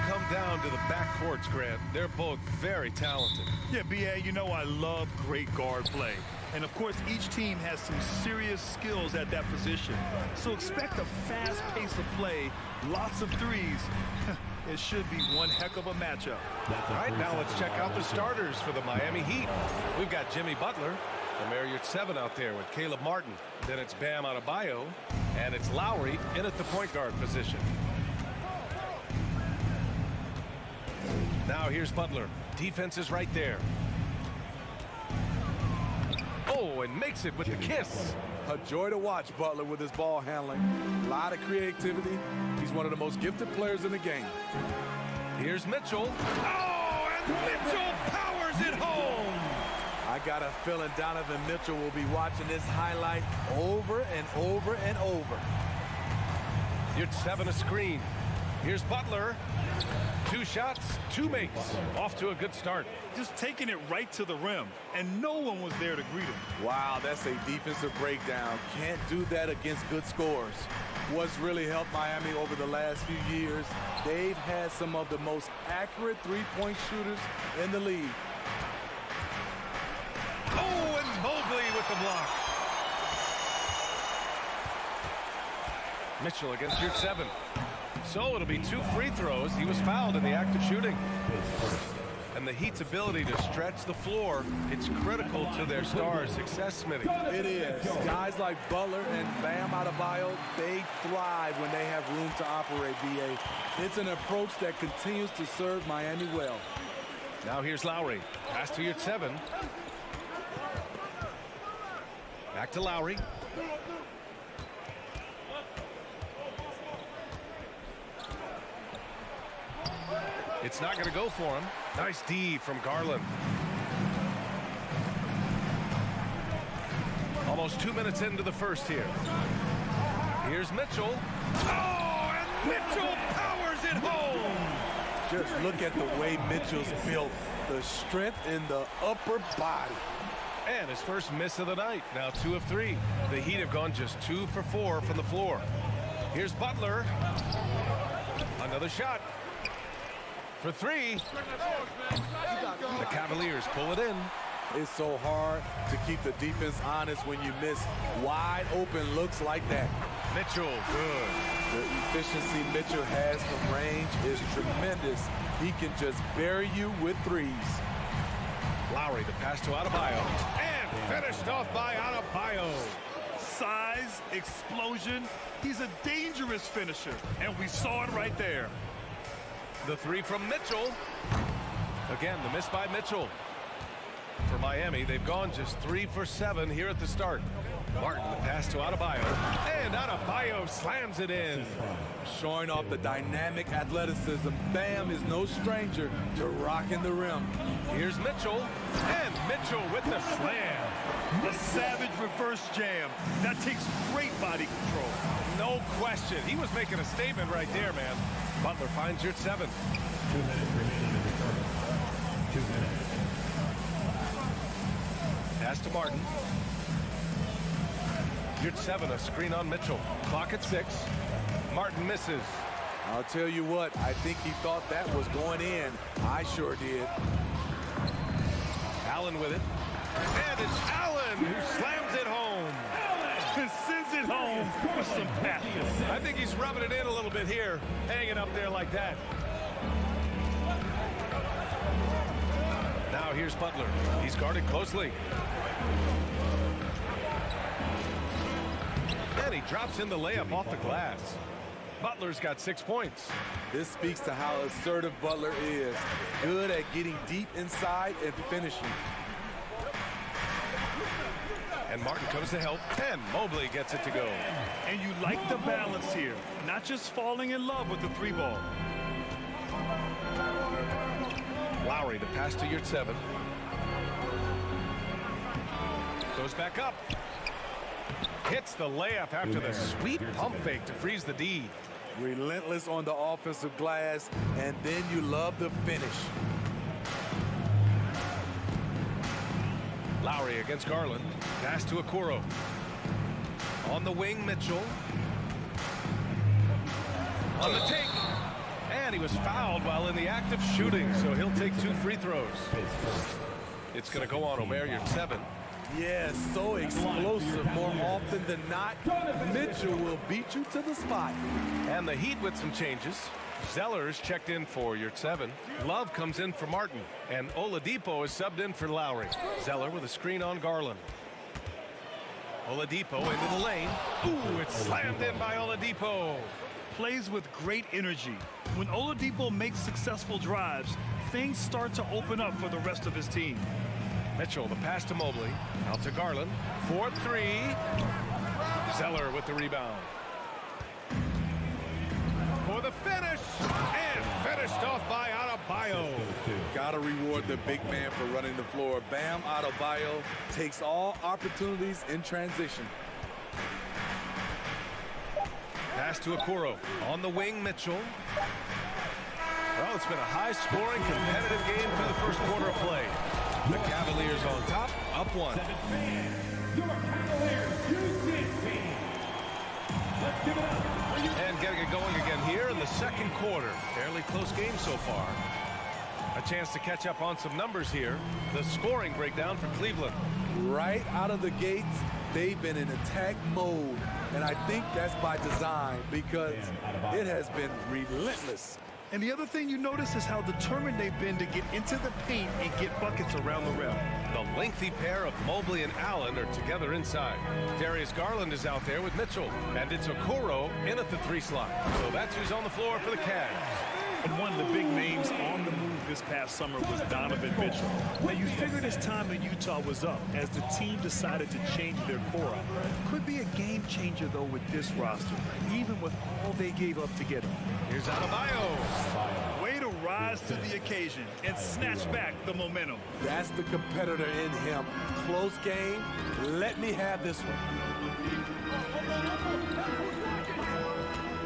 come down to the backcourts, Grant. They're both very talented. Yeah, B.A., you know I love great guard play. And, of course, each team has some serious skills at that position. So expect a fast pace of play, lots of threes. It should be one heck of a matchup. All right, now let's check out the starters for the Miami Heat. We've got Jimmy Butler, the Marriott 7 out there with Caleb Martin. Then it's Bam Adebayo, and it's Lowry in at the point guard position. Now here's Butler. Defense is right there. Oh, and makes it with the kiss. A joy to watch Butler with his ball handling. A lot of creativity. He's one of the most gifted players in the game. Here's Mitchell. Oh, and Mitchell powers it home. I got a feeling Donovan Mitchell will be watching this highlight over and over and over. You're 7 a screen. Here's Butler. 2 shots, 2 makes. Off to a good start. Just taking it right to the rim, and no one was there to greet him. Wow, that's a defensive breakdown. Can't do that against good scores. What's really helped Miami over the last few years, they've had some of the most accurate three-point shooters in the league. Oh, and Mobley with the block. Mitchell against your 7. So it'll be 2 free throws. He was fouled in the act of shooting. And the Heat's ability to stretch the floor, it's critical to their stars' success, Smitty. It is. Guys like Butler and Bam Adebayo, they thrive when they have room to operate, B.A. It's an approach that continues to serve Miami well. Now here's Lowry. Pass to your 7. Back to Lowry. It's not going to go for him. Nice D from Garland. Almost 2 minutes into the first here. Here's Mitchell. Oh, and Mitchell powers it home. Just look at the way Mitchell's built. The strength in the upper body. And his first miss of the night. Now 2 of 3. The Heat have gone just 2 for 4 from the floor. Here's Butler. Another shot. For 3. The Cavaliers pull it in. It's so hard to keep the defense honest when you miss wide open looks like that. Mitchell, good. The efficiency Mitchell has from range is tremendous. He can just bury you with threes. Lowry, the pass to Adebayo. And finished off by Adebayo. Size, explosion. He's a dangerous finisher, and we saw it right there. The 3 from Mitchell. Again, the miss by Mitchell. For Miami, they've gone just 3 for 7 here at the start. Martin, the pass to Adebayo. And Adebayo slams it in. Showing off the dynamic athleticism. Bam is no stranger to rocking the rim. Here's Mitchell. And Mitchell with the slam. The savage reverse jam. That takes great body control. No question. He was making a statement right there, man. Butler finds your 7. 2 minutes remaining in the first. 2 minutes. Pass to Martin. Your 7, a screen on Mitchell. Clock at 6. Martin misses. I'll tell you what, I think he thought that was going in. I sure did. Allen with it. And it's Allen who slams it home. Allen sends it home with some passion. I think he's rubbing it in a little bit here, hanging up there like that. Now here's Butler. He's guarded closely. And he drops in the layup off the glass. Butler's got 6 points. This speaks to how assertive Butler is. Good at getting deep inside and finishing. And Martin comes to help, and Mobley gets it to go. And you like the balance here, not just falling in love with the 3 ball. Lowry, the pass to your 7. Goes back up. Hits the layup after the sweet pump fake to freeze the D. Relentless on the offensive glass, and then you love the finish. Lowry against Garland. Pass to Okoro. On the wing, Mitchell. On the take. And he was fouled while in the act of shooting, so he'll take 2 free throws. It's going to go on Omer, your 7. Yeah, so explosive. More often than not, Mitchell will beat you to the spot. And the Heat with some changes. Zeller's checked in for your 7. Love comes in for Martin. And Oladipo is subbed in for Lowry. Zeller with a screen on Garland. Oladipo into the lane. Ooh, it's slammed in by Oladipo. Plays with great energy. When Oladipo makes successful drives, things start to open up for the rest of his team. Mitchell, the pass to Mobley. Out to Garland. 4-3. Zeller with the rebound. For the finish. And finished off by Adebayo. Gotta reward the big man for running the floor. Bam Adebayo takes all opportunities in transition. Pass to Okoro. On the wing, Mitchell. Well, it's been a high-scoring, competitive game through the first quarter of play. The Cavaliers on top, up 1. Your Cavaliers U16. Let's give it up. And getting it going again here in the second quarter. Fairly close game so far. A chance to catch up on some numbers here. The scoring breakdown for Cleveland. Right out of the gates, they've been in attack mode. And I think that's by design because it has been relentless. And the other thing you notice is how determined they've been to get into the paint and get buckets around the rim. The lengthy pair of Mobley and Allen are together inside. Darius Garland is out there with Mitchell. And it's Okoro in at the 3 slot. So that's who's on the floor for the Cavs. And one of the big names on the move this past summer was Donovan Mitchell. Now, you figured his time in Utah was up as the team decided to change their core up. Could be a game changer, though, with this roster, even with all they gave up to get him. Here's Adebayo. Way to rise to the occasion and snatch back the momentum. That's the competitor in him. Close game. Let me have this one.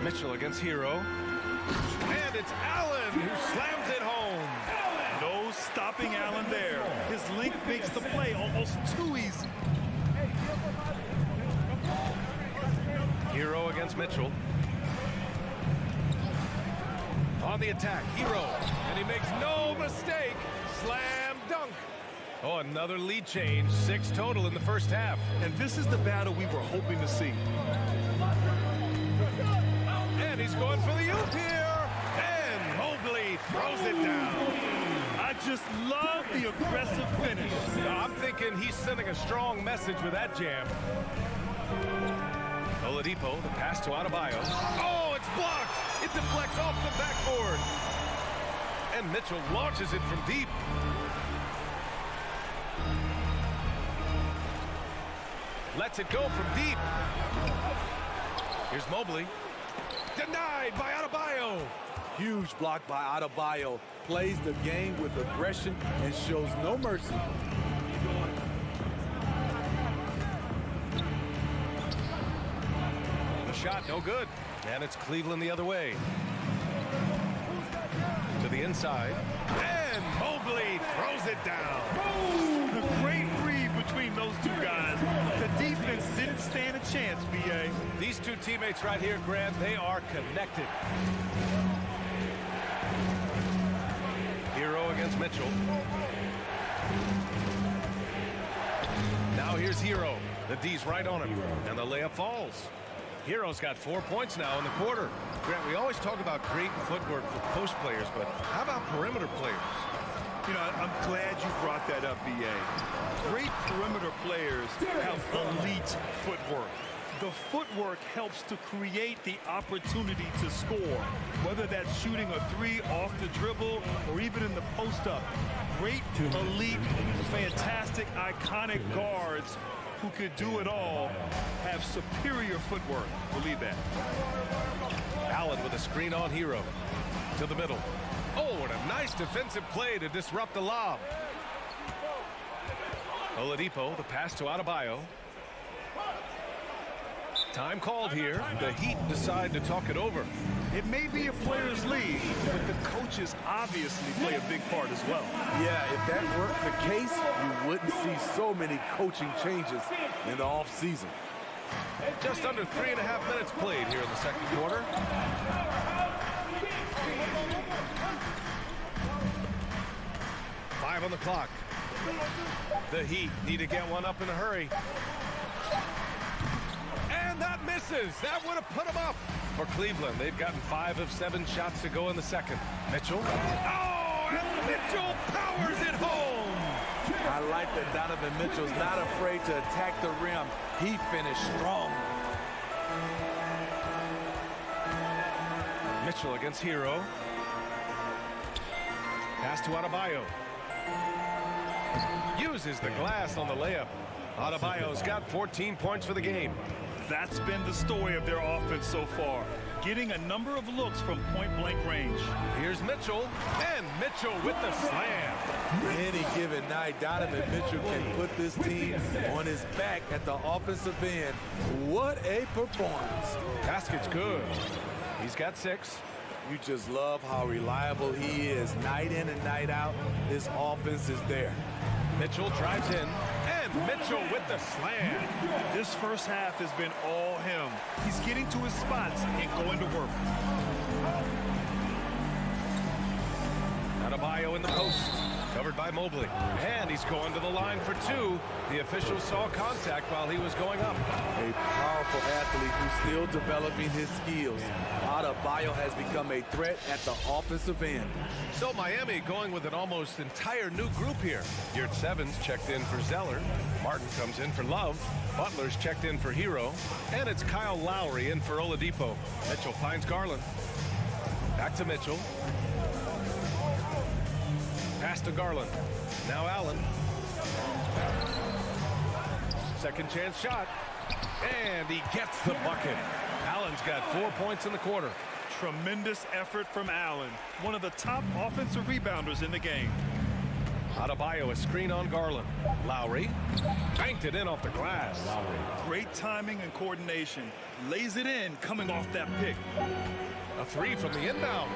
Mitchell against Hero. And it's Allen who slams it home. No stopping Allen there. His length makes the play almost too easy. Hero against Mitchell. On the attack, Hero. And he makes no mistake. Slam dunk. Oh, another lead change. 6 total in the first half. And this is the battle we were hoping to see. And he's going for the oop here. And Mobley throws it down. I just love the aggressive finish. I'm thinking he's sending a strong message with that jam. Oladipo, the pass to Adebayo. Oh, it's blocked. It deflects off the backboard. And Mitchell launches it from deep. Lets it go from deep. Here's Mobley. Denied by Adebayo. Huge block by Adebayo. Plays the game with aggression and shows no mercy. The shot no good. And it's Cleveland the other way. To the inside. And Mobley throws it down. The great read between those two guys. The defense didn't stand a chance, B.A. These two teammates right here, Grant, they are connected. Hero against Mitchell. Now here's Hero. The D's right on him. And the layup falls. Hero's got 4 points now in the quarter. Grant, we always talk about great footwork for post players, but how about perimeter players? You know, I'm glad you brought that up, B.A. Great perimeter players have elite footwork. The footwork helps to create the opportunity to score, whether that's shooting a 3 off the dribble or even in the post-up. Great, elite, fantastic, iconic guards who could do it all have superior footwork. Believe that. Allen with a screen on Hero. To the middle. Oh, and a nice defensive play to disrupt the lob. Oladipo, the pass to Adebayo. Time called here. The Heat decide to talk it over. It may be a players' league, but the coaches obviously play a big part as well. Yeah, if that weren't the case, you wouldn't see so many coaching changes in the offseason. Just under 3.5 minutes played here in the second quarter. Five on the clock. The Heat need to get one up in a hurry. And that misses. That would have put them up. For Cleveland, they've gotten 5 of 7 shots to go in the second. Mitchell. Oh, and Mitchell powers it home. I like that Donovan Mitchell's not afraid to attack the rim. He finished strong. Mitchell against Hero. Pass to Adebayo. Uses the glass on the layup. Adebayo's got 14 points for the game. That's been the story of their offense so far, getting a number of looks from point-blank range. Here's Mitchell, and Mitchell with the slam. Any given night, Donovan Mitchell can put this team on his back at the offensive end. What a performance. Basket's good. He's got 6. You just love how reliable he is. Night in and night out, his offense is there. Mitchell drives in, and Mitchell with the slam. This first half has been all him. He's getting to his spots and going to work. Adebayo in the post, covered by Mobley. And he's going to the line for 2. The official saw contact while he was going up. A powerful athlete who's still developing his skills. Adebayo has become a threat at the offensive end. So Miami going with an almost entire new group here. Yurt Sevens checked in for Zeller. Martin comes in for Love. Butler's checked in for Hero. And it's Kyle Lowry in for Oladipo. Mitchell finds Garland. Back to Mitchell. Pass to Garland. Now Allen. Second chance shot. And he gets the bucket. Allen's got 4 points in the quarter. Tremendous effort from Allen, one of the top offensive rebounders in the game. Adebayo, a screen on Garland. Lowry banked it in off the glass. Lowry. Great timing and coordination. Lays it in coming off that pick. A 3 from the inbound.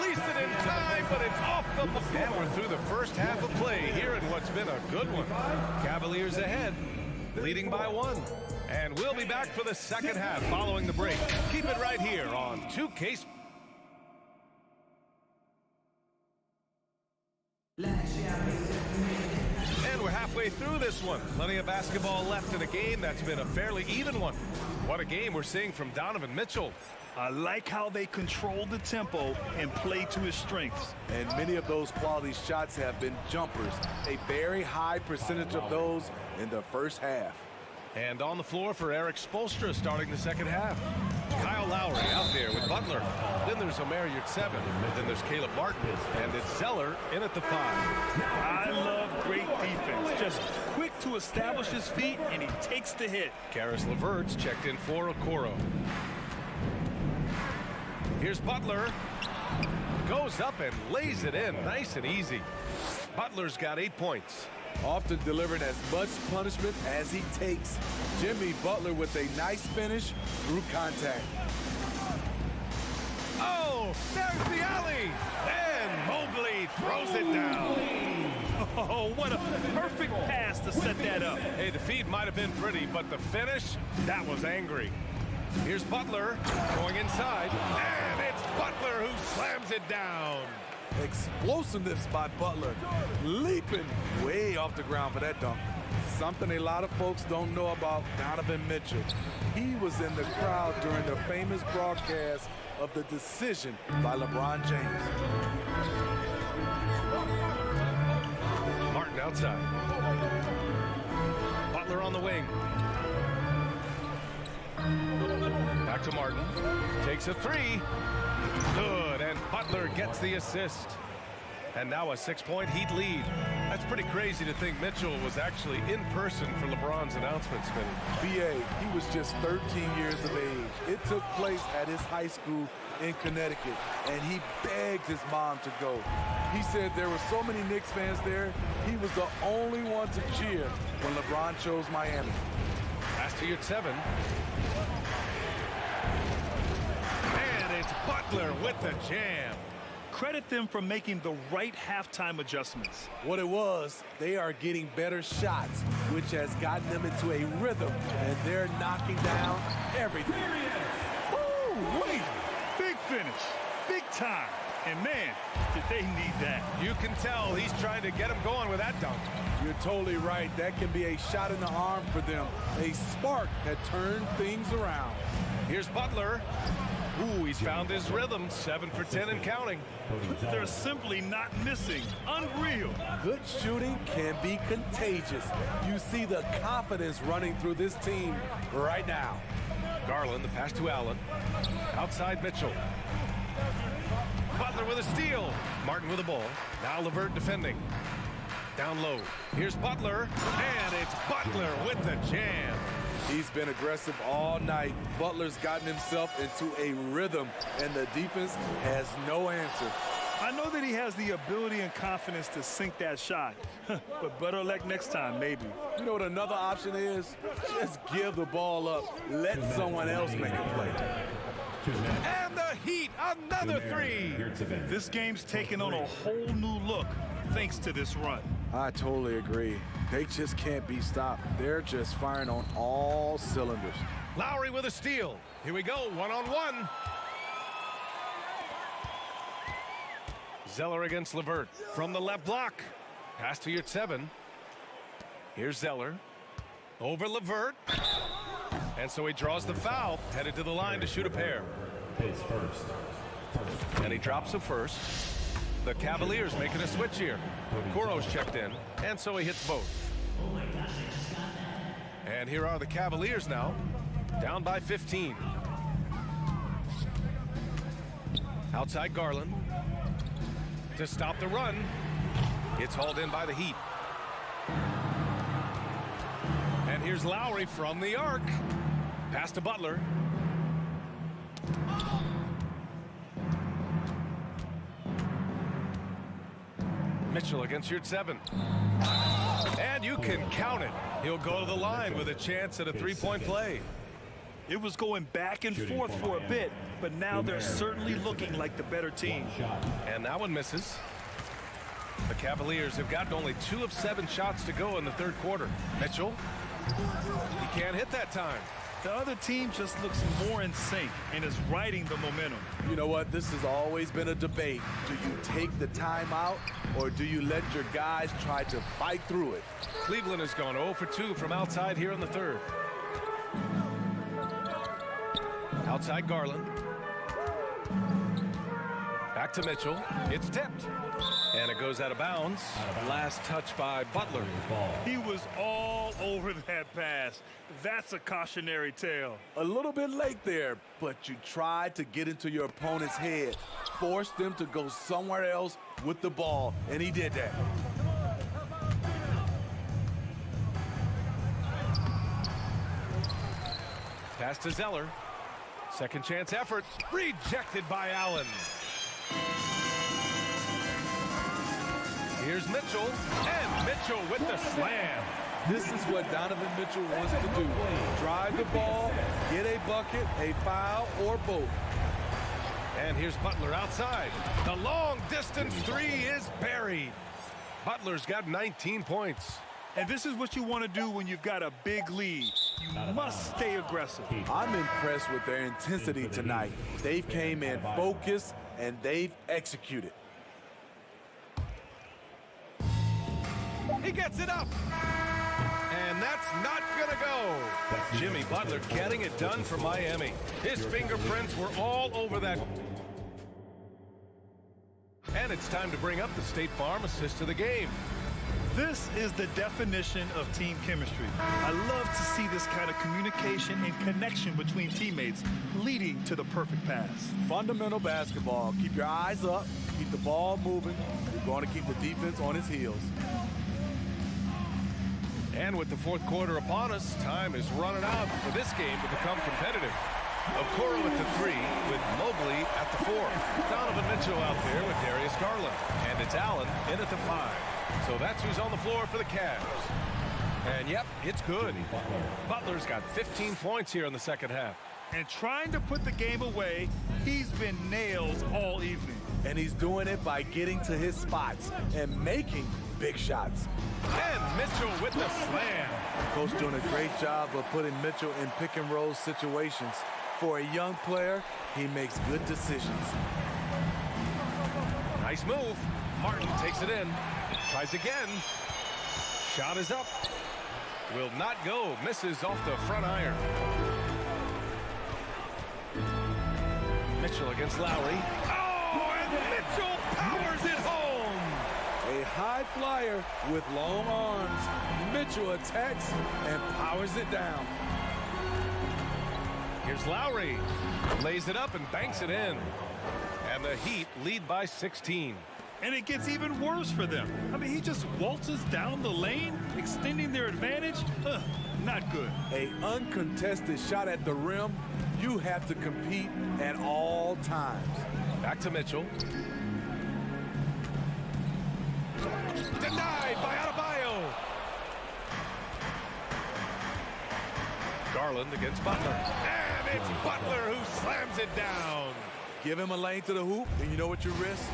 Released it in time, but it's off the book. And we're through the first half of play here in what's been a good one. Cavaliers ahead, leading by 1. And we'll be back for the second half following the break. Keep it right here on 2K. And we're halfway through this one. Plenty of basketball left in a game that's been a fairly even one. What a game we're seeing from Donovan Mitchell. I like how they control the tempo and play to his strengths. And many of those quality shots have been jumpers. A very high percentage of those in the first half. And on the floor for Eric Spoelstra starting the second half. Kyle Lowry out there with Butler. Then there's Omer Yurtseven. Then there's Caleb Martin. And it's Zeller in at the 5. I love great defense. Just quick to establish his feet, and he takes the hit. Karis LeVert's checked in for Okoro. Here's Butler. Goes up and lays it in nice and easy. Butler's got 8 points. Often delivering as much punishment as he takes. Jimmy Butler with a nice finish through contact. Oh, there's the alley. And Mobley throws it down. Oh, what a perfect pass to set that up. Hey, the feed might have been pretty, but the finish, that was angry. Here's Butler going inside, and it's Butler who slams it down. Explosiveness by Butler, leaping way off the ground for that dunk. Something a lot of folks don't know about Donovan Mitchell. He was in the crowd during the famous broadcast of the decision by LeBron James. Martin outside. Butler on the wing. Back to Martin. Takes a 3. Good, and Butler gets the assist. And now a 6-point Heat lead. That's pretty crazy to think Mitchell was actually in person for LeBron's announcement, Smitty. B.A., he was just 13 years of age. It took place at his high school in Connecticut, and he begged his mom to go. He said there were so many Knicks fans there, he was the only one to cheer when LeBron chose Miami. Pass to Yurtseven. And it's Butler with the jam. Credit them for making the right halftime adjustments. What it was, they are getting better shots, which has gotten them into a rhythm, and they're knocking down everything. Woo, wait. Big finish. Big time. And, man, did they need that. You can tell he's trying to get him going with that dunk. You're totally right. That can be a shot in the arm for them. A spark that turned things around. Here's Butler. Ooh, he's found his rhythm. 7 for 10 and counting. They're simply not missing. Unreal. Good shooting can be contagious. You see the confidence running through this team right now. Garland, the pass to Allen. Outside Mitchell. Butler with a steal. Martin with the ball. Now LeVert defending. Down low. Here's Butler. And it's Butler with the jam. He's been aggressive all night. Butler's gotten himself into a rhythm, and the defense has no answer. I know that he has the ability and confidence to sink that shot, but better luck next time, maybe. You know what another option is? Just give the ball up. Let someone else make a play. And the Heat, another three. This game's taken on a whole new look thanks to this run. I totally agree. They just can't be stopped. They're just firing on all cylinders. Lowry with a steal. Here we go, one-on-one. Zeller against LeVert from the left block. Pass to Yurtseven. Here's Zeller. Over LeVert. And so he draws the foul, headed to the line to shoot a pair. His first. And he drops a first. The Cavaliers making a switch here. Kuro's checked in, and so he hits both. And here are the Cavaliers now, down by 15. Outside Garland. To stop the run. It's hauled in by the Heat. And here's Lowry from the arc. Pass to Butler. Mitchell against Yurtseven. And you can count it. He'll go to the line with a chance at a three-point play. It was going back and forth for a bit, but now they're certainly looking like the better team. And that one misses. The Cavaliers have gotten only 2 of 7 shots to go in the third quarter. Mitchell, he can't hit that time. The other team just looks more in sync and is riding the momentum. You know what? This has always been a debate. Do you take the timeout, or do you let your guys try to fight through it? Cleveland has gone 0 for 2 from outside here in the third. Outside Garland. Back to Mitchell. It's tipped. And it goes out of bounds. Last touch by Butler. He was all over that pass. That's a cautionary tale. A little bit late there, but you tried to get into your opponent's head. Force them to go somewhere else with the ball, and he did that. Pass to Zeller. Second chance effort. Rejected by Allen. Here's Mitchell. And Mitchell with the slam. This is what Donovan Mitchell wants to do. Drive the ball, get a bucket, a foul, or both. And here's Butler outside. The long distance three is buried. Butler's got 19 points. And this is what you want to do when you've got a big lead. You must stay aggressive. I'm impressed with their intensity tonight. They came in focused, and they've executed. He gets it up. And that's not going to go. Jimmy Butler getting it done for Miami. His fingerprints were all over that. And it's time to bring up the State Farm assist of the game. This is the definition of team chemistry. I love to see this kind of communication and connection between teammates leading to the perfect pass. Fundamental basketball. Keep your eyes up. Keep the ball moving. You're going to keep the defense on its heels. And with the fourth quarter upon us, time is running out for this game to become competitive. Okoro at the 3 with Mobley at the 4. Donovan Mitchell out there with Darius Garland. And it's Allen in at the 5. So that's who's on the floor for the Cavs. And yep, it's good. Butler's got 15 points here in the second half. And trying to put the game away, he's been nails all evening. And he's doing it by getting to his spots and making big shots. And Mitchell with the slam. Coach doing a great job of putting Mitchell in pick and roll situations. For a young player, he makes good decisions. Nice move. Martin takes it in. Tries again. Shot is up. Will not go. Misses off the front iron. Mitchell against Lowry. Oh, and Mitchell powers it home. A high flyer with long arms. Mitchell attacks and powers it down. Here's Lowry. Lays it up and banks it in. And the Heat lead by 16. And it gets even worse for them. I mean, he just waltzes down the lane, extending their advantage. Not good. A uncontested shot at the rim. You have to compete at all times. Back to Mitchell. Denied by Adebayo. Garland against Butler. And it's Butler who slams it down. Give him a lane to the hoop, and you know what you risk?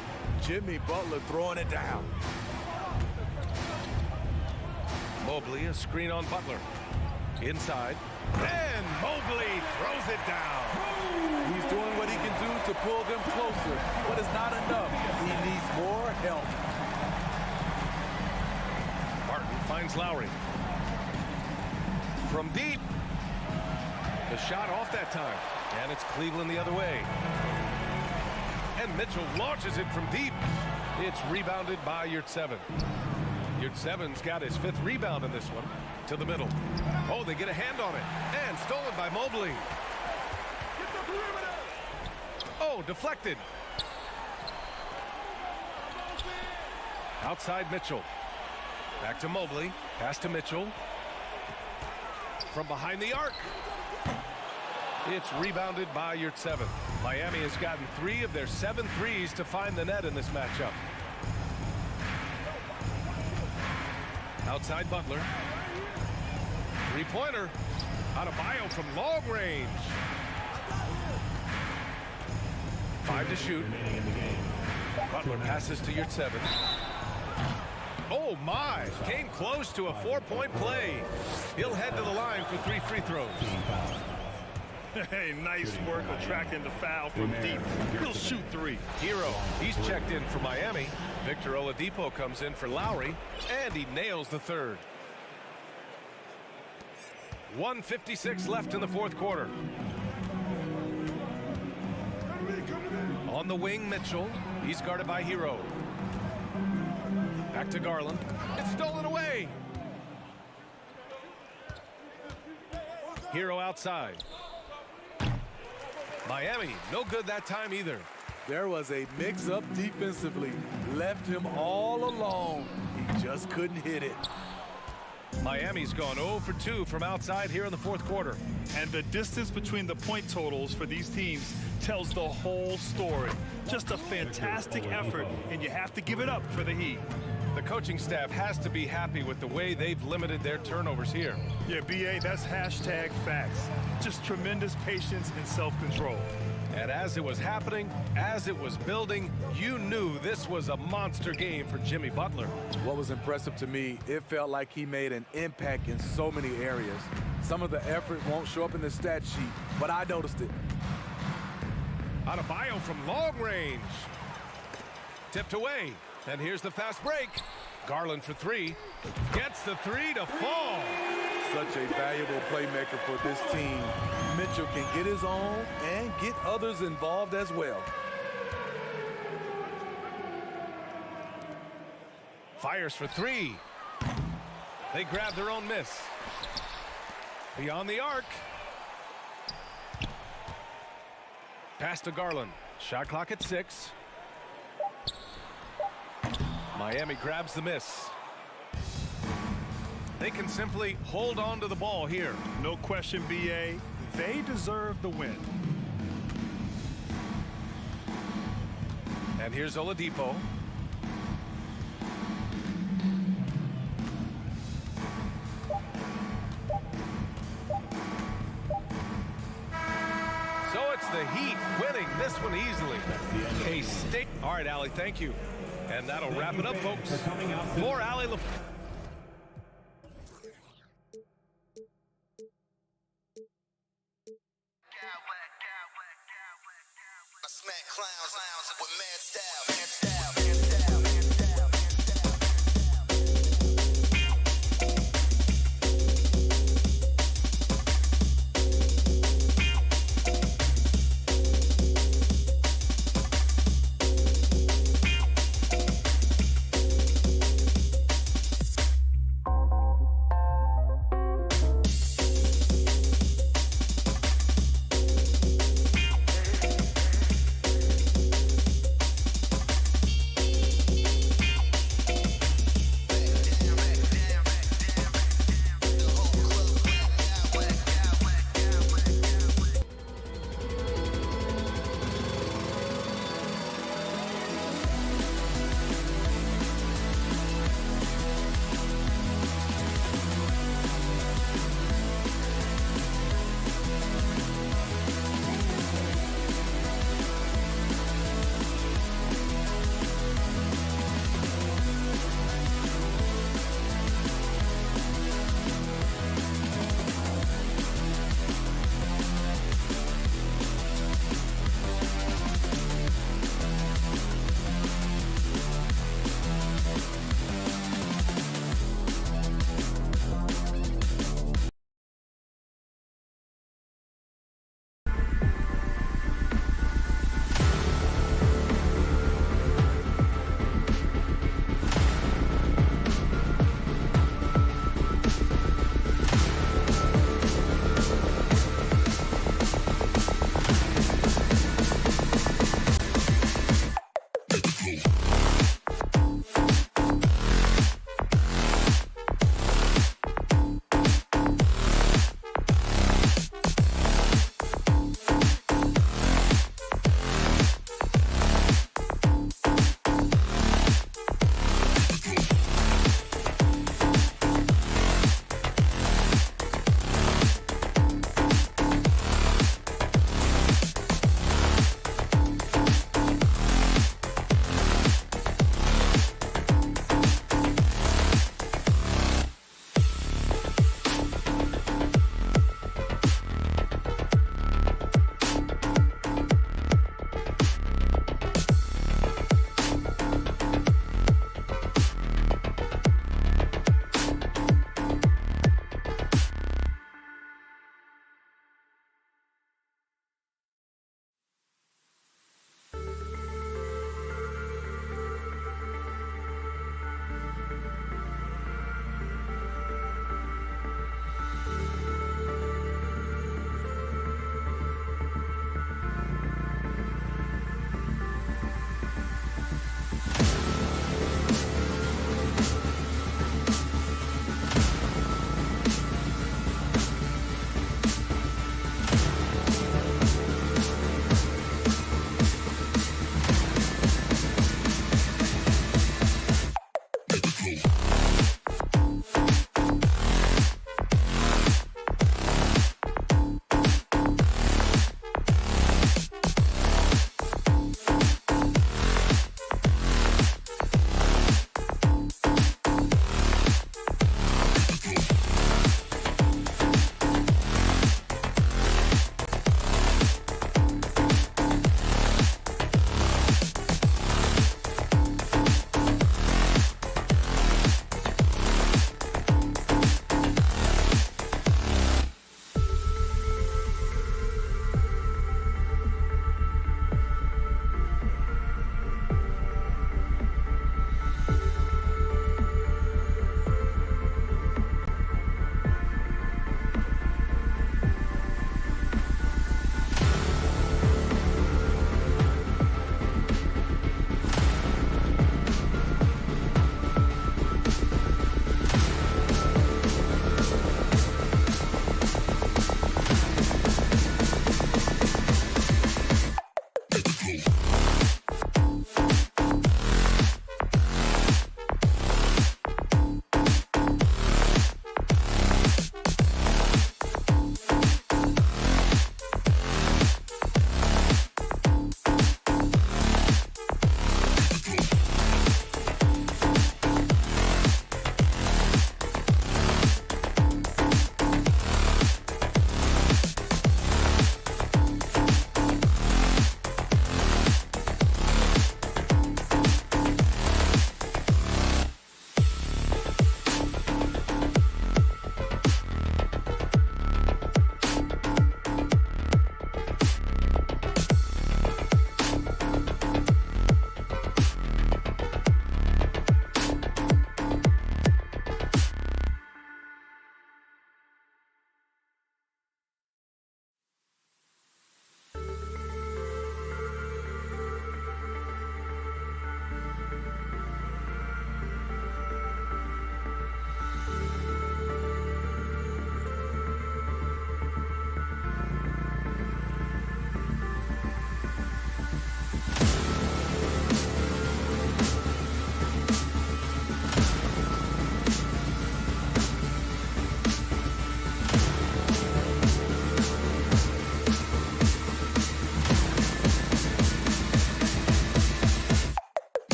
Jimmy Butler throwing it down. Mobley, a screen on Butler. Inside. And Mobley throws it down. He's doing what he can do to pull them closer, but it's not enough. He needs more help. Martin finds Lowry. From deep. The shot off that time. And it's Cleveland the other way. And Mitchell launches it from deep. It's rebounded by Yurtseven. Yurtseven's got his 5th rebound in this one. To the middle. Oh, they get a hand on it. And stolen by Mobley. Oh, deflected. Outside Mitchell. Back to Mobley. Pass to Mitchell. From behind the arc. It's rebounded by Yurtseven. Miami has gotten 3 of their 7 threes to find the net in this matchup. Outside Butler. 3-pointer. Adebayo from long range. 5 to shoot. Butler passes to Yurtseven. Oh my! Came close to a 4-point play. He'll head to the line for 3 free throws. Hey, nice work attracting the foul from deep. He'll shoot 3. Hero, he's checked in for Miami. Victor Oladipo comes in for Lowry, and he nails the 3rd. 1:56 left in the 4th quarter. On the wing, Mitchell. He's guarded by Hero. Back to Garland. It's stolen away. Hero outside. Miami, no good that time either. There was a mix-up defensively. Left him all alone. He just couldn't hit it. Miami's gone 0 for 2 from outside here in the 4th quarter. And the distance between the point totals for these teams tells the whole story. Just a fantastic effort, and you have to give it up for the Heat. The coaching staff has to be happy with the way they've limited their turnovers here. Yeah, BA, that's hashtag facts. Just tremendous patience and self-control. And as it was happening, as it was building, you knew this was a monster game for Jimmy Butler. What was impressive to me, it felt like he made an impact in so many areas. Some of the effort won't show up in the stat sheet, but I noticed it. Adebayo from long range. Tipped away. And here's the fast break. Garland for 3. Gets the 3 to fall. Such a valuable playmaker for this team. Mitchell can get his own and get others involved as well. Fires for 3. They grab their own miss. Beyond the arc. Pass to Garland. Shot clock at 6. Miami grabs the miss. They can simply hold on to the ball here. No question, BA. They deserve the win. And here's Oladipo. So it's the Heat winning this one easily. A stick. All right, Allie, thank you. And that'll wrap it up, folks. For Allie LaFleur. with mad style.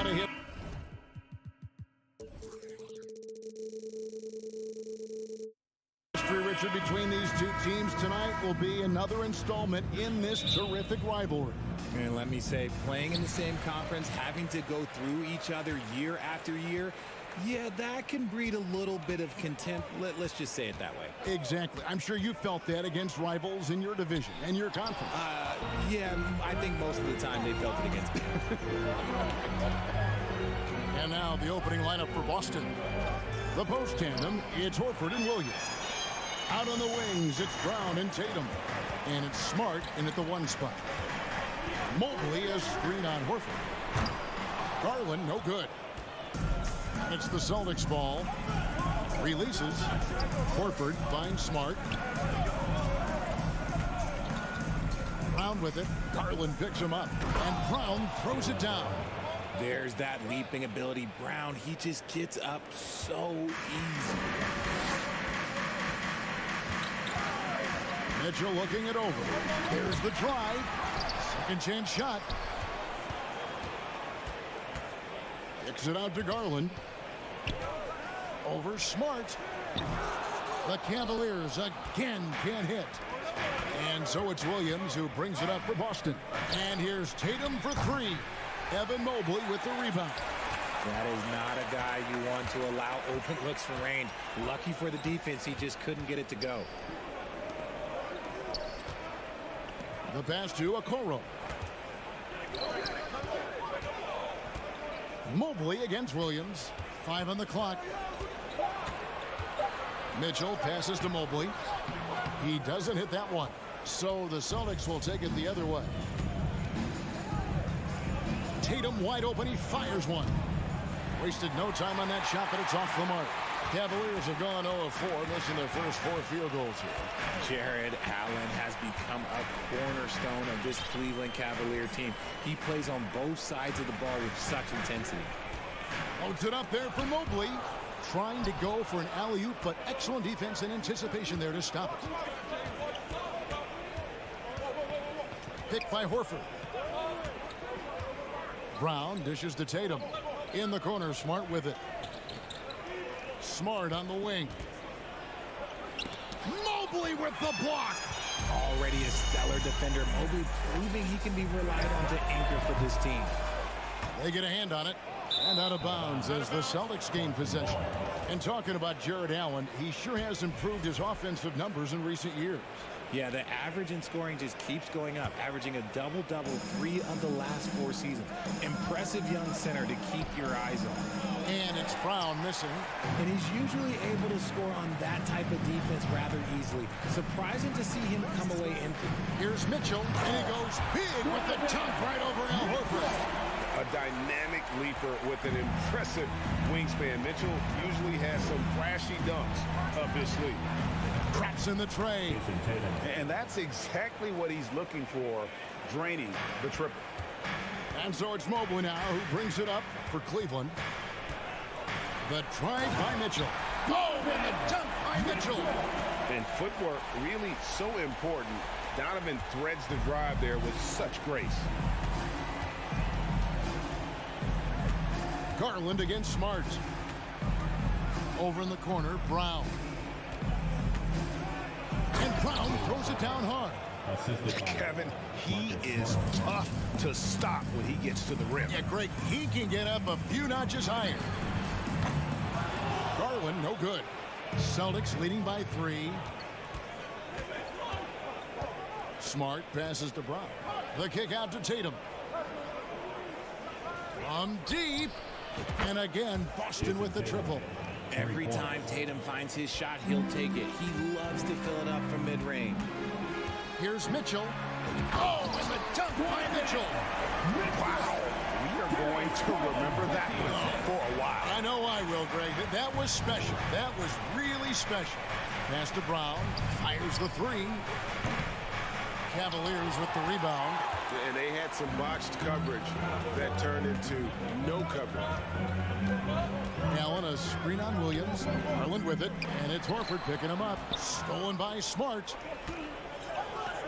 a hit. Richard, between these two teams tonight will be another installment in this terrific rivalry. And let me say, playing in the same conference, having to go through each other year after year, yeah, that can breed a little bit of contempt. Let's just say it that way. Exactly. I'm sure you felt that against rivals in your division and your conference. Yeah, I think most of the time they felt it against me. And now the opening lineup for Boston. The post tandem, it's Horford and Williams. Out on the wings, it's Brown and Tatum. And it's Smart in at the 1 spot. Mobley a screen on Horford. Garland, no good. It's the Celtics ball. Releases. Horford finds Smart. Brown with it. Garland picks him up. And Brown throws it down. There's that leaping ability. Brown, he just gets up so easy. Mitchell looking it over. There's the drive. Second chance shot. Kicks it out to Garland. Over Smart. The Cavaliers again can't hit. And so it's Williams who brings it up for Boston. And here's Tatum for 3. Evan Mobley with the rebound. That is not a guy you want to allow open looks for rain. Lucky for the defense, he just couldn't get it to go. The pass to Okoro. Mobley against Williams. 5 on the clock. Mitchell passes to Mobley. He doesn't hit that one. So the Celtics will take it the other way. Tatum wide open. He fires one. Wasted no time on that shot, but it's off the mark. Cavaliers have gone 0-4, missing their first 4 field goals here. Jared Allen has become a cornerstone of this Cleveland Cavalier team. He plays on both sides of the ball with such intensity. Loads it up there for Mobley. Trying to go for an alley-oop, but excellent defense and anticipation there to stop it. Picked by Horford. Brown dishes to Tatum. In the corner, Smart with it. Smart on the wing. Mobley with the block. Already a stellar defender. Mobley proving he can be relied on to anchor for this team. They get a hand on it. And out of bounds as the Celtics gain possession. And talking about Jared Allen, he sure has improved his offensive numbers in recent years. Yeah, the average in scoring just keeps going up, averaging a double-double 3 of the last 4 seasons. Impressive young center to keep your eyes on. And it's Brown missing. And he's usually able to score on that type of defense rather easily. Surprising to see him come away empty. Here's Mitchell, and he goes big with the dunk right over Al Horford. A dynamic leaper with an impressive wingspan. Mitchell usually has some flashy dunks up his sleeve. Traps in the tray. And that's exactly what he's looking for, draining the triple. And so it's Mobley now who brings it up for Cleveland. The drive by Mitchell. Oh, and the dunk by Mitchell. And footwork really so important. Donovan threads the drive there with such grace. Garland against Smart. Over in the corner, Brown. And Brown throws it down hard. Kevin, he is tough to stop when he gets to the rim. Yeah, Greg, he can get up a few notches higher. Garland, no good. Celtics leading by 3. Smart passes to Brown. The kick out to Tatum. From deep. And again, Boston with the triple. Every time Tatum finds his shot, he'll take it. He loves to fill it up from mid-range. Here's Mitchell. Oh, and the dunk by Mitchell. Wow. We are going to remember that one for a while. I know I will, Greg. That was special. That was really special. Pass to Brown. Fires the 3. Cavaliers with the rebound. And they had some botched coverage that turned into no coverage. Allen, a screen on Williams. Garland with it, and it's Horford picking him up. Stolen by Smart.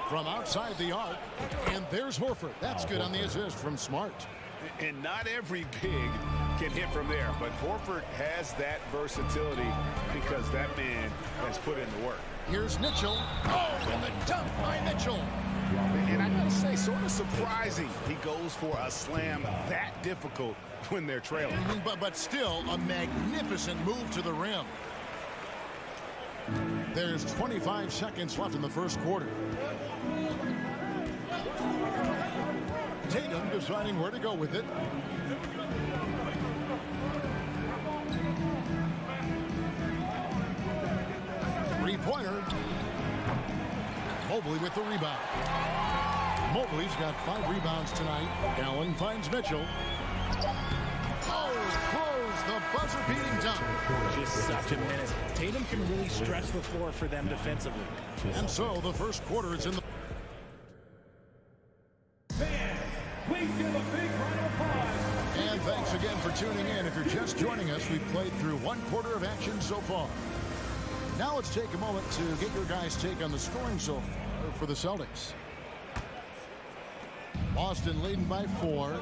From outside the arc, and there's Horford. That's good on the assist from Smart. And not every big can hit from there, but Horford has that versatility because that man has put in the work. Here's Mitchell. Oh, and the dunk by Mitchell. And I gotta say, sort of surprising he goes for a slam that difficult when they're trailing. But still a magnificent move to the rim. There's 25 seconds left in the first quarter. Tatum deciding where to go with it. Three-pointer. Mobley with the rebound. Mobley's got 5 rebounds tonight. Allen finds Mitchell. Oh, throws the buzzer-beating dunk. Just such a menace. Tatum can really stretch the floor for them defensively. And so the first quarter is in the... Please give a big round of applause. And thanks again for tuning in. If you're just joining us, we've played through 1 quarter of action so far. Now let's take a moment to get your guys' take on the scoring so far for the Celtics. Boston leading by 4.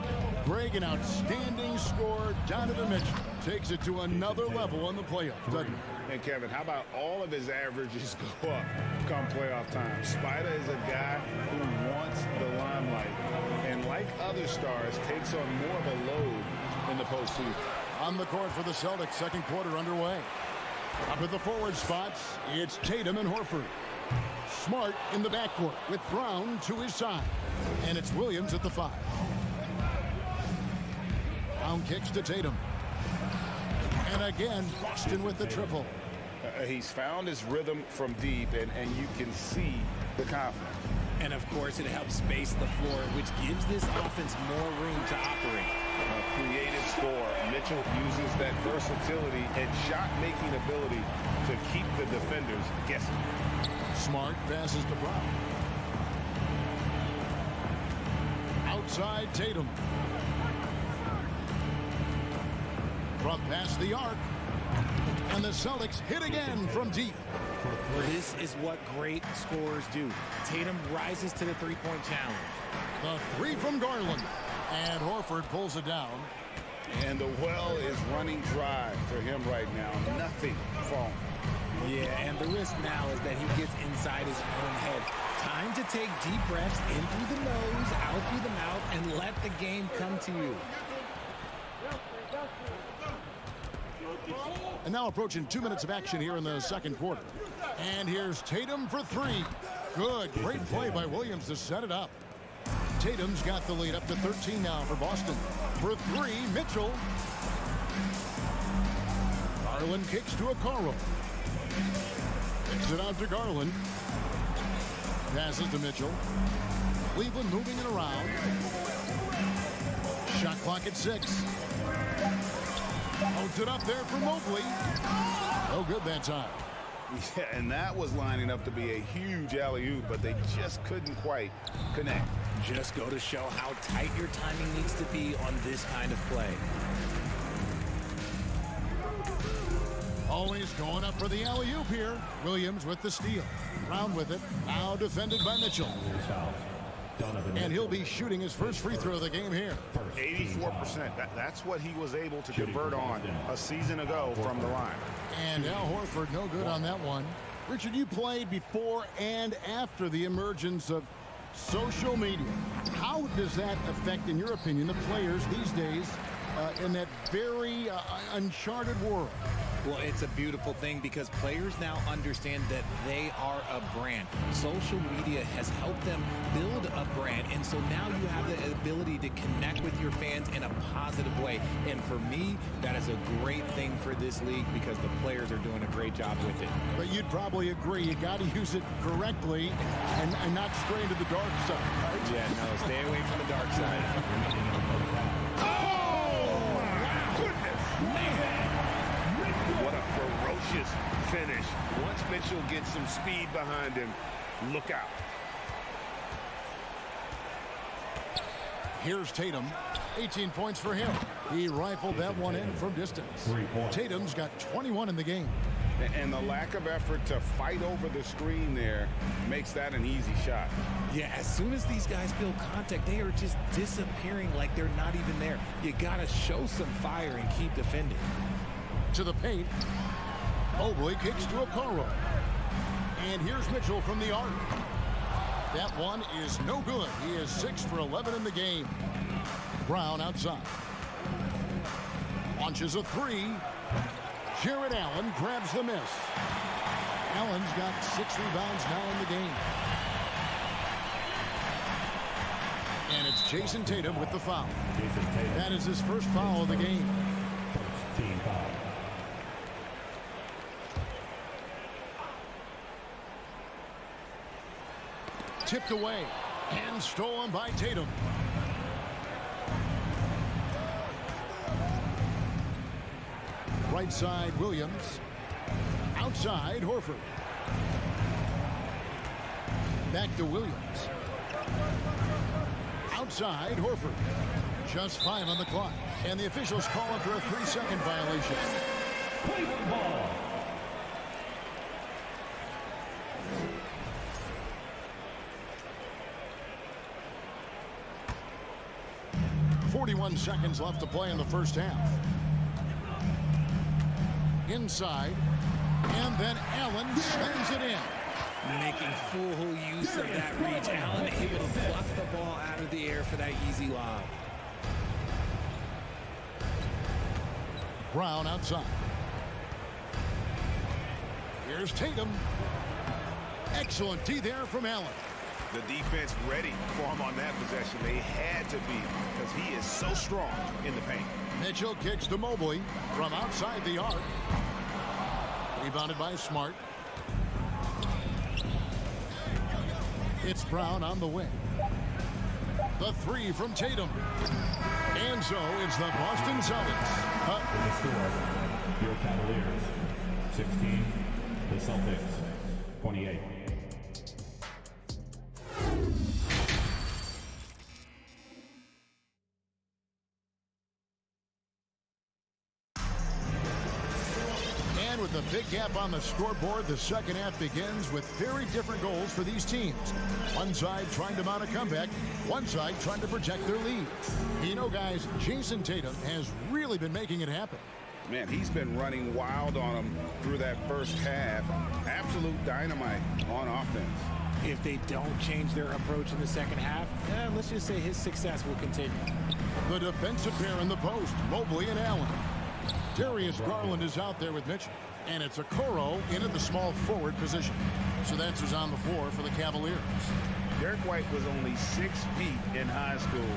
Greg, an outstanding score. Donovan Mitchell takes it to another level in the playoffs, doesn't he? And Kevin, how about all of his averages go up come playoff time? Spider is a guy who wants the limelight, and like other stars, takes on more of a load in the postseason. On the court for the Celtics, second quarter underway. Up at the forward spots, it's Tatum and Horford. Smart in the backcourt with Brown to his side. And it's Williams at the 5. Brown kicks to Tatum. And again, Boston with the triple. He's found his rhythm from deep, and you can see the confidence. And of course, it helps space the floor, which gives this offense more room to operate. A creative scorer. Mitchell uses that versatility and shot-making ability to keep the defenders guessing. Smart passes to Brown. Outside Tatum. From past the arc. And the Celtics hit again from deep. This is what great scorers do. Tatum rises to the three-point challenge. The 3 from Garland. And Horford pulls it down. And the well is running dry for him right now. Nothing falling. Yeah, and the risk now is that he gets inside his own head. Time to take deep breaths in through the nose, out through the mouth, and let the game come to you. And now approaching 2 minutes of action here in the second quarter. And here's Tatum for 3. Good, great play by Williams to set it up. Tatum's got the lead up to 13 now for Boston. For 3, Mitchell. Garland kicks to Okoro. Kicks it out to Garland. Passes to Mitchell. Cleveland moving it around. Shot clock at 6. Holds it up there for Mobley. No good that time. Yeah, and that was lining up to be a huge alley-oop, but they just couldn't quite connect. Just go to show how tight your timing needs to be on this kind of play. Always going up for the alley-oop here. Williams with the steal. Brown with it. Now defended by Mitchell. And he'll be shooting his first free throw of the game here. 84%. That's what he was able to convert on a season ago from the line. And Al Horford no good on that one. Richard, you played before and after the emergence of social media. How does that affect, in your opinion, the players these days in that very uncharted world? Well, it's a beautiful thing because players now understand that they are a brand. Social media has helped them build a brand, and so now you have the ability to connect with your fans in a positive way. And for me, that is a great thing for this league because the players are doing a great job with it. But you'd probably agree you got to use it correctly and not stray into the dark side, right? Yeah, no, stay away from the dark side. Oh, my goodness, man. What a ferocious finish. Once Mitchell gets some speed behind him, look out. Here's Tatum. 18 points for him. He rifled that one in from distance. Tatum's got 21 in the game. And the lack of effort to fight over the screen there makes that an easy shot. Yeah, as soon as these guys feel contact, they are just disappearing like they're not even there. You got to show some fire and keep defending. To the paint. Mobley kicks to Okoro. And here's Mitchell from the arc. That one is no good. He is 6 for 11 in the game. Brown outside. Launches a three. Jared Allen grabs the miss. Allen's got 6 rebounds now in the game. And it's Jason Tatum with the foul. That is his first foul of the game. First team foul. Tipped away and stolen by Tatum. Right side, Williams. Outside, Horford. Back to Williams. Outside, Horford. Just 5 on the clock. And the officials call him for a 3-second violation. Cleveland ball. 41 seconds left to play in the first half. Inside, and then Allen slams it in. Making full use of that reach. Allen able to pluck the ball out of the air for that easy lob. Brown outside. Here's Tatum. Excellent D there from Allen. The defense ready for him on that possession. They had to be because he is so strong in the paint. Mitchell kicks to Mobley from outside the arc. Rebounded by Smart. It's Brown on the wing. The three from Tatum. And so it's the Boston Celtics. The score, your Cavaliers, 16. The Celtics, 28. With a big gap on the scoreboard, the second half begins with very different goals for these teams. One side trying to mount a comeback, one side trying to protect their lead. You know, guys, Jason Tatum has really been making it happen. Man, he's been running wild on them through that first half. Absolute dynamite on offense. If they don't change their approach in the second half, let's just say his success will continue. The defensive pair in the post, Mobley and Allen. Darius Garland is out there with Mitchell. And it's Okoro in at the small forward position. So that's who's on the floor for the Cavaliers. Derek White was only 6 feet in high school.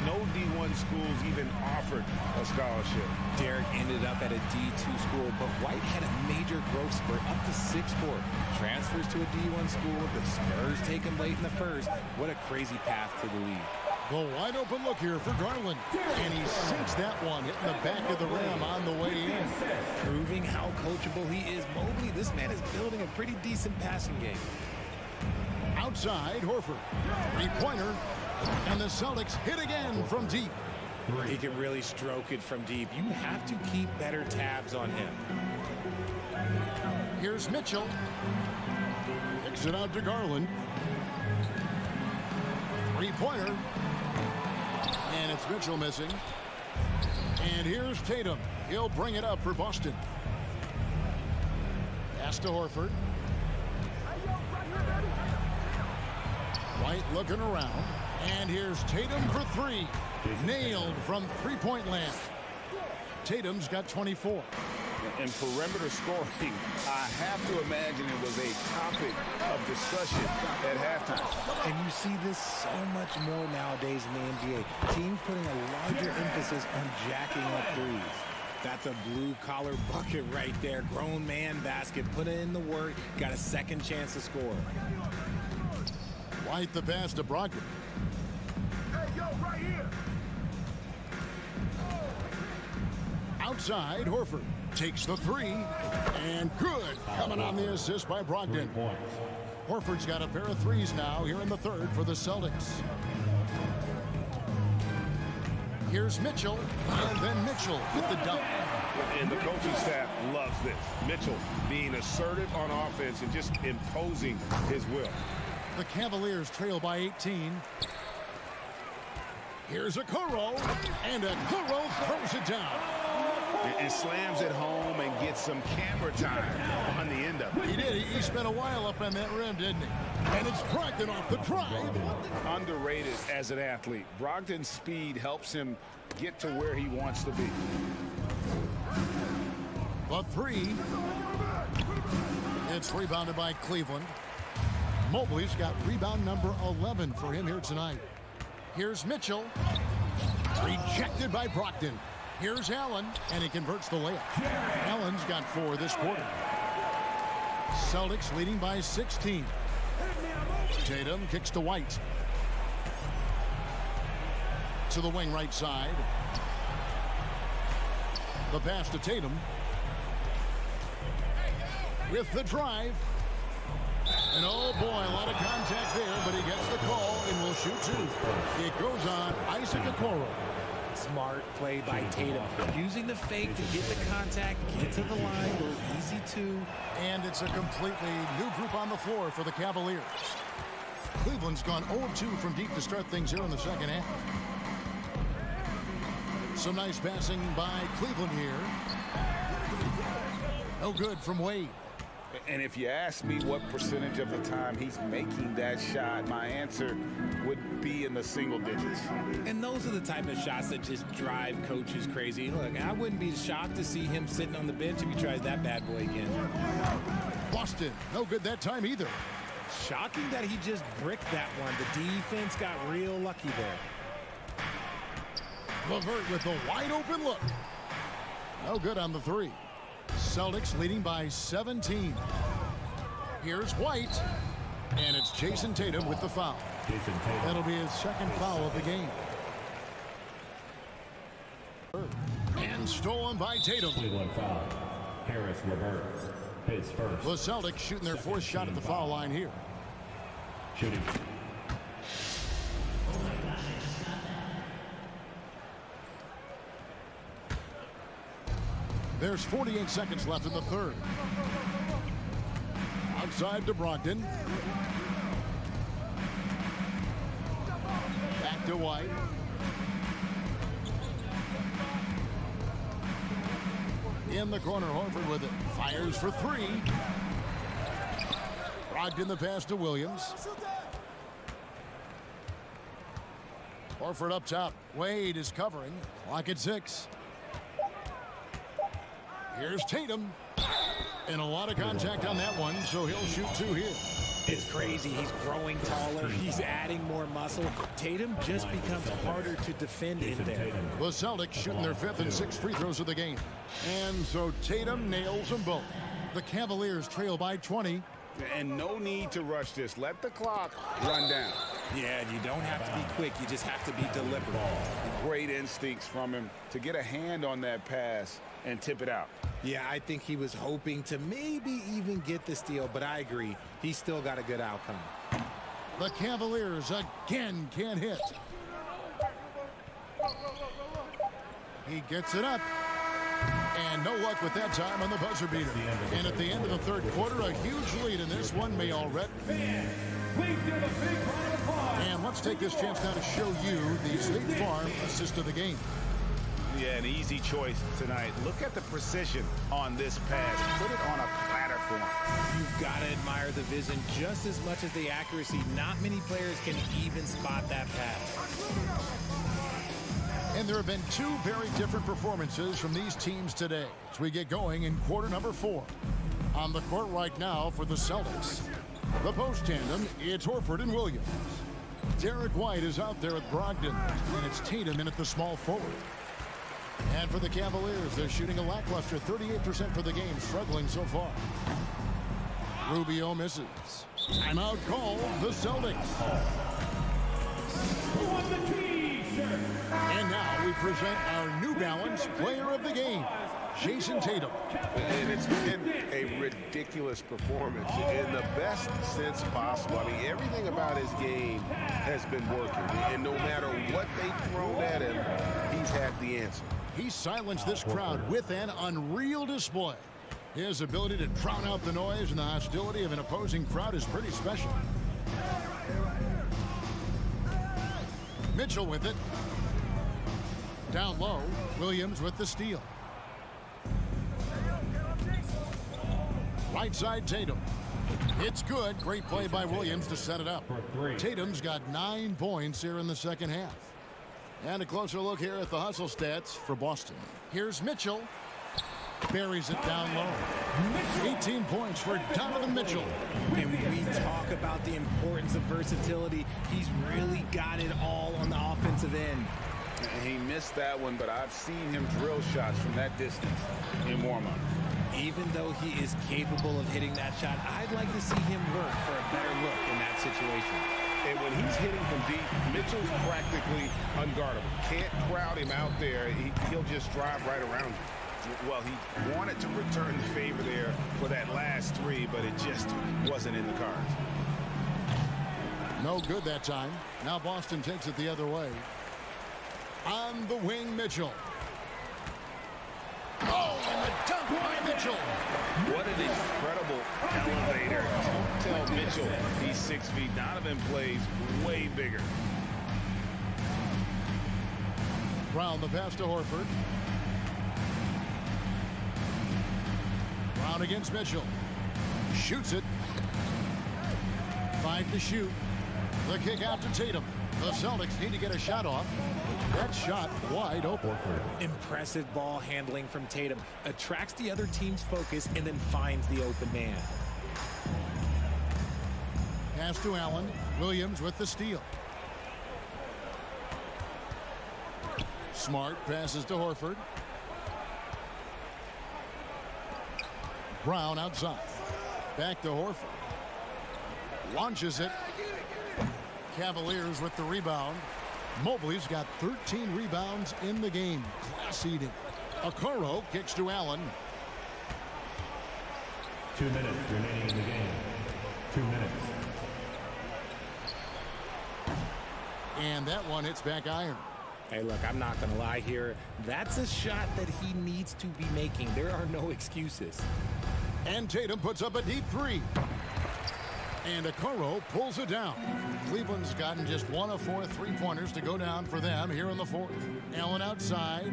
No D1 schools even offered a scholarship. Derek ended up at a D2 school, but White had a major growth spurt up to 6'4". Transfers to a D1 school. The Spurs take him late in the first. What a crazy path to the league. The wide open look here for Garland. And he sinks that one, hitting the back of the rim on the way in. Proving how coachable he is. Mobley, this man is building a pretty decent passing game. Outside, Horford. Three-pointer. And the Celtics hit again from deep. He can really stroke it from deep. You have to keep better tabs on him. Here's Mitchell. Kicks it out to Garland. Three-pointer. And it's Mitchell missing. And here's Tatum. He'll bring it up for Boston. Pass to Horford. White looking around. And here's Tatum for three. Nailed from three-point land. Tatum's got 24. In perimeter scoring, I have to imagine it was a topic of discussion at halftime. And you see this so much more nowadays in the NBA. Teams putting a larger emphasis on jacking up threes. That's a blue-collar bucket right there. Grown man basket. Put in the work. Got a second chance to score. White the pass to Brogdon. Hey, yo, right here. Outside, Horford takes the three. And good. Coming on the assist by Brogdon. Horford's got a pair of threes now here in the third for the Celtics. Here's Mitchell, and then Mitchell with the dunk. And the coaching staff loves this. Mitchell being assertive on offense and just imposing his will. The Cavaliers trail by 18. Here's Okoro, and Okoro throws it down. And slams it home and gets some camera time on the end of it. He did. He spent a while up on that rim, didn't he? And it's Brogdon off the drive. Underrated as an athlete. Brogdon's speed helps him get to where he wants to be. The three. It's rebounded by Cleveland. Mobley's got rebound number 11 for him here tonight. Here's Mitchell. Rejected by Brogdon. Here's Allen, and he converts the layup. Allen's got 4 this quarter. Celtics leading by 16. Tatum kicks to White. To the wing right side. The pass to Tatum. With the drive. And oh boy, a lot of contact there, but he gets the call and will shoot 2. It goes on Isaac Okoro. Smart play by Tatum. Using the fake to get the contact, get to the line, go easy 2. And it's a completely new group on the floor for the Cavaliers. Cleveland's gone 0-2 from deep to start things here in the second half. Some nice passing by Cleveland here. No good from Wade. And if you ask me what percentage of the time he's making that shot, my answer would be in the single digits. And those are the type of shots that just drive coaches crazy. Look, I wouldn't be shocked to see him sitting on the bench if he tries that bad boy again. Boston, no good that time either. Shocking that he just bricked that one. The defense got real lucky there. LeVert with a wide open look. No good on the 3. Celtics leading by 17. Here's White. And it's Jason Tatum with the foul. That'll be his second foul of the game. And stolen by Tatum. Foul. Harris LeVert. His first. The Celtics shooting their 4th shot at the foul line here. Shooting. There's 48 seconds left in the 3rd. Outside to Brogdon. Back to White. In the corner, Horford with it. Fires for 3. Brogdon the pass to Williams. Horford up top. Wade is covering. Clock at 6. Here's Tatum. And a lot of contact on that one, so he'll shoot 2 here. It's crazy. He's growing taller. He's adding more muscle. Tatum just becomes harder to defend in there. The Celtics shooting their 5th and 6th free throws of the game. And so Tatum nails them both. The Cavaliers trail by 20. And no need to rush this. Let the clock run down. Yeah, you don't have to be quick. You just have to be deliberate. Great instincts from him to get a hand on that pass and tip it out. Yeah, I think he was hoping to maybe even get the steal, but I agree. He's still got a good outcome. The Cavaliers again can't hit. He gets it up. And no luck with that time on the buzzer beater. And at the end of the 3rd quarter, a huge lead in this one may already. And let's take this chance now to show you the State Farm assist of the game. Yeah, an easy choice tonight. Look at the precision on this pass. Put it on a platter for him. You've got to admire the vision just as much as the accuracy. Not many players can even spot that pass. And there have been 2 very different performances from these teams today as we get going in quarter number 4. On the court right now for the Celtics, the post tandem, it's Horford and Williams. Derek White is out there with Brogdon, and it's Tatum in at the small forward. And for the Cavaliers, they're shooting a lackluster 38% for the game, struggling so far. Rubio misses. Timeout call, the Celtics. And now we present our New Balance Player of the Game, Jason Tatum. And it's been a ridiculous performance in the best sense possible. I mean, everything about his game has been working. And no matter what they've thrown at him, he's had the answer. He silenced this crowd with an unreal display. His ability to drown out the noise and the hostility of an opposing crowd is pretty special. Mitchell with it. Down low, Williams with the steal. Right side, Tatum. It's good. Great play by Williams to set it up. Tatum's got 9 points here in the second half. And a closer look here at the hustle stats for Boston. Here's Mitchell. Buries it down low. 18 points for Donovan Mitchell. And we talk about the importance of versatility. He's really got it all on the offensive end. He missed that one, but I've seen him drill shots from that distance in warm-up. Even though he is capable of hitting that shot, I'd like to see him work for a better look in that situation. And when he's hitting from deep, Mitchell's practically unguardable. Can't crowd him out there. He'll just drive right around you. Well, he wanted to return the favor there for that last three, but it just wasn't in the cards. No good that time. Now Boston takes it the other way. On the wing, Mitchell. Oh, and the dunk by Mitchell. What an incredible elevator. Don't tell Mitchell he's 6 feet. Donovan plays way bigger. Brown the pass to Horford. Brown against Mitchell. Shoots it. 5 to shoot. The kick out to Tatum. The Celtics need to get a shot off. That shot wide open. Impressive ball handling from Tatum. Attracts the other team's focus and then finds the open man. Pass to Allen. Williams with the steal. Smart passes to Horford. Brown outside. Back to Horford. Launches it. Cavaliers with the rebound. Mobley's got 13 rebounds in the game. Class eating. Okoro kicks to Allen. 2 minutes remaining in the game. 2 minutes. And that one hits back iron. Hey, look, I'm not going to lie here. That's a shot that he needs to be making. There are no excuses. And Tatum puts up a deep three. And Okoro pulls it down. Cleveland's gotten just 1 of 4 3-pointers to go down for them here in the fourth. Allen outside.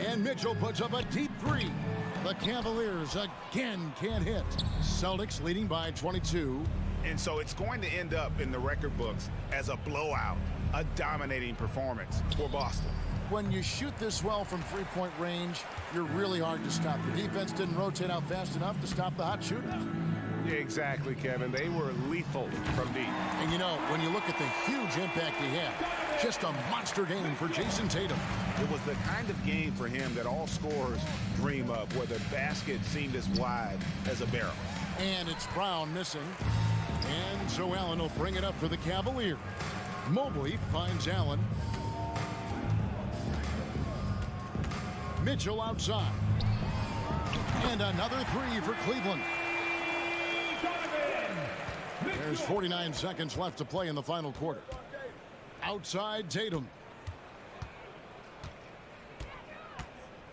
And Mitchell puts up a deep three. The Cavaliers again can't hit. Celtics leading by 22. And so it's going to end up in the record books as a blowout, a dominating performance for Boston. When you shoot this well from three-point range, you're really hard to stop. The defense didn't rotate out fast enough to stop the hot shooters. Yeah, exactly, Kevin. They were lethal from deep. And you know, when you look at the huge impact he had, just a monster game for Jason Tatum. It was the kind of game for him that all scorers dream of, where the basket seemed as wide as a barrel. And it's Brown missing. And so Allen will bring it up for the Cavaliers. Mobley finds Allen. Mitchell outside. And another three for Cleveland. There's 49 seconds left to play in the final quarter. Outside Tatum.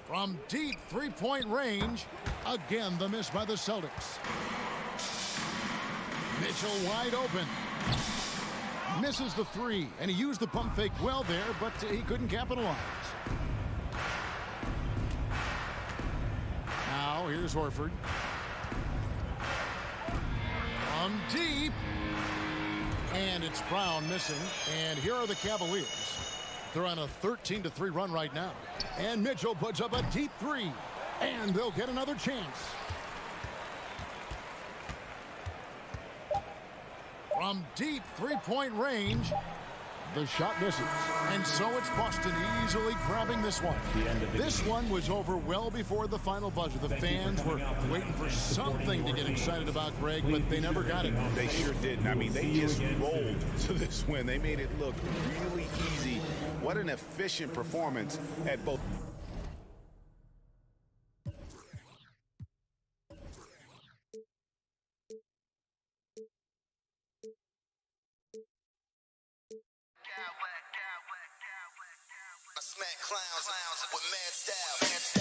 From deep three-point range. Again, the miss by the Celtics. Mitchell wide open. Misses the three, and he used the pump fake well there, but he couldn't capitalize. Now, here's Horford. From deep. And it's Brown missing. And here are the Cavaliers. They're on a 13-3 run right now. And Mitchell puts up a deep three. And they'll get another chance. From deep three-point range, the shot misses. And so it's Boston easily grabbing this one. This one was over well before the final buzzer. The fans were waiting for something to get excited about, Greg, but they never got it. They sure didn't. I mean, they just rolled to this win. They made it look really easy. What an efficient performance at both. smack clowns with mad style.